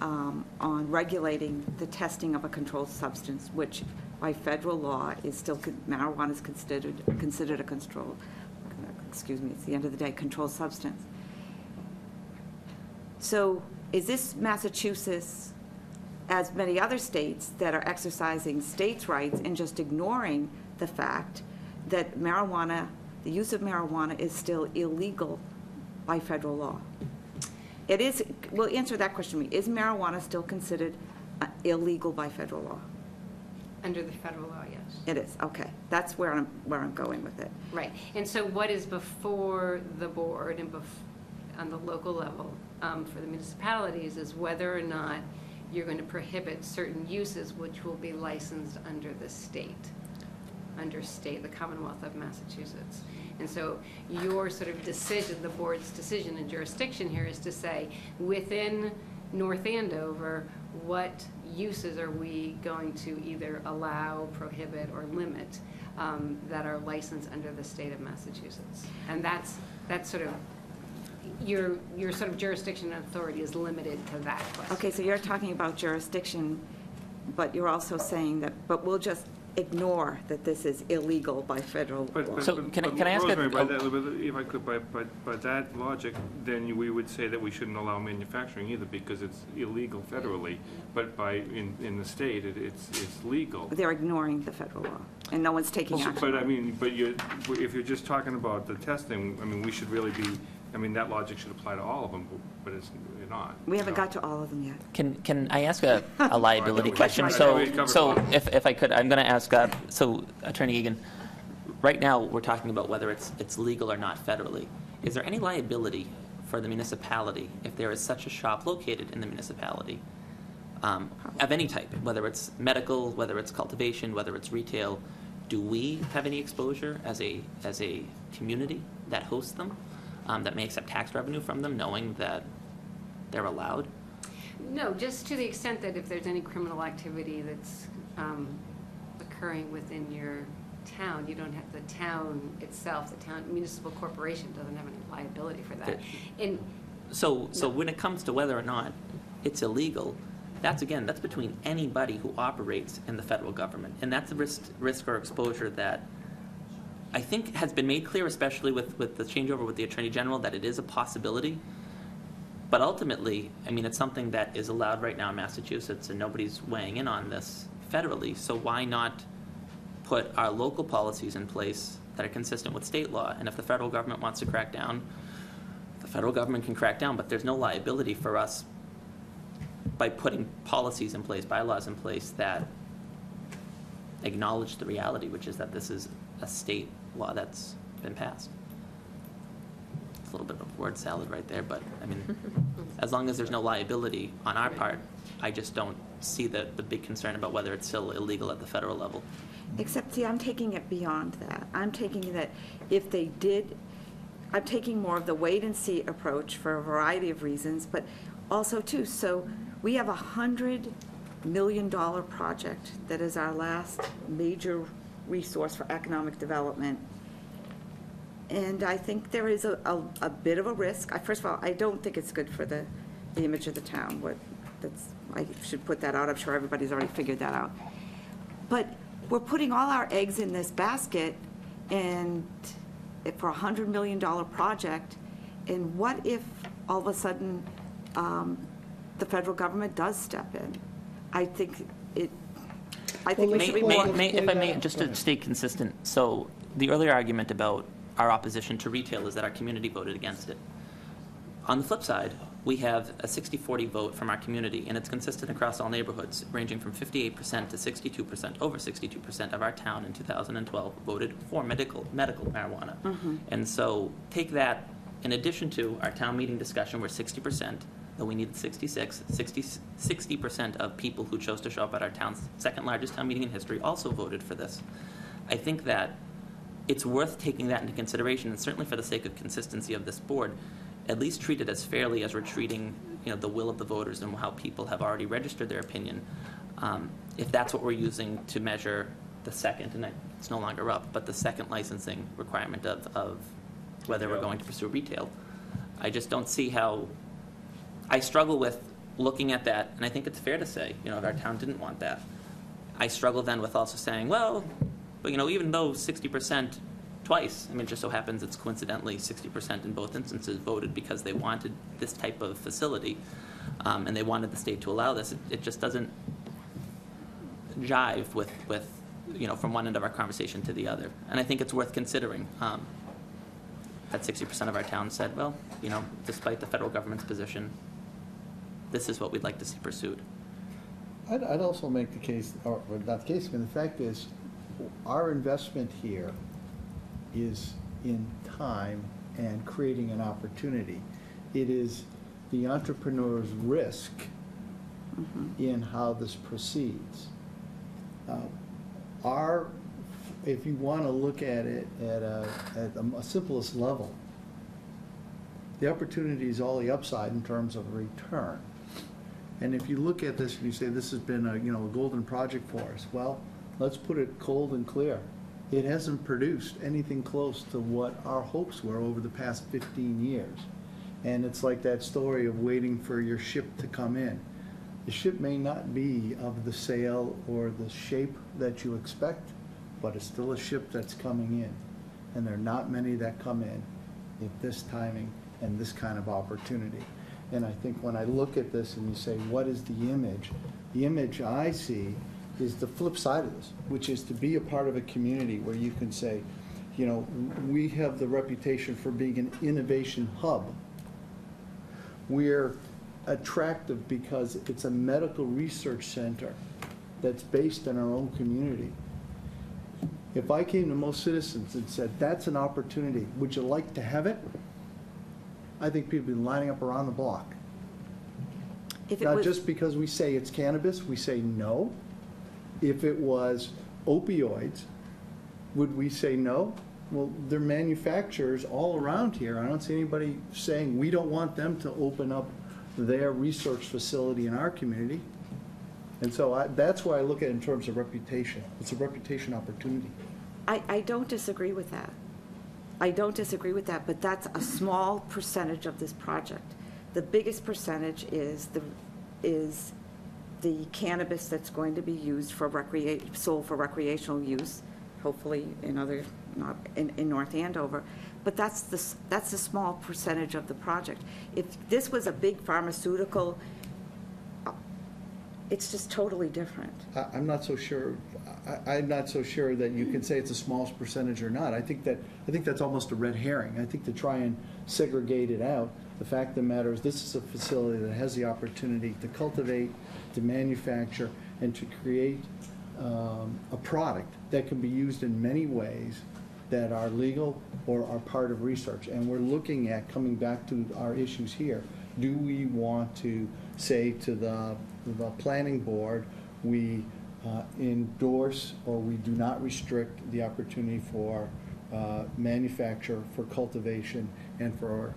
on regulating the testing of a controlled substance, which by federal law is still, marijuana is considered a controlled, excuse me, it's the end of the day, controlled substance. So is this Massachusetts, as many other states that are exercising states' rights and just ignoring the fact that marijuana, the use of marijuana is still illegal by federal law? It is, well, answer that question to me. Is marijuana still considered illegal by federal law? Under the federal law, yes. It is, okay. That's where I'm going with it. Right. And so what is before the board and on the local level for the municipalities is whether or not you're going to prohibit certain uses which will be licensed under the state, the Commonwealth of Massachusetts. And so your sort of decision, the board's decision and jurisdiction here is to say, within North Andover, what uses are we going to either allow, prohibit, or limit that are licensed under the state of Massachusetts? And that's sort of your sort of jurisdiction and authority is limited to that question. Okay, so you're talking about jurisdiction, but you're also saying that, but we'll just ignore that this is illegal by federal law. So can I ask Rosemary, if I could, by that logic, then we would say that we shouldn't allow manufacturing either because it's illegal federally, but in the state, it's legal. They're ignoring the federal law, and no one's taking action. But I mean, if you're just talking about the testing, I mean, we should really be, I mean, that logic should apply to all of them, but it's not. We haven't got to all of them yet. Can I ask a liability question? So if I could, I'm going to ask, so Attorney Egan, right now, we're talking about whether it's legal or not federally. Is there any liability for the municipality if there is such a shop located in the municipality of any type, whether it's medical, whether it's cultivation, whether it's retail? Do we have any exposure as a community that hosts them, that may accept tax revenue from them, knowing that they're allowed? No, just to the extent that if there's any criminal activity that's occurring within your town, you don't have, the town itself, the town municipal corporation doesn't have any liability for that. So when it comes to whether or not it's illegal, that's between anybody who operates in the federal government. And that's a risk or exposure that I think has been made clear, especially with the changeover with the Attorney General, that it is a possibility. But ultimately, I mean, it's something that is allowed right now in Massachusetts, and nobody's weighing in on this federally. So why not put our local policies in place that are consistent with state law? And if the federal government wants to crack down, the federal government can crack down, but there's no liability for us by putting policies in place, bylaws in place that acknowledge the reality, which is that this is a state law that's been passed. It's a little bit of a word salad right there, but I mean, as long as there's no liability on our part, I just don't see the big concern about whether it's still illegal at the federal level. Except, see, I'm taking it beyond that. I'm taking that if they did, I'm taking more of the wait-and-see approach for a variety of reasons, but also, too, so we have a $100 million project that is our last major resource for economic development. And I think there is a bit of a risk. First of all, I don't think it's good for the image of the town. I should put that out. I'm sure everybody's already figured that out. But we're putting all our eggs in this basket and for a $100 million project, and what if all of a sudden the federal government does step in? I think we should be more. If I may, just to stay consistent, so the earlier argument about our opposition to retail is that our community voted against it. On the flip side, we have a 60-40 vote from our community, and it's consistent across all neighborhoods, ranging from 58% to 62%. Over 62% of our town in 2012 voted for medical marijuana. And so take that in addition to our town meeting discussion where 60%, though we needed 60% of people who chose to show up at our town's second largest town meeting in history also voted for this. I think that it's worth taking that into consideration, and certainly for the sake of consistency of this board, at least treat it as fairly as we're treating, the will of the voters and how people have already registered their opinion. If that's what we're using to measure the second, and it's no longer up, but the second licensing requirement of whether we're going to pursue retail, I just don't see how. I struggle with looking at that, and I think it's fair to say, if our town didn't want that, I struggle then with also saying, well, but even though 60% twice, it just so happens it's coincidentally 60% in both instances voted because they wanted this type of facility, and they wanted the state to allow this. It just doesn't jive with from one end of our conversation to the other, and I think it's worth considering. That 60% of our town said, well, despite the federal government's position, this is what we'd like to see pursued. I'd also make the case, or not the case, but the fact is, our investment here is in time and creating an opportunity. It is the entrepreneur's risk in how this proceeds. If you want to look at it at a simplest level, the opportunity is all the upside in terms of return. And if you look at this and you say this has been a golden project for us, well, let's put it cold and clear. It hasn't produced anything close to what our hopes were over the past 15 years. And it's like that story of waiting for your ship to come in. The ship may not be of the sail or the shape that you expect, but it's still a ship that's coming in. And there are not many that come in at this timing and this kind of opportunity. And I think when I look at this and you say, what is the image I see is the flip side of this, which is to be a part of a community where you can say, we have the reputation for being an innovation hub. We're attractive because it's a medical research center that's based in our own community. If I came to most citizens and said, that's an opportunity, would you like to have it? I think people would be lining up around the block. Not just because we say it's cannabis, we say no. If it was opioids, would we say no? Well, there are manufacturers all around here. I don't see anybody saying we don't want them to open up their research facility in our community. And so that's why I look at it in terms of reputation. It's a reputation opportunity. I don't disagree with that. I don't disagree with that, but that's a small percentage of this project. The biggest percentage is the cannabis that's going to be used for sold for recreational use, hopefully in North Andover. But that's the small percentage of the project. If this was a big pharmaceutical, it's just totally different. I'm not so sure. I'm not so sure that you can say it's the smallest percentage or not. I think that's almost a red herring. I think to try and segregate it out, the fact of the matter is this is a facility that has the opportunity to cultivate, to manufacture, and to create a product that can be used in many ways that are legal or are part of research. And we're looking at, coming back to our issues here, do we want to say to the planning board, we endorse or we do not restrict the opportunity for manufacture, for cultivation, and for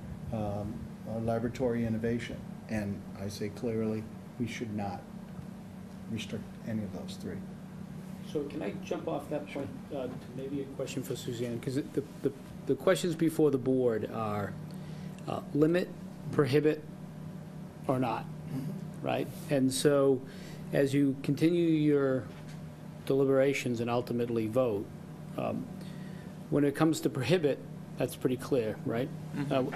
laboratory innovation? And I say clearly, we should not restrict any of those three. So can I jump off that point to maybe a question for Suzanne? Because the questions before the board are limit, prohibit, or not, right? And so as you continue your deliberations and ultimately vote, When it comes to prohibit, that's pretty clear, right?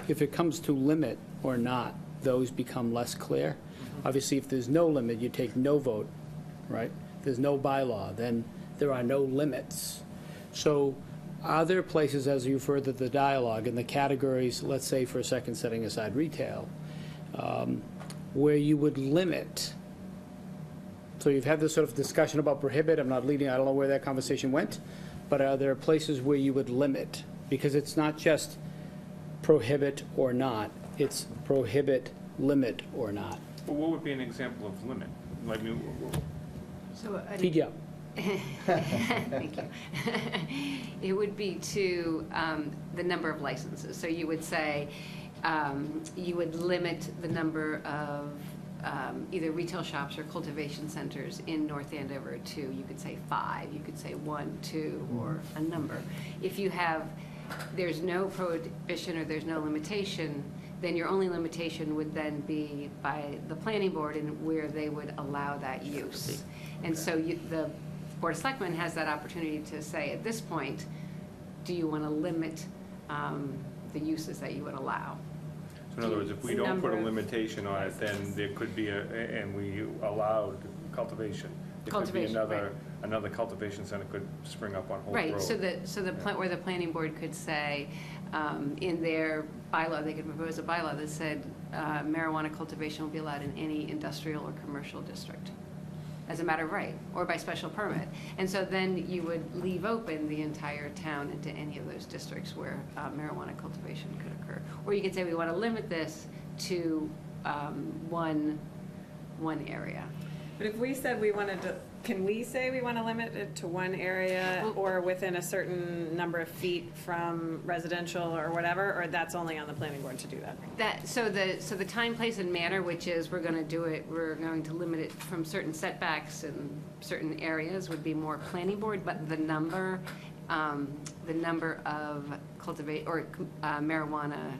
If it comes to limit or not, those become less clear. Obviously, if there's no limit, you take no vote, right? If there's no bylaw, then there are no limits. So are there places, as you further the dialogue, in the categories, let's say for a second, setting aside retail, where you would limit? So you've had this sort of discussion about prohibit. I'm not leading, I don't know where that conversation went, but are there places where you would limit? Because it's not just prohibit or not, it's prohibit, limit or not. Well, what would be an example of limit? Like, So, Teed you up. thank you. It would be to the number of licenses. So you would say, you would limit the number of either retail shops or cultivation centers in North Andover to, you could say 5, you could say 1, 2, or a number. If you have, there's no prohibition or there's no limitation, then your only limitation would then be by the planning board and where they would allow that use. And so the Board of Selectmen has that opportunity to say, at this point, do you want to limit the uses that you would allow? So in other words, if we don't put a limitation on it, then there could be and we allowed cultivation. Cultivation, right. Another cultivation center could spring up on Holt Road. Right, so where the planning board could say, in their bylaw, they could propose a bylaw that said marijuana cultivation will be allowed in any industrial or commercial district as a matter of right, or by special permit. And so then you would leave open the entire town into any of those districts where marijuana cultivation could occur. Or you could say we want to limit this to one area. But if we said we wanted to, can we say we want to limit it to one area or within a certain number of feet from residential or whatever, or that's only on the planning board to do that? So the time, place, and manner, which is we're going to limit it from certain setbacks and certain areas, would be more planning board, but the number of cultivate or marijuana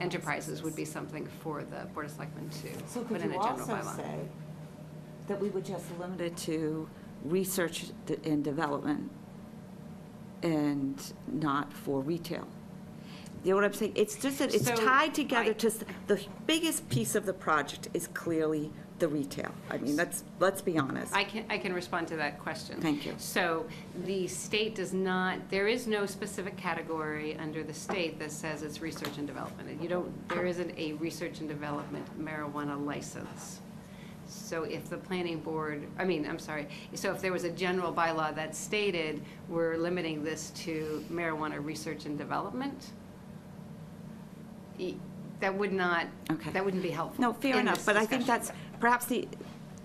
enterprises would be something for the Board of Selectmen to put in a general bylaw. So could you also say that we would just limit it to research and development and not for retail? You know what I'm saying? It's just that it's tied together to, the biggest piece of the project is clearly the retail. I mean, let's be honest. I can respond to that question. Thank you. So the state does not, there is no specific category under the state that says it's research and development. And there isn't a research and development marijuana license. So if the planning board, so if there was a general bylaw that stated we're limiting this to marijuana research and development, that wouldn't be helpful. No, fair enough, but I think that's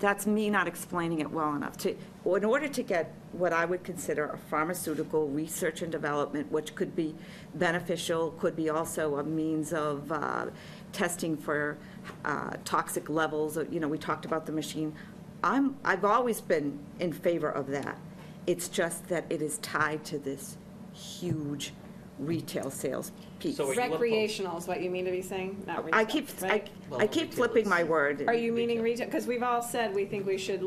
that's me not explaining it well enough. In order to get what I would consider a pharmaceutical research and development, which could be beneficial, could be also a means of testing for toxic levels. We talked about the machine. I've always been in favor of that. It's just that it is tied to this huge retail sales piece. So recreational is what you mean to be saying, not retail, I keep flipping my word. Are you meaning retail? Because we've all said we think we should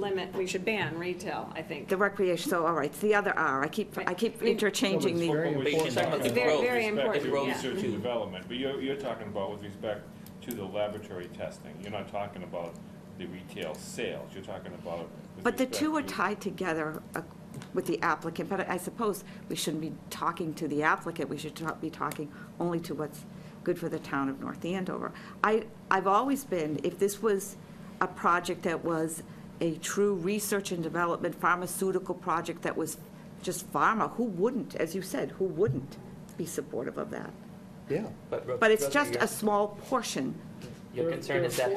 ban retail, I think. The recreation, so all right, it's the other R. I keep interchanging the. It's very important. Research and development, but you're talking about with respect to the laboratory testing. You're not talking about the retail sales. You're talking about. But the two are tied together with the applicant, but I suppose we shouldn't be talking to the applicant. We should be talking only to what's good for the town of North Andover. I've always been, if this was a project that was a true research and development pharmaceutical project that was just pharma, who wouldn't, as you said, who wouldn't be supportive of that? Yeah. But it's just a small portion. Your concern is that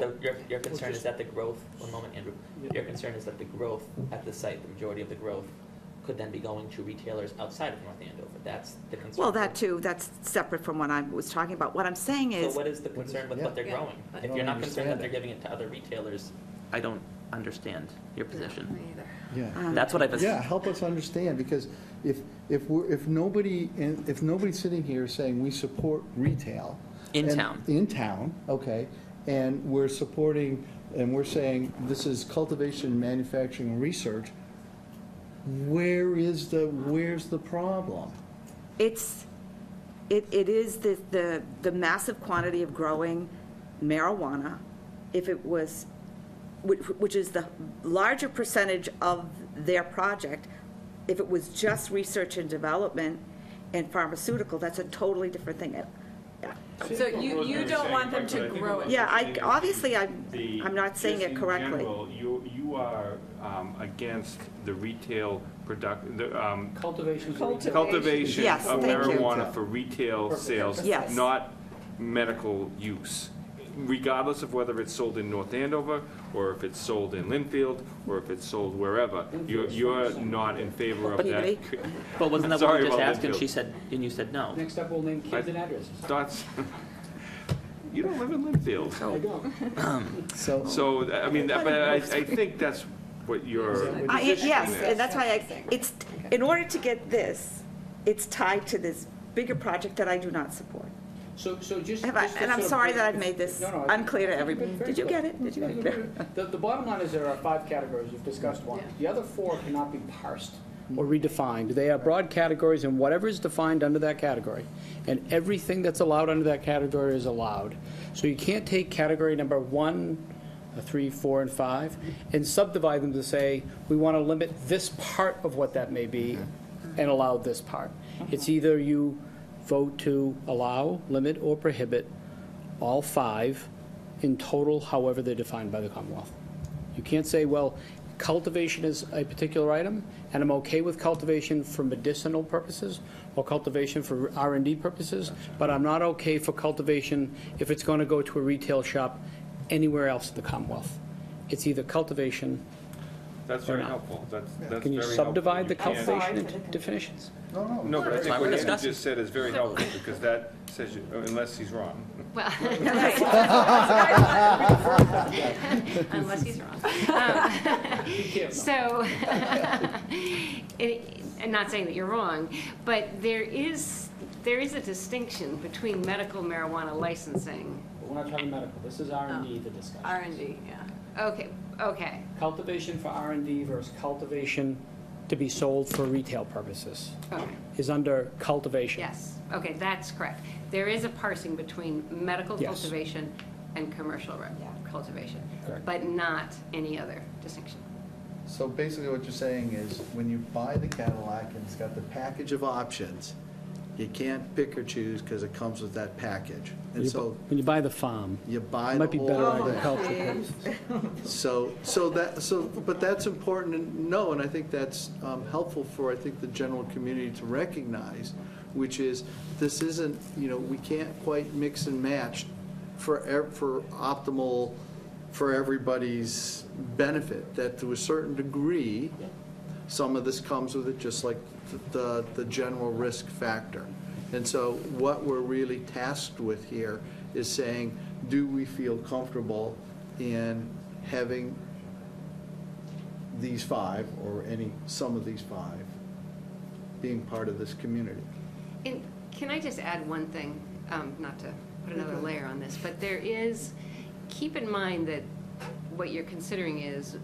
your concern is that the growth. One moment, Andrew. Your concern is that the growth at the site, the majority of the growth, could then be going to retailers outside of North Andover. That's the concern. Well, that too. That's separate from what I was talking about. What I'm saying is. So what is the concern with what they're growing? If you're not concerned that they're giving it to other retailers, I don't understand your position. Me either. Yeah. That's what I've. Yeah, help us understand, because if nobody's sitting here saying we support retail In town, okay, and we're supporting, and we're saying this is cultivation, manufacturing, and research, where's the problem? It is the massive quantity of growing marijuana, if it was, which is the larger percentage of their project. If it was just research and development and pharmaceutical, that's a totally different thing. So you don't want them to grow it? Yeah, I'm not saying it correctly. In general, you are against the retail Cultivation. cultivation Yes, of thank you. marijuana for retail sales, Yes. not medical use, regardless of whether it's sold in North Andover, or if it's sold in Linfield, or if it's sold wherever. You're not in favor of that. But wasn't that what Sorry you just about asked, and Linfield. you said no? Next up, we'll name kids and addresses. That's, you don't live in Linfield. I don't. So, I mean, but I think that's what you're. Yes, and that's why it's, in order to get this, it's tied to this bigger project that I do not support. So just. And I'm sorry that I've made this No, unclear to everybody. Did you get it? Did you get it? The bottom line is there are 5 categories, you've discussed one. The other 4 cannot be parsed or redefined. They are broad categories, and whatever is defined under that category, and everything that's allowed under that category is allowed. So you can't take category number 1, 3, 4, and 5, and subdivide them to say, we want to limit this part of what that may be and allow this part. It's either you vote to allow, limit, or prohibit all 5 in total, however they're defined by the Commonwealth. You can't say, well, cultivation is a particular item, and I'm okay with cultivation for medicinal purposes or cultivation for R&D purposes, but I'm not okay for cultivation if it's going to go to a retail shop anywhere else in the Commonwealth. It's either cultivation. That's very helpful. That's Can you very subdivide the helpful. You can't- cultivation into definitions? No, but I think what Andy just said is very helpful, because that says, unless he's wrong. Well, unless he's wrong. So, I'm not saying that you're wrong, but there is a distinction between medical marijuana licensing. We're not talking medical. This is R&D, the discussion. R&D, yeah. Okay. Cultivation for R&D versus cultivation to be sold for retail purposes is under cultivation. Yes, okay, that's correct. There is a parsing between medical Yes. cultivation and commercial cultivation, Correct. but not any other distinction. So basically what you're saying is, when you buy the Cadillac and it's got the package of options, you can't pick or choose because it comes with that package. And so When you buy the farm, you buy it the might be better whole thing. agricultural purposes. But that's important to know, and I think that's helpful for, I think, the general community to recognize, which is, this isn't, we can't quite mix and match for optimal, for everybody's benefit, that to a certain degree, some of this comes with it, just like the general risk factor. And so what we're really tasked with here is saying, do we feel comfortable in having these 5, or some of these 5, being part of this community? And can I just add one thing, not to put another layer on this, but there is, keep in mind that what you're considering is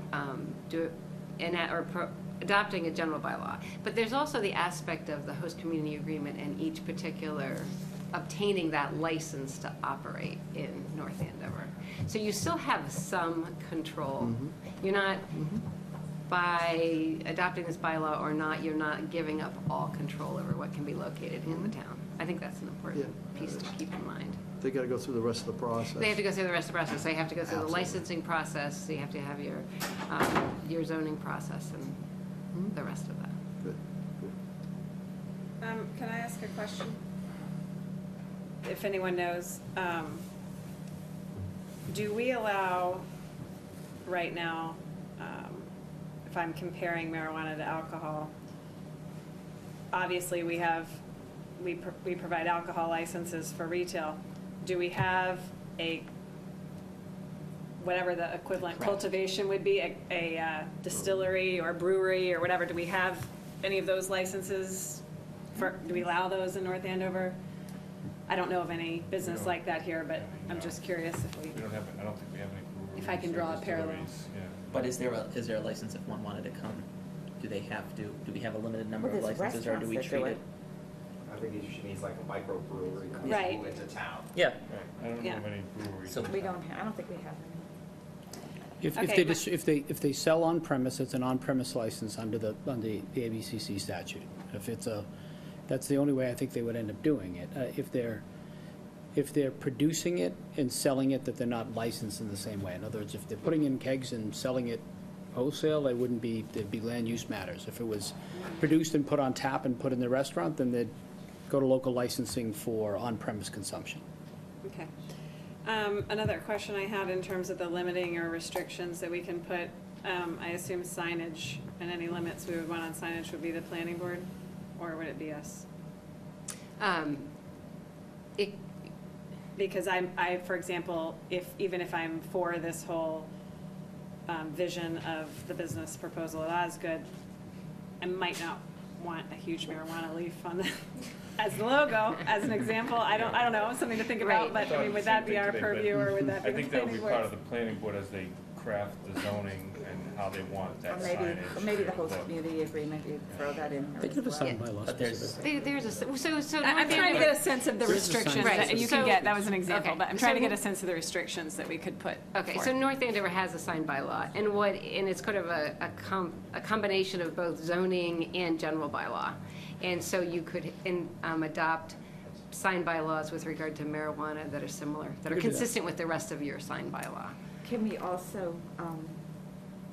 adopting a general bylaw. But there's also the aspect of the host community agreement and each particular obtaining that license to operate in North Andover. So you still have some control. You're not, by adopting this bylaw or not, you're not giving up all control over what can be located in the town. I think that's an important piece to keep in mind. They got to go through the rest of the process. They have to go through the rest of the process. They have to go through the licensing process. You have to have your zoning process and the rest of that. Good. Can I ask a question? If anyone knows, do we allow, right now, if I'm comparing marijuana to alcohol, obviously we provide alcohol licenses for retail. Do we have whatever the equivalent cultivation would be, a distillery or brewery or whatever? Do we have any of those licenses? Do we allow those in North Andover? I don't know of any business like that here, but I'm just curious if I don't think we have any breweries. If I can draw a parallel. distilleries, yeah. But is there a license if one wanted to come do they have to, do we have a limited number Well, of there's licenses, or do we restaurants that treat do it? I think he needs like a microbrewery comes Right. into town. Yeah. I don't know Yeah. of any breweries. So- We don't, I don't think we have any. If they sell on premise, it's an on-premise license under the ABCC statute. That's the only way I think they would end up doing it. If they're producing it and selling it, that they're not licensed in the same way. In other words, if they're putting in kegs and selling it wholesale, there'd be land use matters. If it was produced and put on tap and put in the restaurant, then they'd go to local licensing for on-premise consumption. Okay. Another question I had in terms of the limiting or restrictions that we can put, I assume signage and any limits we would want on signage would be the planning board, or would it be us? Because I, for example, even if I'm for this whole vision of the business proposal at Osgood, I might not want a huge marijuana leaf on the, as the logo, as an example. I don't know, something to think about, but I mean, would that be our purview, or would that be I the think that would planning be part board? of the planning board as they craft the zoning and how they want that Or signage. maybe the to host look. community agreement, you throw that in They there could have as a well. sign bylaw But there's- specifically. There's a. I'm trying to get a sense of the There is a sign. restrictions Right, that you so- can get, that was an example, okay, but I'm trying to so- get a sense of the restrictions that we could put. Okay, for so it. North Andover has a sign bylaw, and it's kind of a combination of both zoning and general bylaw. And so you could adopt sign bylaws with regard to marijuana that are similar, that are We could do that. consistent with the rest of your sign bylaw. Can we also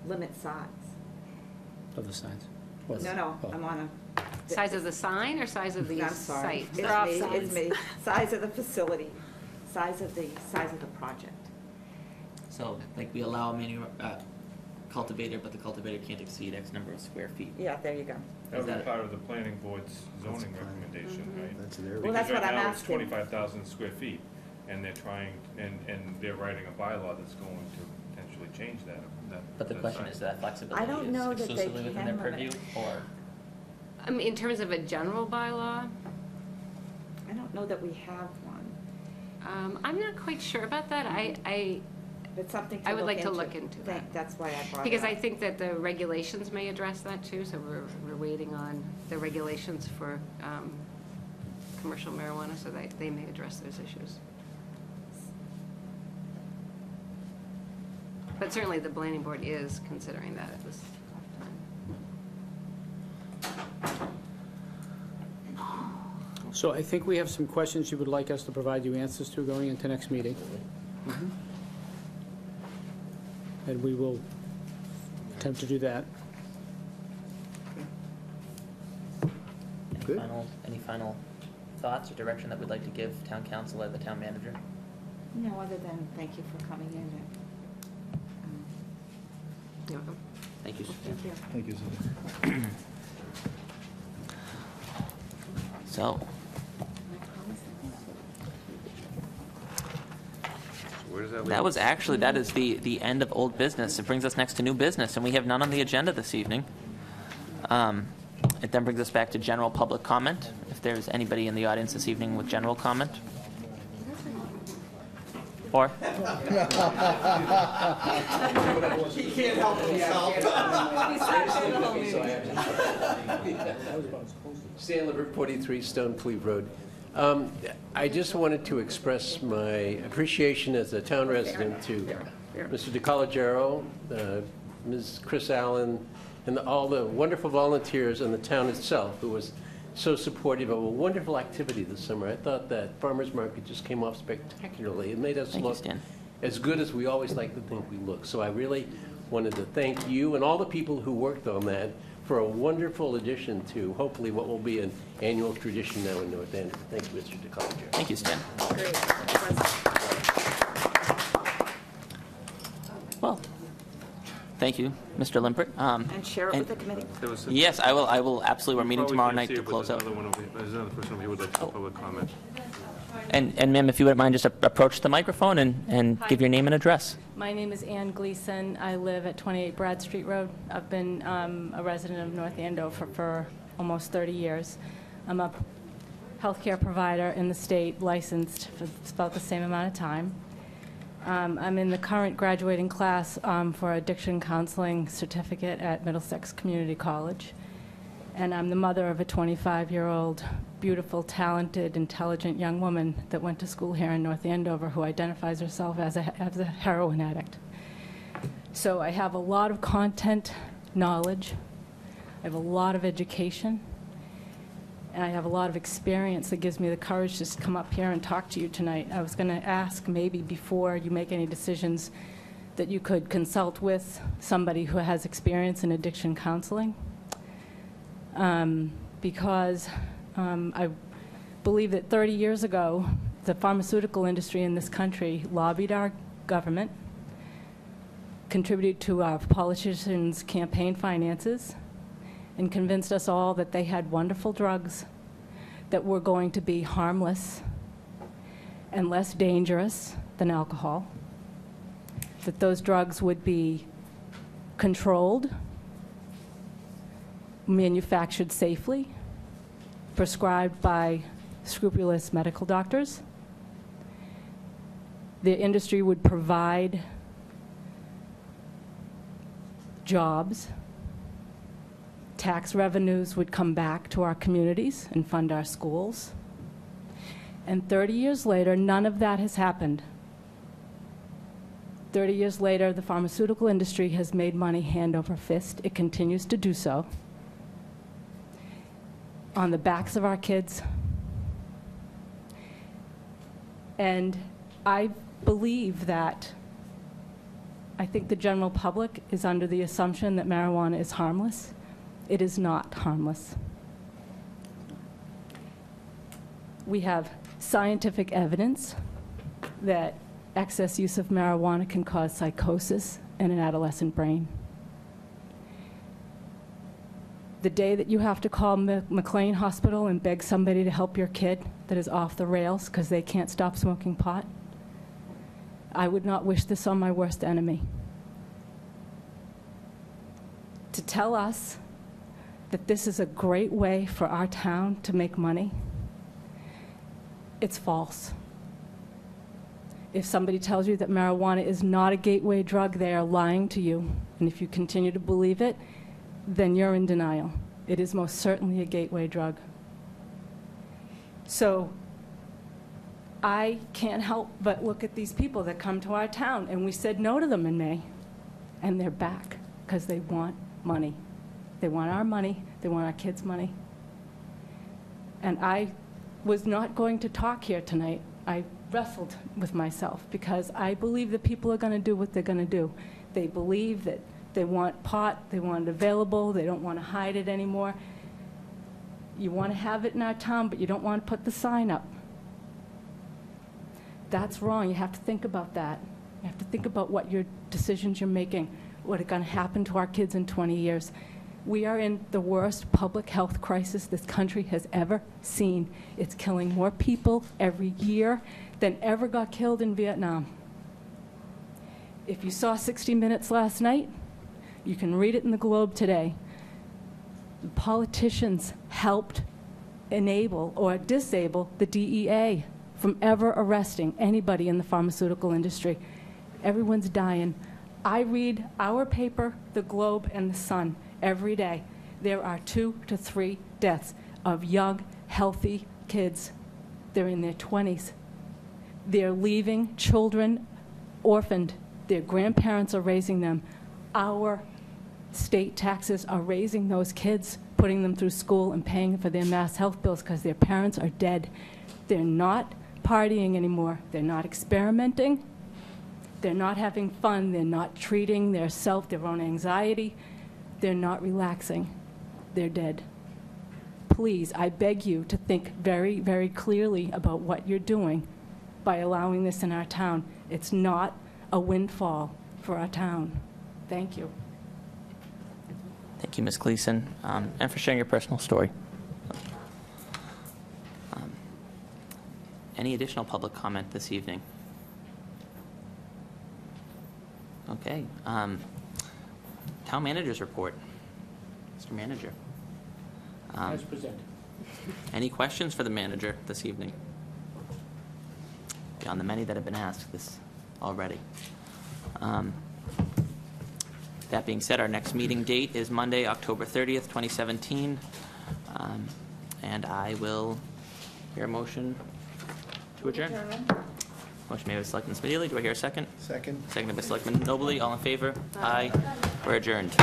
limit size? Of the signs. No, I'm on a. Size of the sign or size of the I'm sorry. site? It's me. Size of the facility, size of the project. So, like, we allow a cultivator, but the cultivator can't exceed X number of square feet. Yeah, there you go. That would Is be that- part of the planning board's zoning recommendation, right? That's their. Well, that's what I'm Because right now, it's asking. 25,000 square feet, and they're trying, and they're writing a bylaw that's going to potentially change that. But the that question size. is that flexibility I don't is know that they exclusively within their can limit purview, or? In terms of a general bylaw, I don't know that we have one. I'm not quite sure about that. It's something to look into. I would like to look into that. That's why I brought it Because up. I think that the regulations may address that too, so we're waiting on the regulations for commercial marijuana, so that they may address those issues. But certainly the planning board is considering that at this time. So I think we have some questions you would like us to provide you answers to going into next meeting. And we will attempt to do that. Any final thoughts or direction that we'd like to give town council or the town manager? No, other than thank you for coming in. You're welcome. Thank you, Suzanne. Thank you. Thank you, Susan. So, Where does that leave that was us? actually, that is the end of old business. It brings us next to new business, and we have none on the agenda this evening. It then brings us back to general public comment. If there's anybody in the audience this evening with general comment. Or? He can't help himself. Stan Lippert, 43 Stone Cleve Road. I just wanted to express my appreciation as a town resident to Mr. DeCollegiero, Ms. Chris Allen, and all the wonderful volunteers in the town itself who was so supportive of a wonderful activity this summer. I thought that farmers market just came off spectacularly. It made us Thank you, look Stan. as good as we always like to think we look. So I really wanted to thank you and all the people who worked on that for a wonderful addition to hopefully what will be an annual tradition now in North Andover. Thank you, Mr. DeCollegiero. Thank you, Stan. Well, thank you, Mr. Limpert. And share it with the committee. Yes, I will absolutely. We're meeting Probably tomorrow can't night see to it, but close out. There's another person over here who would like to public comment. And ma'am, if you wouldn't mind, just approach the microphone and give your name and address. My name is Ann Gleason. I live at 28 Brad Street Road. I've been a resident of North Andover for almost 30 years. I'm a healthcare provider in the state, licensed for about the same amount of time. I'm in the current graduating class for addiction counseling certificate at Middlesex Community College. And I'm the mother of a 25-year-old, beautiful, talented, intelligent young woman that went to school here in North Andover who identifies herself as a heroin addict. So I have a lot of content knowledge. I have a lot of education. And I have a lot of experience that gives me the courage to just come up here and talk to you tonight. I was going to ask maybe before you make any decisions that you could consult with somebody who has experience in addiction counseling. Because I believe that 30 years ago, the pharmaceutical industry in this country lobbied our government, contributed to our politicians' campaign finances, and convinced us all that they had wonderful drugs that were going to be harmless and less dangerous than alcohol, that those drugs would be controlled, manufactured safely, prescribed by scrupulous medical doctors. The industry would provide jobs. Tax revenues would come back to our communities and fund our schools. And 30 years later, none of that has happened. 30 years later, the pharmaceutical industry has made money hand over fist. It continues to do so on the backs of our kids. And I believe that I think the general public is under the assumption that marijuana is harmless. It is not harmless. We have scientific evidence that excess use of marijuana can cause psychosis in an adolescent brain. The day that you have to call McLean Hospital and beg somebody to help your kid that is off the rails because they can't stop smoking pot, I would not wish this on my worst enemy. To tell us that this is a great way for our town to make money, it's false. If somebody tells you that marijuana is not a gateway drug, they are lying to you. And if you continue to believe it, then you're in denial. It is most certainly a gateway drug. So I can't help but look at these people that come to our town, and we said no to them in May, and they're back because they want money. They want our money. They want our kids' money. And I was not going to talk here tonight. I wrestled with myself because I believe that people are going to do what they're going to do. They believe that they want pot, they want it available, they don't want to hide it anymore. You want to have it in our town, but you don't want to put the sign up. That's wrong. You have to think about that. You have to think about what your decisions you're making, what are going to happen to our kids in 20 years. We are in the worst public health crisis this country has ever seen. It's killing more people every year than ever got killed in Vietnam. If you saw 60 Minutes last night, you can read it in the Globe today. The politicians helped enable or disable the DEA from ever arresting anybody in the pharmaceutical industry. Everyone's dying. I read our paper, the Globe and the Sun, every day. There are 2 to 3 deaths of young, healthy kids. They're in their 20s. They're leaving children orphaned. Their grandparents are raising them. Our state taxes are raising those kids, putting them through school and paying for their mass health bills because their parents are dead. They're not partying anymore. They're not experimenting. They're not having fun. They're not treating their own anxiety. They're not relaxing. They're dead. Please, I beg you to think very, very clearly about what you're doing by allowing this in our town. It's not a windfall for our town. Thank you. Thank you, Ms. Gleason, and for sharing your personal story. Any additional public comment this evening? Okay. Town Manager's report. Mr. Manager. As presented. Any questions for the manager this evening? Beyond the many that have been asked this already. That being said, our next meeting date is Monday, October 30th, 2017. And I will hear a motion to adjourn. Motion made by Selectman Smedili. Do I hear a second? Second. Seconded by Selectman Nobley. All in favor? Aye. We're adjourned.